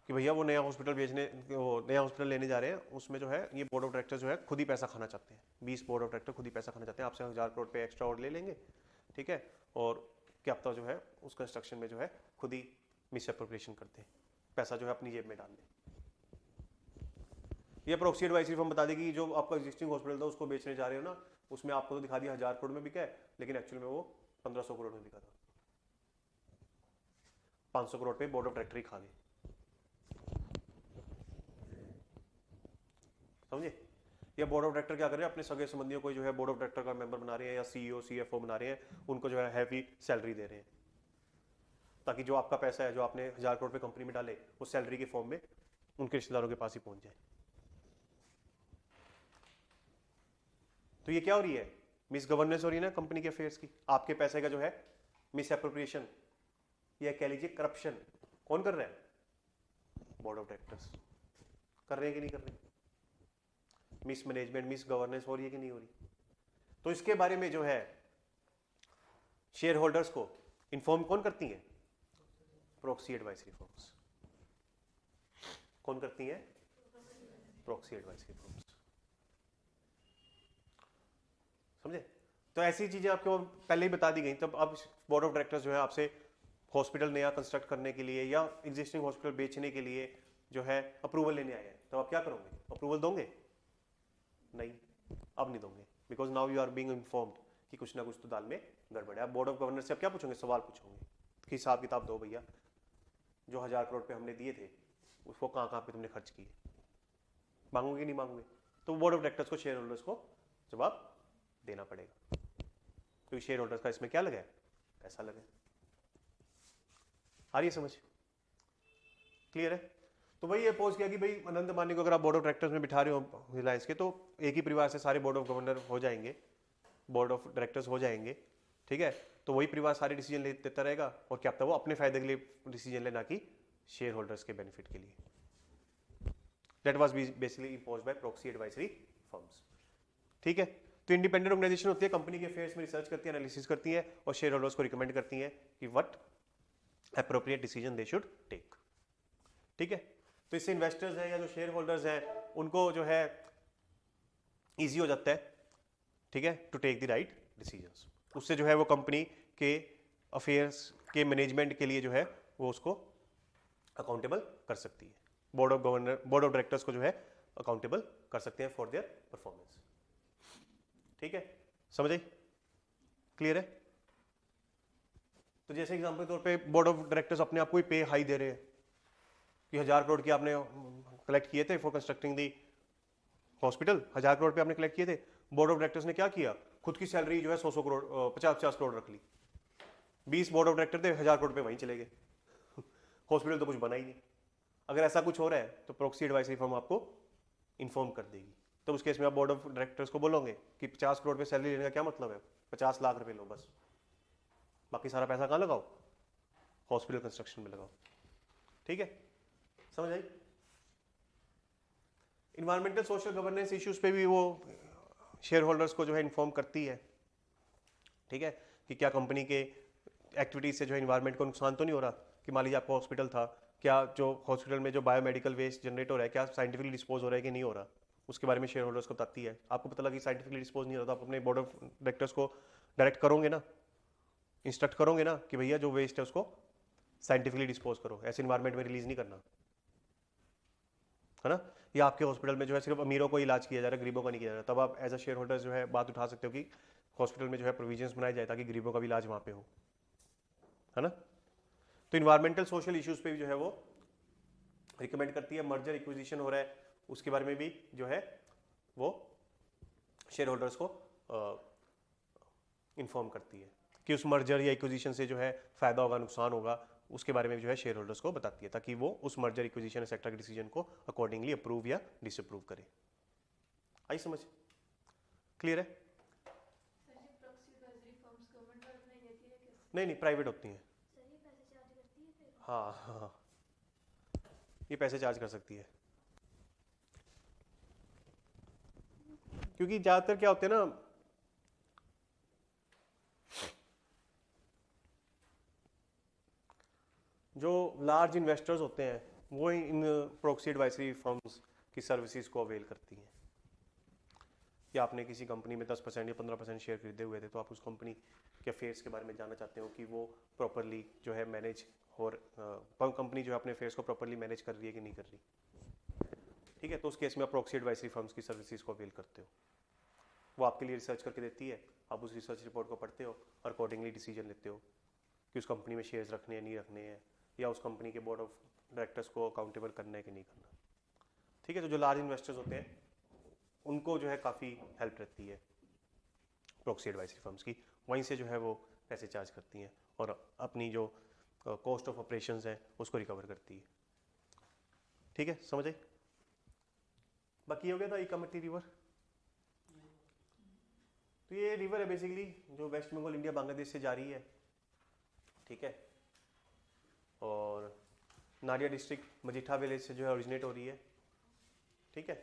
Speaker 1: कि भैया वो नया हॉस्पिटल नया हॉस्पिटल लेने जा रहे हैं, उसमें जो है ये बोर्ड ऑफ डायरेक्टर जो है खुद ही पैसा खाना चाहते हैं। 20 बोर्ड ऑफ डायरेक्टर खुद ही पैसा खाना चाहते हैं, आपसे 1000 करोड़ पे एक्स्ट्रा और ले लेंगे, ठीक है, और क्या पता जो है उस कंस्ट्रक्शन में जो है खुद ही मिस अप्रोप्रिएशन करते हैं, पैसा जो है अपनी जेब में डाल दें। ये प्रॉक्सी एडवाइजरी फर्म बता देगी जो आपका एग्जिस्टिंग हॉस्पिटल था उसको बेचने जा रहे हो ना, उसमें आपको तो दिखा दिया 1000 करोड़ में बिका है, लेकिन एक्चुअल में वो 1500 करोड़ में बिका था। 500 करोड़ पे बोर्ड ऑफ डायरेक्टर ही खा गए, समझे? या बोर्ड ऑफ डायरेक्टर क्या कर रहे हैं, अपने सगे संबंधियों को जो है बोर्ड ऑफ डायरेक्टर का मेंबर बना रहे हैं, या सीईओ सीएफओ बना रहे हैं, उनको जो है हैवी सैलरी दे रहे हैं, ताकि जो आपका पैसा है जो आपने 1000 करोड़ पे कंपनी में डाले वो सैलरी के फॉर्म में उनके रिश्तेदारों के पास ही पहुंच जाए। तो ये क्या हो रही है, मिस गवर्नेंस हो रही है ना कंपनी के अफेयर्स की, आपके पैसे का जो है मिस एप्रोप्रिएशन या कह लीजिए करप्शन। कौन कर रहा है? बोर्ड ऑफ डायरेक्टर्स कर रहे हैं कि नहीं कर रहे? मिस मैनेजमेंट, मिस गवर्नेंस हो रही है कि नहीं हो रही? तो इसके बारे में जो है शेयर होल्डर्स को इन्फॉर्म कौन करती है? Proxy advisory firms. कौन करती है? प्रॉक्सी एडवाइजरी फर्म्स, समझे? तो ऐसी चीजें आपको पहले ही बता दी गई। तब अब बोर्ड ऑफ डायरेक्टर्स जो है आपसे हॉस्पिटल नया कंस्ट्रक्ट करने के लिए या एग्जिस्टिंग हॉस्पिटल बेचने के लिए जो है अप्रूवल लेने आए हैं, तो आप क्या करोगे? अप्रूवल दोगे? नहीं, अब नहीं दोगे, because now you are being informed कि कुछ ना कुछ तो दाल में गड़बड़ है। आप बोर्ड ऑफ गवर्नर से आप क्या पूछोगे? सवाल पूछोगे कि हिसाब किताब दो भैया, जो 1000 करोड़ पे हमने दिए थे उसको कहाँ कहाँ पे तुमने खर्च किए। मांगोगे नहीं मांगोगे? तो बोर्ड ऑफ डायरेक्टर्स को, शेयर होल्डर्स को जवाब देना पड़ेगा, क्योंकि शेयर होल्डर्स का इसमें क्या लगा है? पैसा लगा है। आ रही है समझ? क्लियर है? तो भाई ये पोज किया कि भाई अनंत अंबानी को अगर आप बोर्ड ऑफ डायरेक्टर्स में बिठा रहे हो रिलायंस के, तो एक ही परिवार से सारे बोर्ड ऑफ गवर्नर हो जाएंगे, बोर्ड ऑफ डायरेक्टर्स हो जाएंगे, ठीक है? तो वही परिवार सारे डिसीजन लेता रहेगा, और क्या पता वो अपने फायदे के लिए डिसीजन लेना कि शेयर होल्डर्स के बेनिफिट के लिए। That was basically imposed bye proxy advisory firms, ठीक है? तो इंडिपेंडेंट ऑर्गेनाइजेशन होती है, कंपनी के अफेयर्स में रिसर्च करती है, एनालिसिस करती है, और शेयर होल्डर्स को रिकमेंड करती है कि what appropriate decision they should take, ठीक है? तो इससे इन्वेस्टर्स हैं या जो शेयर होल्डर्स हैं उनको जो है इजी हो जाता है, ठीक है, to take the right decisions. उससे जो है वो कंपनी के अफेयर्स के मैनेजमेंट के लिए जो है वो उसको अकाउंटेबल कर सकती है। बोर्ड ऑफ डायरेक्टर्स को जो है अकाउंटेबल कर सकते हैं फॉर देयर परफॉर्मेंस, ठीक है? समझ आई? क्लियर है? तो जैसे एग्जांपल के तौर पे बोर्ड ऑफ डायरेक्टर्स अपने आप को ही पे हाई दे रहे हैं कि 1000 करोड़ की आपने कलेक्ट किए थे for constructing the hospital, 1000 crore पे आपने कलेक्ट किए थे। बोर्ड ऑफ डायरेक्टर्स ने क्या किया? खुद की सैलरी जो है 100 करोड़ 50 करोड़ रख ली। 20 बोर्ड ऑफ डायरेक्टर थे, 1000 करोड़ पे वहीं चले गए। हॉस्पिटल तो कुछ बना ही नहीं। अगर ऐसा कुछ हो रहा है तो प्रॉक्सी एडवाइजरी फर्म आपको इन्फॉर्म कर देगी। तो उस केस में आप बोर्ड ऑफ डायरेक्टर्स को बोलोगे कि 50 करोड़ पे सैलरी लेने का क्या मतलब है? 50 लाख रुपए लो बस, बाकी सारा पैसा कहाँ लगाओ? हॉस्पिटल कंस्ट्रक्शन में लगाओ, ठीक है? समझ आई? इन्वायरमेंटल सोशल गवर्नेंस इश्यूज पे भी वो शेयर होल्डर्स को जो है इन्फॉर्म करती है, ठीक है, कि क्या कंपनी के एक्टिविटीज से जो है इन्वायरमेंट को नुकसान तो नहीं हो रहा। कि मान लीजिए आपका हॉस्पिटल था, क्या जो हॉस्पिटल में जो बायोमेडिकल वेस्ट जनरेट हो रहा है क्या साइंटिफिकली डिस्पोज हो रहा है कि नहीं हो रहा, उसके बारे में शेयर होल्डर्स को बताती है। आपको पता लगा कि साइंटिफिकली डिस्पोज नहीं हो रहा, तो आप अपने बोर्ड ऑफ डायरेक्टर्स को डायरेक्ट करोगे ना, इंस्ट्रक्ट करोगे ना कि भैया जो वेस्ट है उसको साइंटिफिकली डिस्पोज करो, ऐसे इन्वायरमेंट में रिलीज नहीं करना, है ना? या आपके हॉस्पिटल में जो है सिर्फ अमीरों को इलाज किया जा रहा है, गरीबों का नहीं किया जा रहा, तब आप एज अ शेयर होल्डर जो है बात उठा सकते हो कि हॉस्पिटल में जो है प्रोविजंस बनाए जाए ताकि गरीबों का भी इलाज वहां पे हो, है ना? तो इन्वायरमेंटल सोशल इश्यूज पे भी जो है वो रिकमेंड करती है। मर्जर इक्विजिशन हो रहा है उसके बारे में भी जो है वो शेयर होल्डर्स को इन्फॉर्म करती है कि उस मर्जर या इक्विजिशन से जो है फायदा होगा, नुकसान होगा, उसके बारे में जो है शेयर होल्डर्स को बताती है, ताकि वो उस मर्जर इक्विजिशन एक्सेट्रा के डिसीजन को अकॉर्डिंगली अप्रूव या डिसअप्रूव करे। आई समझ? क्लियर है? नहीं नहीं, प्राइवेट होती हैं।
Speaker 2: सर ये पैसे चार्ज करती है फिर?
Speaker 1: हाँ हाँ, ये पैसे चार्ज कर सकती है, क्योंकि ज़्यादातर क्या होते हैं ना, जो लार्ज इन्वेस्टर्स होते हैं वो इन प्रॉक्सी एडवाइजरी फर्म्स की सर्विसेज को अवेल करती हैं। कि आपने किसी कंपनी में 10% या 15% शेयर खरीदे हुए थे, तो आप उस कंपनी के अफेयर्स के बारे में जानना चाहते हो कि वो प्रॉपरली जो है मैनेज, और कंपनी जो है अपने अफेयर्स को प्रॉपरली मैनेज कर रही है कि नहीं कर रही। ठीक है, तो उस केस में आप प्रॉक्सी एडवाइजरी फर्म्स की सर्विसेज को अवेल करते हो। वो आपके लिए रिसर्च करके देती है, आप उस रिसर्च रिपोर्ट को पढ़ते हो और अकॉर्डिंगली डिसीजन लेते हो कि उस कंपनी में शेयर्स रखने हैं नहीं रखने हैं, या उस कंपनी के बोर्ड ऑफ डायरेक्टर्स को अकाउंटेबल करना है कि नहीं करना। ठीक है, तो जो लार्ज इन्वेस्टर्स होते हैं उनको जो है काफ़ी हेल्प रहती है प्रॉक्सी एडवाइजरी फर्म्स की, वहीं से जो है वो पैसे चार्ज करती हैं और अपनी जो कॉस्ट ऑफ ऑपरेशंस है उसको रिकवर करती है। ठीक है, समझ आई? बाकी हो गया था इकामती रिवर। तो ये रिवर है बेसिकली जो वेस्ट बंगाल इंडिया बांग्लादेश से जा रही है। ठीक है, और नाडिया डिस्ट्रिक्ट मजीठा विलेज से जो है ओरिजिनेट हो रही है। ठीक है,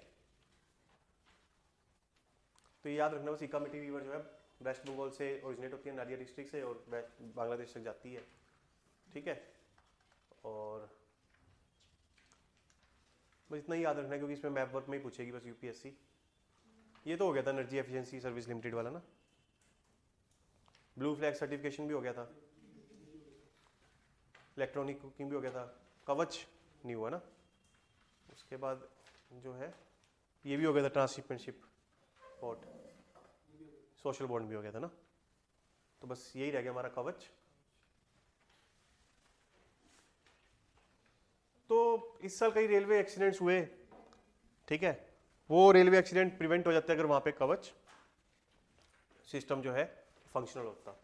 Speaker 1: तो ये याद रखना बस, इकामती रिवर जो है वेस्ट बंगाल से ओरिजिनेट होती है, नाडिया डिस्ट्रिक्ट से, और बांग्लादेश तक जाती है। ठीक है, और बस इतना ही याद रखना है क्योंकि इसमें मैप वर्क में ही पूछेगी बस यूपीएससी। ये तो हो गया था एनर्जी एफिशिएंसी सर्विस लिमिटेड वाला ना, ब्लू फ्लैग सर्टिफिकेशन भी हो गया था, इलेक्ट्रॉनिक कुकिंग भी हो गया था, कवच नहीं हुआ ना। उसके बाद जो है ये भी हो गया था, ट्रांसशिपमेंटशिप पोर्ट, सोशल बॉन्ड भी हो गया था ना। तो बस यही रह गया हमारा कवच। तो इस साल कई रेलवे एक्सीडेंट्स हुए। ठीक है, वो रेलवे एक्सीडेंट प्रिवेंट हो जाते हैं अगर वहां पे कवच सिस्टम जो है फंक्शनल होता।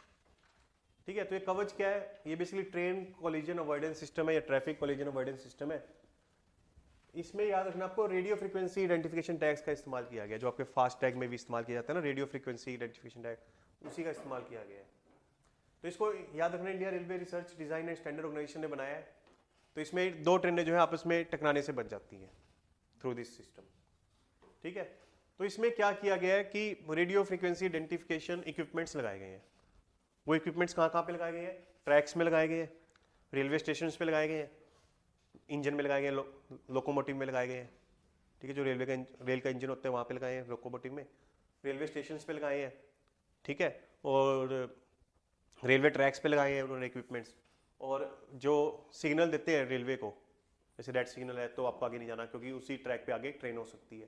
Speaker 1: ठीक है, तो ये कवच क्या है? ये basically train collision avoidance system है या ट्रैफिक कोलिजन अवॉइडेंस सिस्टम है। इसमें याद रखना आपको रेडियो फ्रीक्वेंसी आइडेंटिफिकेशन टैग्स का इस्तेमाल किया गया, जो आपके फास्ट टैग में भी इस्तेमाल किया जाता है ना, रेडियो फ्रीक्वेंसी आइडेंटिफिकेशन टैग, उसी का इस्तेमाल किया गया है। तो इसको याद रखना, India railway research design and standard organisation ने बनाया है। तो इसमें दो ट्रेनें जो है आपस में टकराने से बच जाती हैं थ्रू दिस सिस्टम। ठीक है, तो इसमें क्या किया गया है कि रेडियो फ्रीक्वेंसी आइडेंटिफिकेशन इक्विपमेंट्स लगाए गए हैं। वो इक्विपमेंट्स कहाँ कहाँ पे लगाए गए हैं? ट्रैक्स में लगाए गए हैं, रेलवे स्टेशन पे लगाए गए हैं, इंजन में लगाए गए हैं, लोकोमोटिव में लगाए गए हैं। ठीक है, जो रेल का इंजन होता है वहाँ पे लगाए हैं, लोकोमोटिव में, रेलवे स्टेशन पे लगाए हैं। ठीक है, और रेलवे ट्रैक्स पे लगाए हैं उन्होंने इक्विपमेंट्स। और जो सिग्नल देते हैं रेलवे को, जैसे रेड सिग्नल है तो आपको आगे नहीं जाना क्योंकि उसी ट्रैक पे आगे ट्रेन हो सकती है।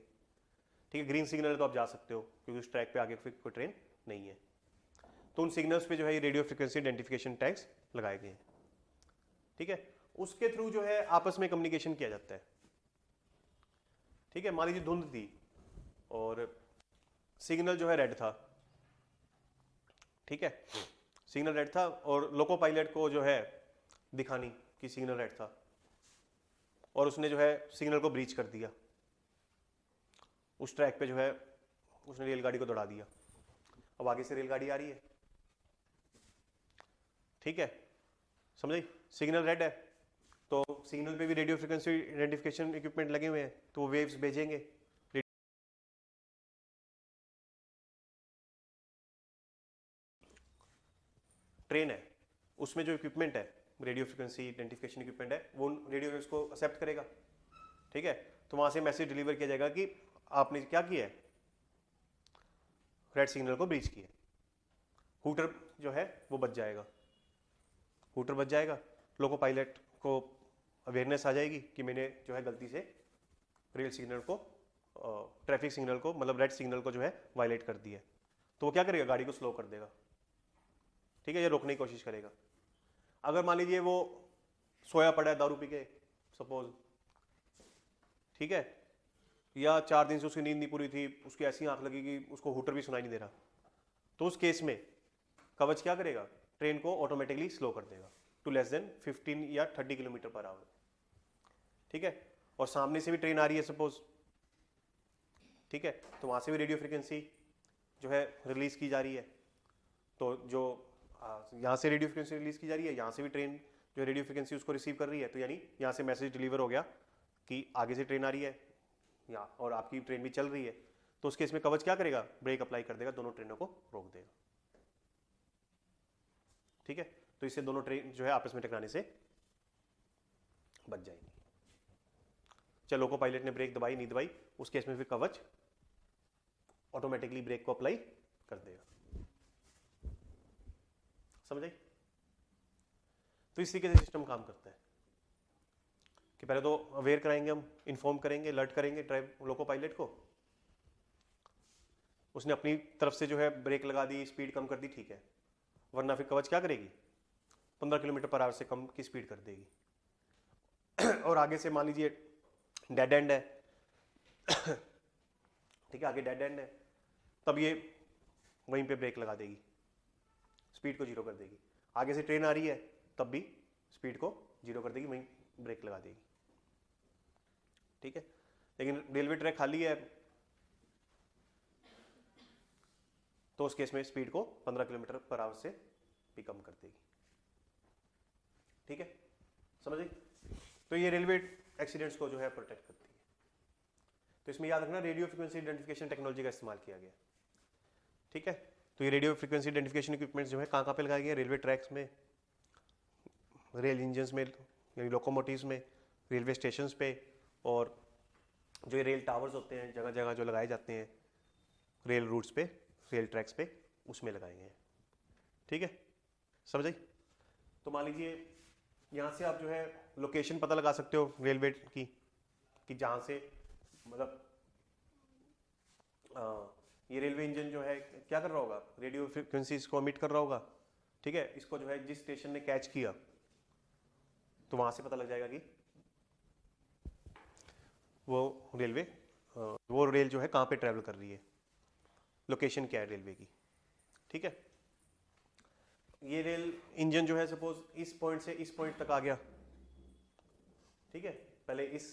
Speaker 1: ठीक है, ग्रीन सिग्नल है तो आप जा सकते हो क्योंकि उस ट्रैक पे आगे फिर कोई ट्रेन नहीं है। तो उन सिग्नल्स पे जो है ये रेडियो फ्रिक्वेंसी आइडेंटिफिकेशन टैग्स लगाए गए हैं। ठीक है, उसके थ्रू जो है आपस में कम्युनिकेशन किया जाता है। ठीक है, मान लीजिए धुंध थी और सिग्नल जो है रेड था। ठीक है, सिग्नल रेड था और लोको पायलट को जो है दिखानी कि सिग्नल रेड था, और उसने जो है सिग्नल को ब्रीच कर दिया, उस ट्रैक पे जो है उसने रेलगाड़ी को दौड़ा दिया। अब आगे से रेलगाड़ी आ रही है। ठीक है, समझे? सिग्नल रेड है तो सिग्नल पे भी रेडियो फ्रिक्वेंसी आइडेंटिफिकेशन इक्विपमेंट लगे हुए हैं, तो वो वेव्स भेजेंगे। ट्रेन है उसमें जो इक्विपमेंट है, रेडियो फ्रिक्वेंसी आइडेंटिफिकेशन इक्विपमेंट है, वो रेडियो वेव्स को एक्सेप्ट करेगा। ठीक है, तो वहां से मैसेज डिलीवर किया जाएगा कि आपने क्या किया है, रेड सिग्नल को ब्रीच किया। हुटर जो है वो बच जाएगा, हुटर बच जाएगा, लोको पायलट को अवेयरनेस आ जाएगी कि मैंने जो है गलती से रेल सिग्नल को, ट्रैफिक सिग्नल को, मतलब रेड सिग्नल को जो है वायलेट कर दिया। तो वो क्या करेगा, गाड़ी को स्लो कर देगा। ठीक है, ये रोकने की कोशिश करेगा। अगर मान लीजिए वो सोया पड़ा है दारू पी के सपोज, ठीक है, या 4 दिन से उसकी नींद नहीं पूरी थी, उसकी ऐसी आंख लगी कि उसको हुटर भी सुनाई नहीं दे रहा, तो उस केस में कवच क्या करेगा, ट्रेन को ऑटोमेटिकली स्लो कर देगा टू लेस देन 15 या 30 किलोमीटर पर आवर। ठीक है, और सामने से भी ट्रेन आ रही है सपोज, ठीक है, तो वहां से भी रेडियो फ्रिक्वेंसी जो है रिलीज की जा रही है, तो जो यहाँ से रेडियो फ्रिक्वेंसी रिलीज की जा रही है, यहाँ से भी ट्रेन जो रेडियो फ्रिक्वेंसी उसको रिसीव कर रही है, तो यानी यहाँ से मैसेज डिलीवर हो गया कि आगे से ट्रेन आ रही है यहाँ और आपकी ट्रेन भी चल रही है, तो उस केस में कवच क्या करेगा, ब्रेक अप्लाई कर देगा, दोनों ट्रेनों को रोक देगा। ठीक है, तो इससे दोनों ट्रेन जो है आपस में टकराने से बच जाएंगी। चलो लोको पायलट ने ब्रेक दबाई नहीं दबाई, उस केस में फिर कवच ऑटोमेटिकली ब्रेक को अप्लाई कर देगा। समझ आई? तो इस तरीके से सिस्टम काम करता है कि पहले तो अवेयर कराएंगे, हम इन्फॉर्म करेंगे, अलर्ट करेंगे ड्राइव लोको पायलट को, उसने अपनी तरफ से जो है ब्रेक लगा दी, स्पीड कम कर दी, ठीक है, वरना फिर कवच क्या करेगी, 15 किलोमीटर पर आवर से कम की स्पीड कर देगी। और आगे से मान लीजिए डेड एंड है, ठीक है, आगे डेड एंड है, तब ये वहीं पे ब्रेक लगा देगी, स्पीड को जीरो कर देगी। आगे से ट्रेन आ रही है तब भी स्पीड को जीरो कर देगी, वहीं ब्रेक लगा देगी। ठीक है, लेकिन रेलवे ट्रैक खाली है तो उस केस में स्पीड को 15 किलोमीटर पर आवर से भी कम कर देगी। ठीक है, समझ गई? तो ये रेलवे एक्सीडेंट्स को जो है प्रोटेक्ट करती है। तो इसमें याद रखना रेडियो फ्रिक्वेंसी आइडेंटिफिकेशन टेक्नोलॉजी का इस्तेमाल किया गया। ठीक है, तो ये रेडियो फ्रिक्वेंसी आइडेंटिफिकेशन इक्विपमेंट्स जो है कहाँ पे लगाए गए, रेलवे ट्रैक्स में, रेल इंजन्स में यानी लोकोमोटिव्स में, रेलवे स्टेशंस पे, और जो ये रेल टावर्स होते हैं जगह जगह जो लगाए जाते हैं रेल रूट्स पे, रेल ट्रैक्स पे, उसमें लगाए गए हैं। ठीक है, समझ आई? तो मान लीजिए यहाँ से आप जो है लोकेशन पता लगा सकते हो रेलवे की, कि जहाँ से मतलब ये रेलवे इंजन जो है क्या कर रहा होगा, रेडियो फ्रिक्वेंसीज को एमिट कर रहा होगा। ठीक है, इसको जो है जिस स्टेशन ने कैच किया तो वहां से पता लग जाएगा कि वो रेलवे वो रेल जो है कहाँ पे ट्रेवल कर रही है, लोकेशन क्या है रेलवे की। ठीक है, ये रेल इंजन जो है सपोज इस पॉइंट से इस पॉइंट तक आ गया। ठीक है, पहले इस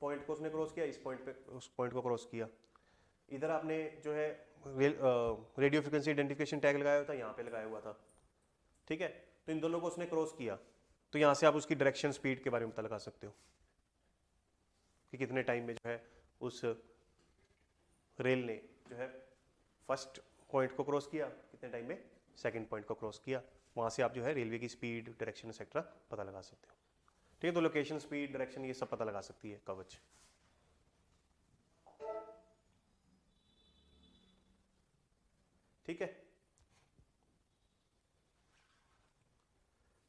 Speaker 1: पॉइंट को उसने क्रॉस किया, इस पॉइंट पे उस पॉइंट को क्रॉस किया, इधर आपने जो है रेडियो फ्रिक्वेंसी आइडेंटिफिकेशन टैग लगाया हुआ था, यहाँ पे लगाया हुआ था। ठीक है, तो इन दोनों को उसने क्रॉस किया, तो यहाँ से आप उसकी डायरेक्शन स्पीड के बारे में पता लगा सकते हो कि कितने टाइम में जो है उस रेल ने जो है फर्स्ट पॉइंट को क्रॉस किया, कितने टाइम में सेकंड पॉइंट को क्रॉस किया। वहाँ से आप जो है रेलवे की स्पीड, डायरेक्शन एक्सेट्रा पता लगा सकते हो। ठीक है, तो लोकेशन, स्पीड, डायरेक्शन ये सब पता लगा सकती है कवच। ठीक है,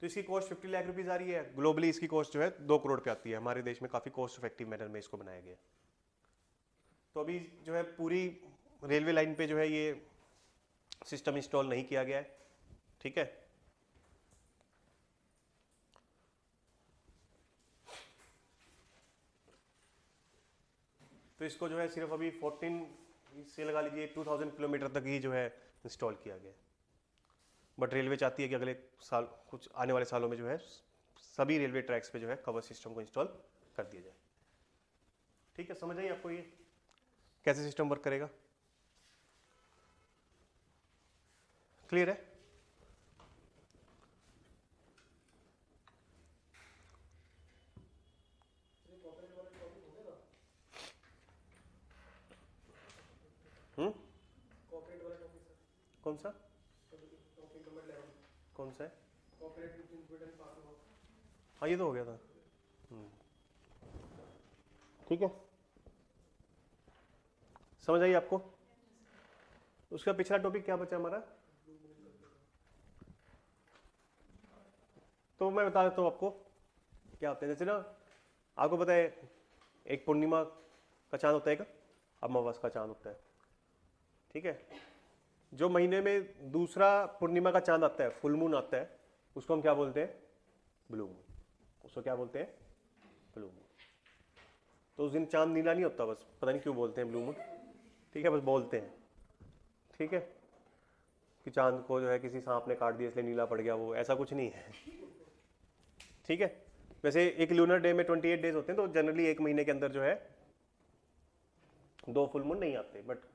Speaker 1: तो इसकी कॉस्ट 50 लाख रुपीज आ रही है। ग्लोबली इसकी कॉस्ट जो है 2 करोड़ पे आती है। हमारे देश में काफी कॉस्ट इफेक्टिव मैनर में इसको बनाया गया। तो अभी जो है पूरी रेलवे लाइन पे जो है ये सिस्टम इंस्टॉल नहीं किया गया है। ठीक है, तो इसको जो है सिर्फ अभी 14 से लगा लीजिए 2000 किलोमीटर तक ही जो है इंस्टॉल किया गया है। बट रेलवे चाहती है कि अगले साल, कुछ आने वाले सालों में जो है सभी रेलवे ट्रैक्स पे जो है कवर सिस्टम को इंस्टॉल कर दिया जाए। ठीक है, समझ आई आपको ये कैसे सिस्टम वर्क करेगा? क्लियर है? कौन सा कौन सा है? हाँ, ये तो हो गया था। ठीक है, समझ आई आपको? उसका पिछला टॉपिक क्या बचा हमारा? तो मैं बता देता हूँ आपको क्या होता है। जैसे ना आपको पता है एक पूर्णिमा का चांद होता है, एक अमावस का चांद होता है। ठीक है, जो महीने में दूसरा पूर्णिमा का चांद आता है, फुल मून आता है, उसको हम क्या बोलते हैं? Blue moon. उसको क्या बोलते हैं? Blue moon. तो उस दिन चांद नीला नहीं होता, बस पता नहीं क्यों बोलते हैं ब्लू मून। ठीक है, बस बोलते हैं। ठीक है, कि चांद को जो है किसी सांप ने काट दिया इसलिए नीला पड़ गया, वो ऐसा कुछ नहीं है। ठीक है, वैसे एक लूनर डे में 28 डेज होते हैं, तो जनरली एक महीने के अंदर जो है 2 फुल मून नहीं आते। बट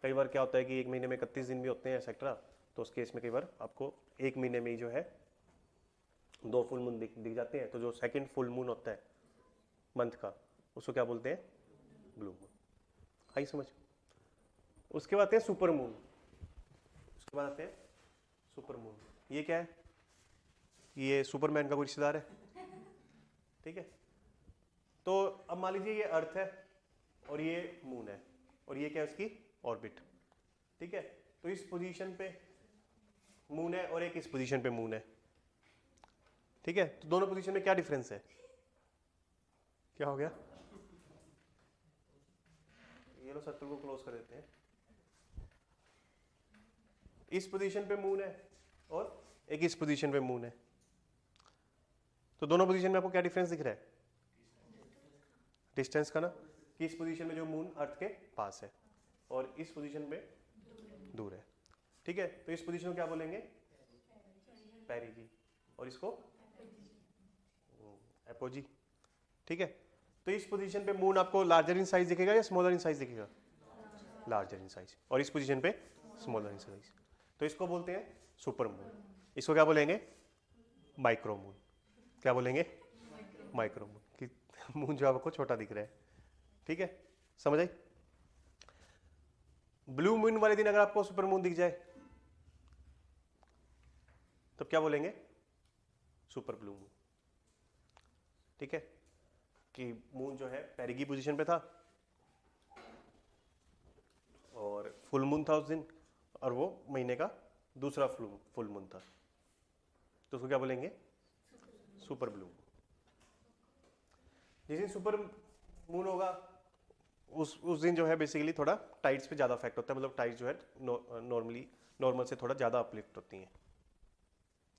Speaker 1: कई बार क्या होता है कि एक महीने में 31 दिन भी होते हैं एक्सेट्रा, तो उस केस में कई बार आपको एक महीने में ही जो है 2 फुल मून दिख जाते हैं। तो जो सेकंड फुल मून होता है मंथ का, उसको क्या बोलते हैं? Blue moon. आई समझ? उसके बाद आते हैं सुपर मून। उसके बाद आते हैं सुपर मून। ये क्या है? ये सुपरमैन का कोई रिश्तेदार है, ठीक है। तो अब मान लीजिए ये अर्थ है और ये मून है और ये क्या है उसकी ऑर्बिट, ठीक है। तो इस पोजीशन पे मून है और एक इस पोजीशन पे मून है, ठीक है। तो दोनों पोजीशन में क्या डिफरेंस है? क्या हो गया? ये लो सर्कल को क्लोज कर देते हैं। इस पोजीशन पे मून है और एक इस पोजीशन पे मून है। तो दोनों पोजीशन में आपको क्या डिफरेंस दिख रहा है? डिस्टेंस का ना, कि इस पोजीशन में जो मून अर्थ के पास है और इस पोजीशन में दूर है, ठीक है। तो इस पोजीशन को क्या बोलेंगे? पेरिजी। और इसको एपोजी, ठीक है। तो इस पोजीशन पे मून आपको लार्जर इन साइज दिखेगा या स्मॉलर इन साइज दिखेगा? Larger in size. और इस पोजीशन पे स्मॉलर इन साइज। तो इसको बोलते हैं सुपर मून। इसको क्या बोलेंगे? Micro moon. क्या बोलेंगे? Micro moon. कि मून जो आपको छोटा दिख रहा है, ठीक है। समझ आई? ब्लू मून वाले दिन अगर आपको सुपर मून दिख जाए तब क्या बोलेंगे? सुपर ब्लू मून, ठीक है। कि मून जो है पेरिगी पोजीशन पे था और फुल मून था उस दिन और वो महीने का दूसरा फुल मून था, तो उसको क्या बोलेंगे? Super blue moon. जिस दिन सुपर मून होगा उस दिन जो है बेसिकली थोड़ा टाइड्स पे ज़्यादा इफेक्ट होता है, मतलब टाइड्स जो है नॉर्मल से थोड़ा ज़्यादा अपलिफ्ट होती हैं,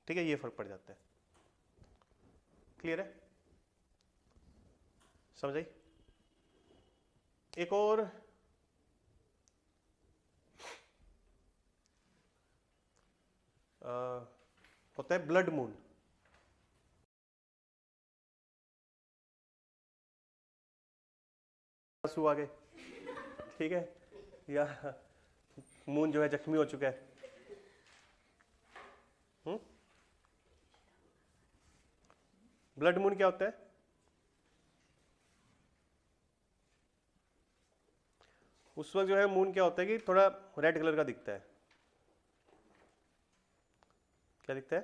Speaker 1: ठीक है। ये फर्क पड़ जाता है। क्लियर है? समझ आई? एक और होता है ब्लड मून। आंसू आ गए, ठीक है, या मून जो है जख्मी हो चुका है। ब्लड मून क्या होता है? उस वक्त जो है मून क्या होता है कि थोड़ा रेड कलर का दिखता है। क्या दिखता है?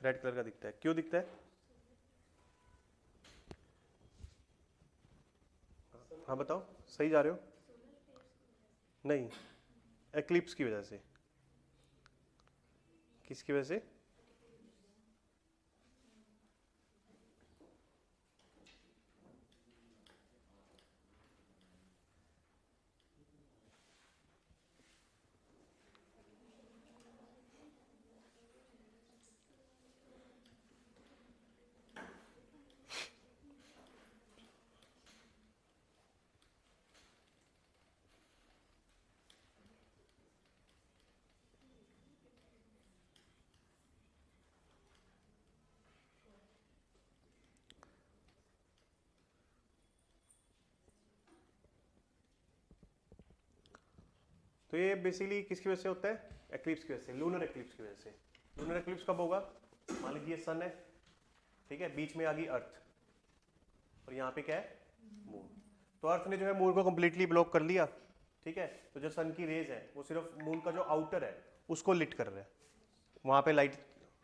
Speaker 1: रेड कलर का दिखता है। क्यों दिखता है? हाँ बताओ, सही जा रहे हो? नहीं, एक्लिप्स की वजह से। किसकी वजह से? तो ये बेसिकली किसकी वजह से होता है? एक्लिप्स की वजह से, लूनर एक्लिप्स की वजह से। लूनर एक्लिप्स कब होगा? मान लीजिए सन है, ठीक है, बीच में आ गई अर्थ और यहाँ पे क्या है? मून। तो अर्थ ने जो है मून को कंप्लीटली ब्लॉक कर लिया, ठीक है। तो जो सन की रेज है वो सिर्फ मून का जो आउटर है उसको लिट कर रहा है, वहाँ पे लाइट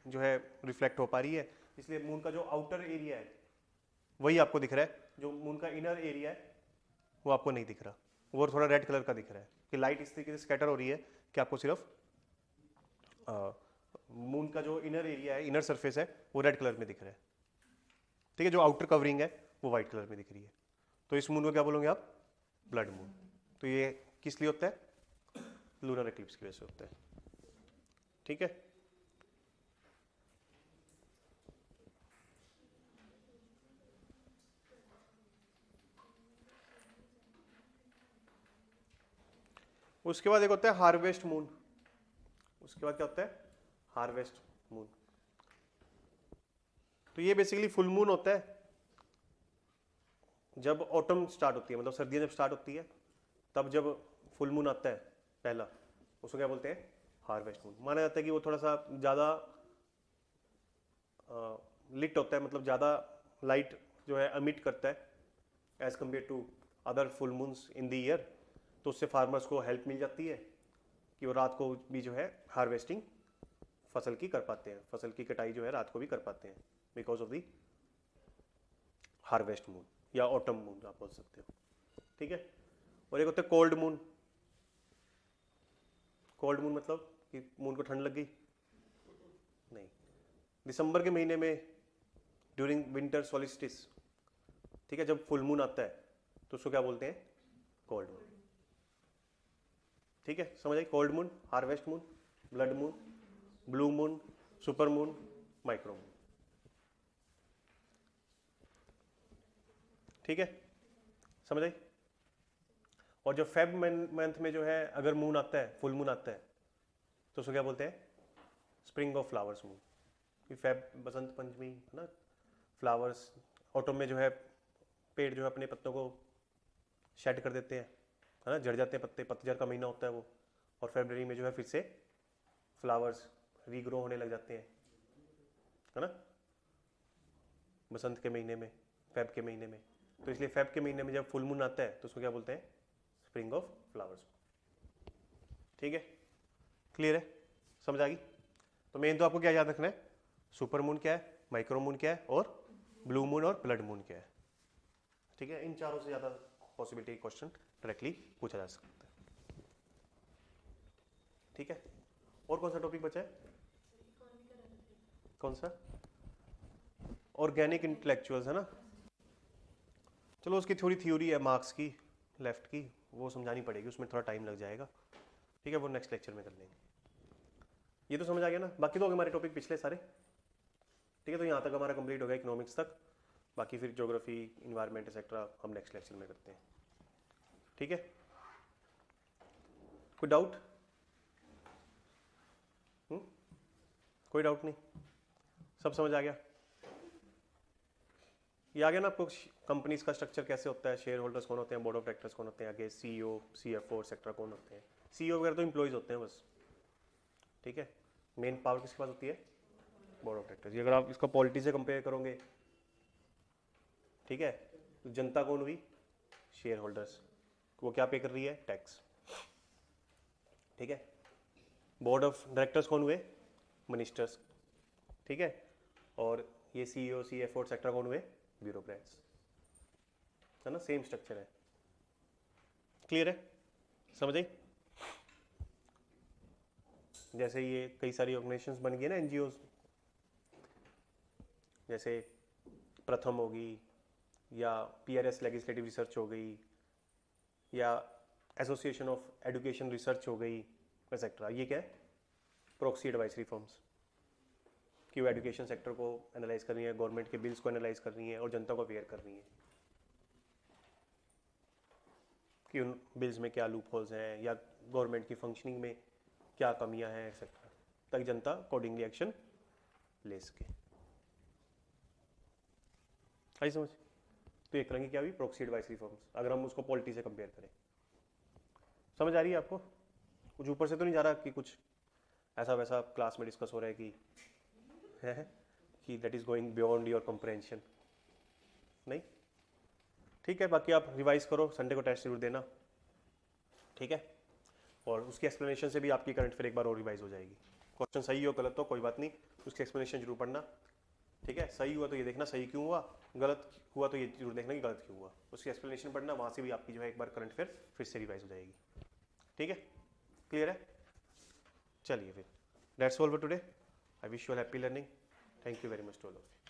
Speaker 1: जो है रिफ्लेक्ट हो पा रही है, इसलिए मून का जो आउटर एरिया है वही आपको दिख रहा है। जो मून का इनर एरिया है वो आपको नहीं दिख रहा, वो थोड़ा रेड कलर का दिख रहा है कि लाइट इस तरीके से स्कैटर हो रही है कि आपको सिर्फ मून का जो इनर एरिया है, इनर सरफेस है, वो रेड कलर में दिख रहा है, ठीक है। जो आउटर कवरिंग है वो व्हाइट कलर में दिख रही है। तो इस मून को क्या बोलोगे आप? Blood moon. तो ये किस लिए होता है? लूनर एक्लिप्स की वजह से होता है, ठीक है। उसके बाद एक होता है हार्वेस्ट मून। उसके बाद क्या होता है? Harvest moon. तो ये बेसिकली फुल मून होता है जब ऑटम स्टार्ट होती है, मतलब सर्दियां जब स्टार्ट होती है तब जब फुल मून आता है पहला, उसको क्या बोलते हैं? हार्वेस्ट मून माना जाता है कि वो थोड़ा सा ज़्यादा लिट होता है, मतलब ज़्यादा लाइट जो है अमिट करता है as compare to other full moons in the year. तो उससे फार्मर्स को हेल्प मिल जाती है कि वो रात को भी जो है हार्वेस्टिंग फसल की कर पाते हैं, फसल की कटाई जो है रात को भी कर पाते हैं because of the harvest moon या ऑटम मून आप बोल सकते हो, ठीक है। और एक होता है कोल्ड मून। कोल्ड मून मतलब कि मून को ठंड लग गई, नहीं। दिसंबर के महीने में ड्यूरिंग विंटर सॉलिस्टिस, ठीक है, जब फुल मून आता है तो उसको क्या बोलते हैं? कोल्ड मून, ठीक है, समझ आई? Cold moon, harvest moon, blood moon, blue moon, super moon, micro moon, ठीक है, समझ आई? और जो फेब मंथ में जो है अगर मून आता है, फुल मून आता है, तो उसको क्या बोलते हैं? Spring of flowers moon. कि फेब बसंत पंचमी है ना, फ्लावर्स, ऑटम में जो है पेड़ जो है अपने पत्तों को शेड कर देते हैं, है ना, झड़ जाते हैं पत्ते, पतझड़ का महीना होता है वो। और फरवरी में जो है फिर से फ्लावर्स रीग्रो होने लग जाते हैं, है ना, बसंत के महीने में, फेब के महीने में। तो इसलिए फेब के महीने में जब फुल मून आता है तो उसको क्या बोलते हैं? स्प्रिंग ऑफ फ्लावर्स, ठीक है, क्लियर है, समझ आ गई? तो मेन तो आपको क्या याद रखना है? सुपर मून क्या है, माइक्रो मून क्या है, और ब्लू मून और ब्लड मून क्या है, ठीक है। इन चारों से ज्यादा पॉसिबिलिटी क्वेश्चन डायरेक्टली पूछा जा सकता है, ठीक है। और कौन सा टॉपिक बचा है? कौन सा? ऑर्गेनिक इंटेलेक्चुअल्स, है ना। चलो उसकी थोड़ी थ्योरी है मार्क्स की, लेफ्ट की, वो समझानी पड़ेगी, उसमें थोड़ा टाइम लग जाएगा, ठीक है, वो नेक्स्ट लेक्चर में कर लेंगे। ये तो समझ आ गया ना? बाकी तो हमारे टॉपिक पिछले सारे, ठीक है। तो यहाँ तक हमारा कंप्लीट हो गया इकोनॉमिक्स तक, बाकी फिर ज्योग्राफी, इन्वायरमेंट एक्सेट्रा हम नेक्स्ट लेक्चर में करते हैं, ठीक है। कोई डाउट? कोई डाउट नहीं, सब समझ आ गया? ये आ गया ना आपको कंपनीज का स्ट्रक्चर कैसे होता है, शेयर होल्डर्स कौन होते हैं, बोर्ड ऑफ डायरेक्टर्स कौन होते हैं, आगे सीईओ, सीएफओ एक्सेट्रा कौन होते हैं। सीईओ वगैरह तो एम्प्लॉइज होते हैं बस, ठीक है। मेन पावर किसके पास होती है? Board of directors. अगर आप इसको पॉलिटी से कंपेयर करोगे, ठीक है, तो जनता कौन हुई? Share holders. वो क्या पे कर रही है? टैक्स, ठीक है। बोर्ड ऑफ डायरेक्टर्स कौन हुए? मिनिस्टर्स, ठीक है। और ये सीईओ, सीएफओ एक्सेट्रा कौन हुए? ब्यूरोक्रेट्स, है ना, सेम स्ट्रक्चर है, क्लियर है, समझ आई? जैसे ये कई सारी ऑर्गेनाइजेशंस बन गई ना, एनजीओज, जैसे प्रथम होगी, या पीआरएस लेजिस्लेटिव रिसर्च हो गई, या एसोसिएशन ऑफ एजुकेशन रिसर्च हो गई, एक्सेट्रा। ये क्या है? प्रॉक्सी एडवाइजरी फर्म्स, कि वो एजुकेशन सेक्टर को एनालाइज कर रही है, गवर्नमेंट के बिल्स को एनालाइज कर रही है और जनता को अवेयर कर रही है कि उन बिल्स में क्या लूप होल्स हैं या गवर्नमेंट की फंक्शनिंग में क्या कमियां हैं एक्सेट्रा, ताकि जनता अकॉर्डिंगली एक्शन ले सके। आई समझ? तो एक तरह की क्या हुई? प्रॉक्सी एडवाइजरी फर्म्स, अगर हम उसको पॉलिटी से कंपेयर करें। समझ आ रही है आपको? कुछ ऊपर से तो नहीं जा रहा कि कुछ ऐसा वैसा क्लास में डिस्कस हो रहा है कि that is going beyond your comprehension? नहीं, ठीक है। बाकी आप रिवाइज करो, संडे को टेस्ट जरूर देना, ठीक है। और उसकी एक्सप्लेनेशन से भी आपकी करंट फिर एक बार और रिवाइज हो जाएगी। क्वेश्चन सही हो गलत हो कोई बात नहीं, उसकी एक्सप्लेनेशन जरूर पढ़ना, ठीक है। सही हुआ तो ये देखना सही क्यों हुआ, गलत हुआ तो ये जरूर देखना कि गलत क्यों हुआ, उसकी एक्सप्लेनेशन पढ़ना, वहाँ से भी आपकी जो है एक बार करंट फिर से रिवाइज हो जाएगी, ठीक है, क्लियर है। चलिए फिर, that's all for today. I wish you all happy learning. Thank you very much to all of you.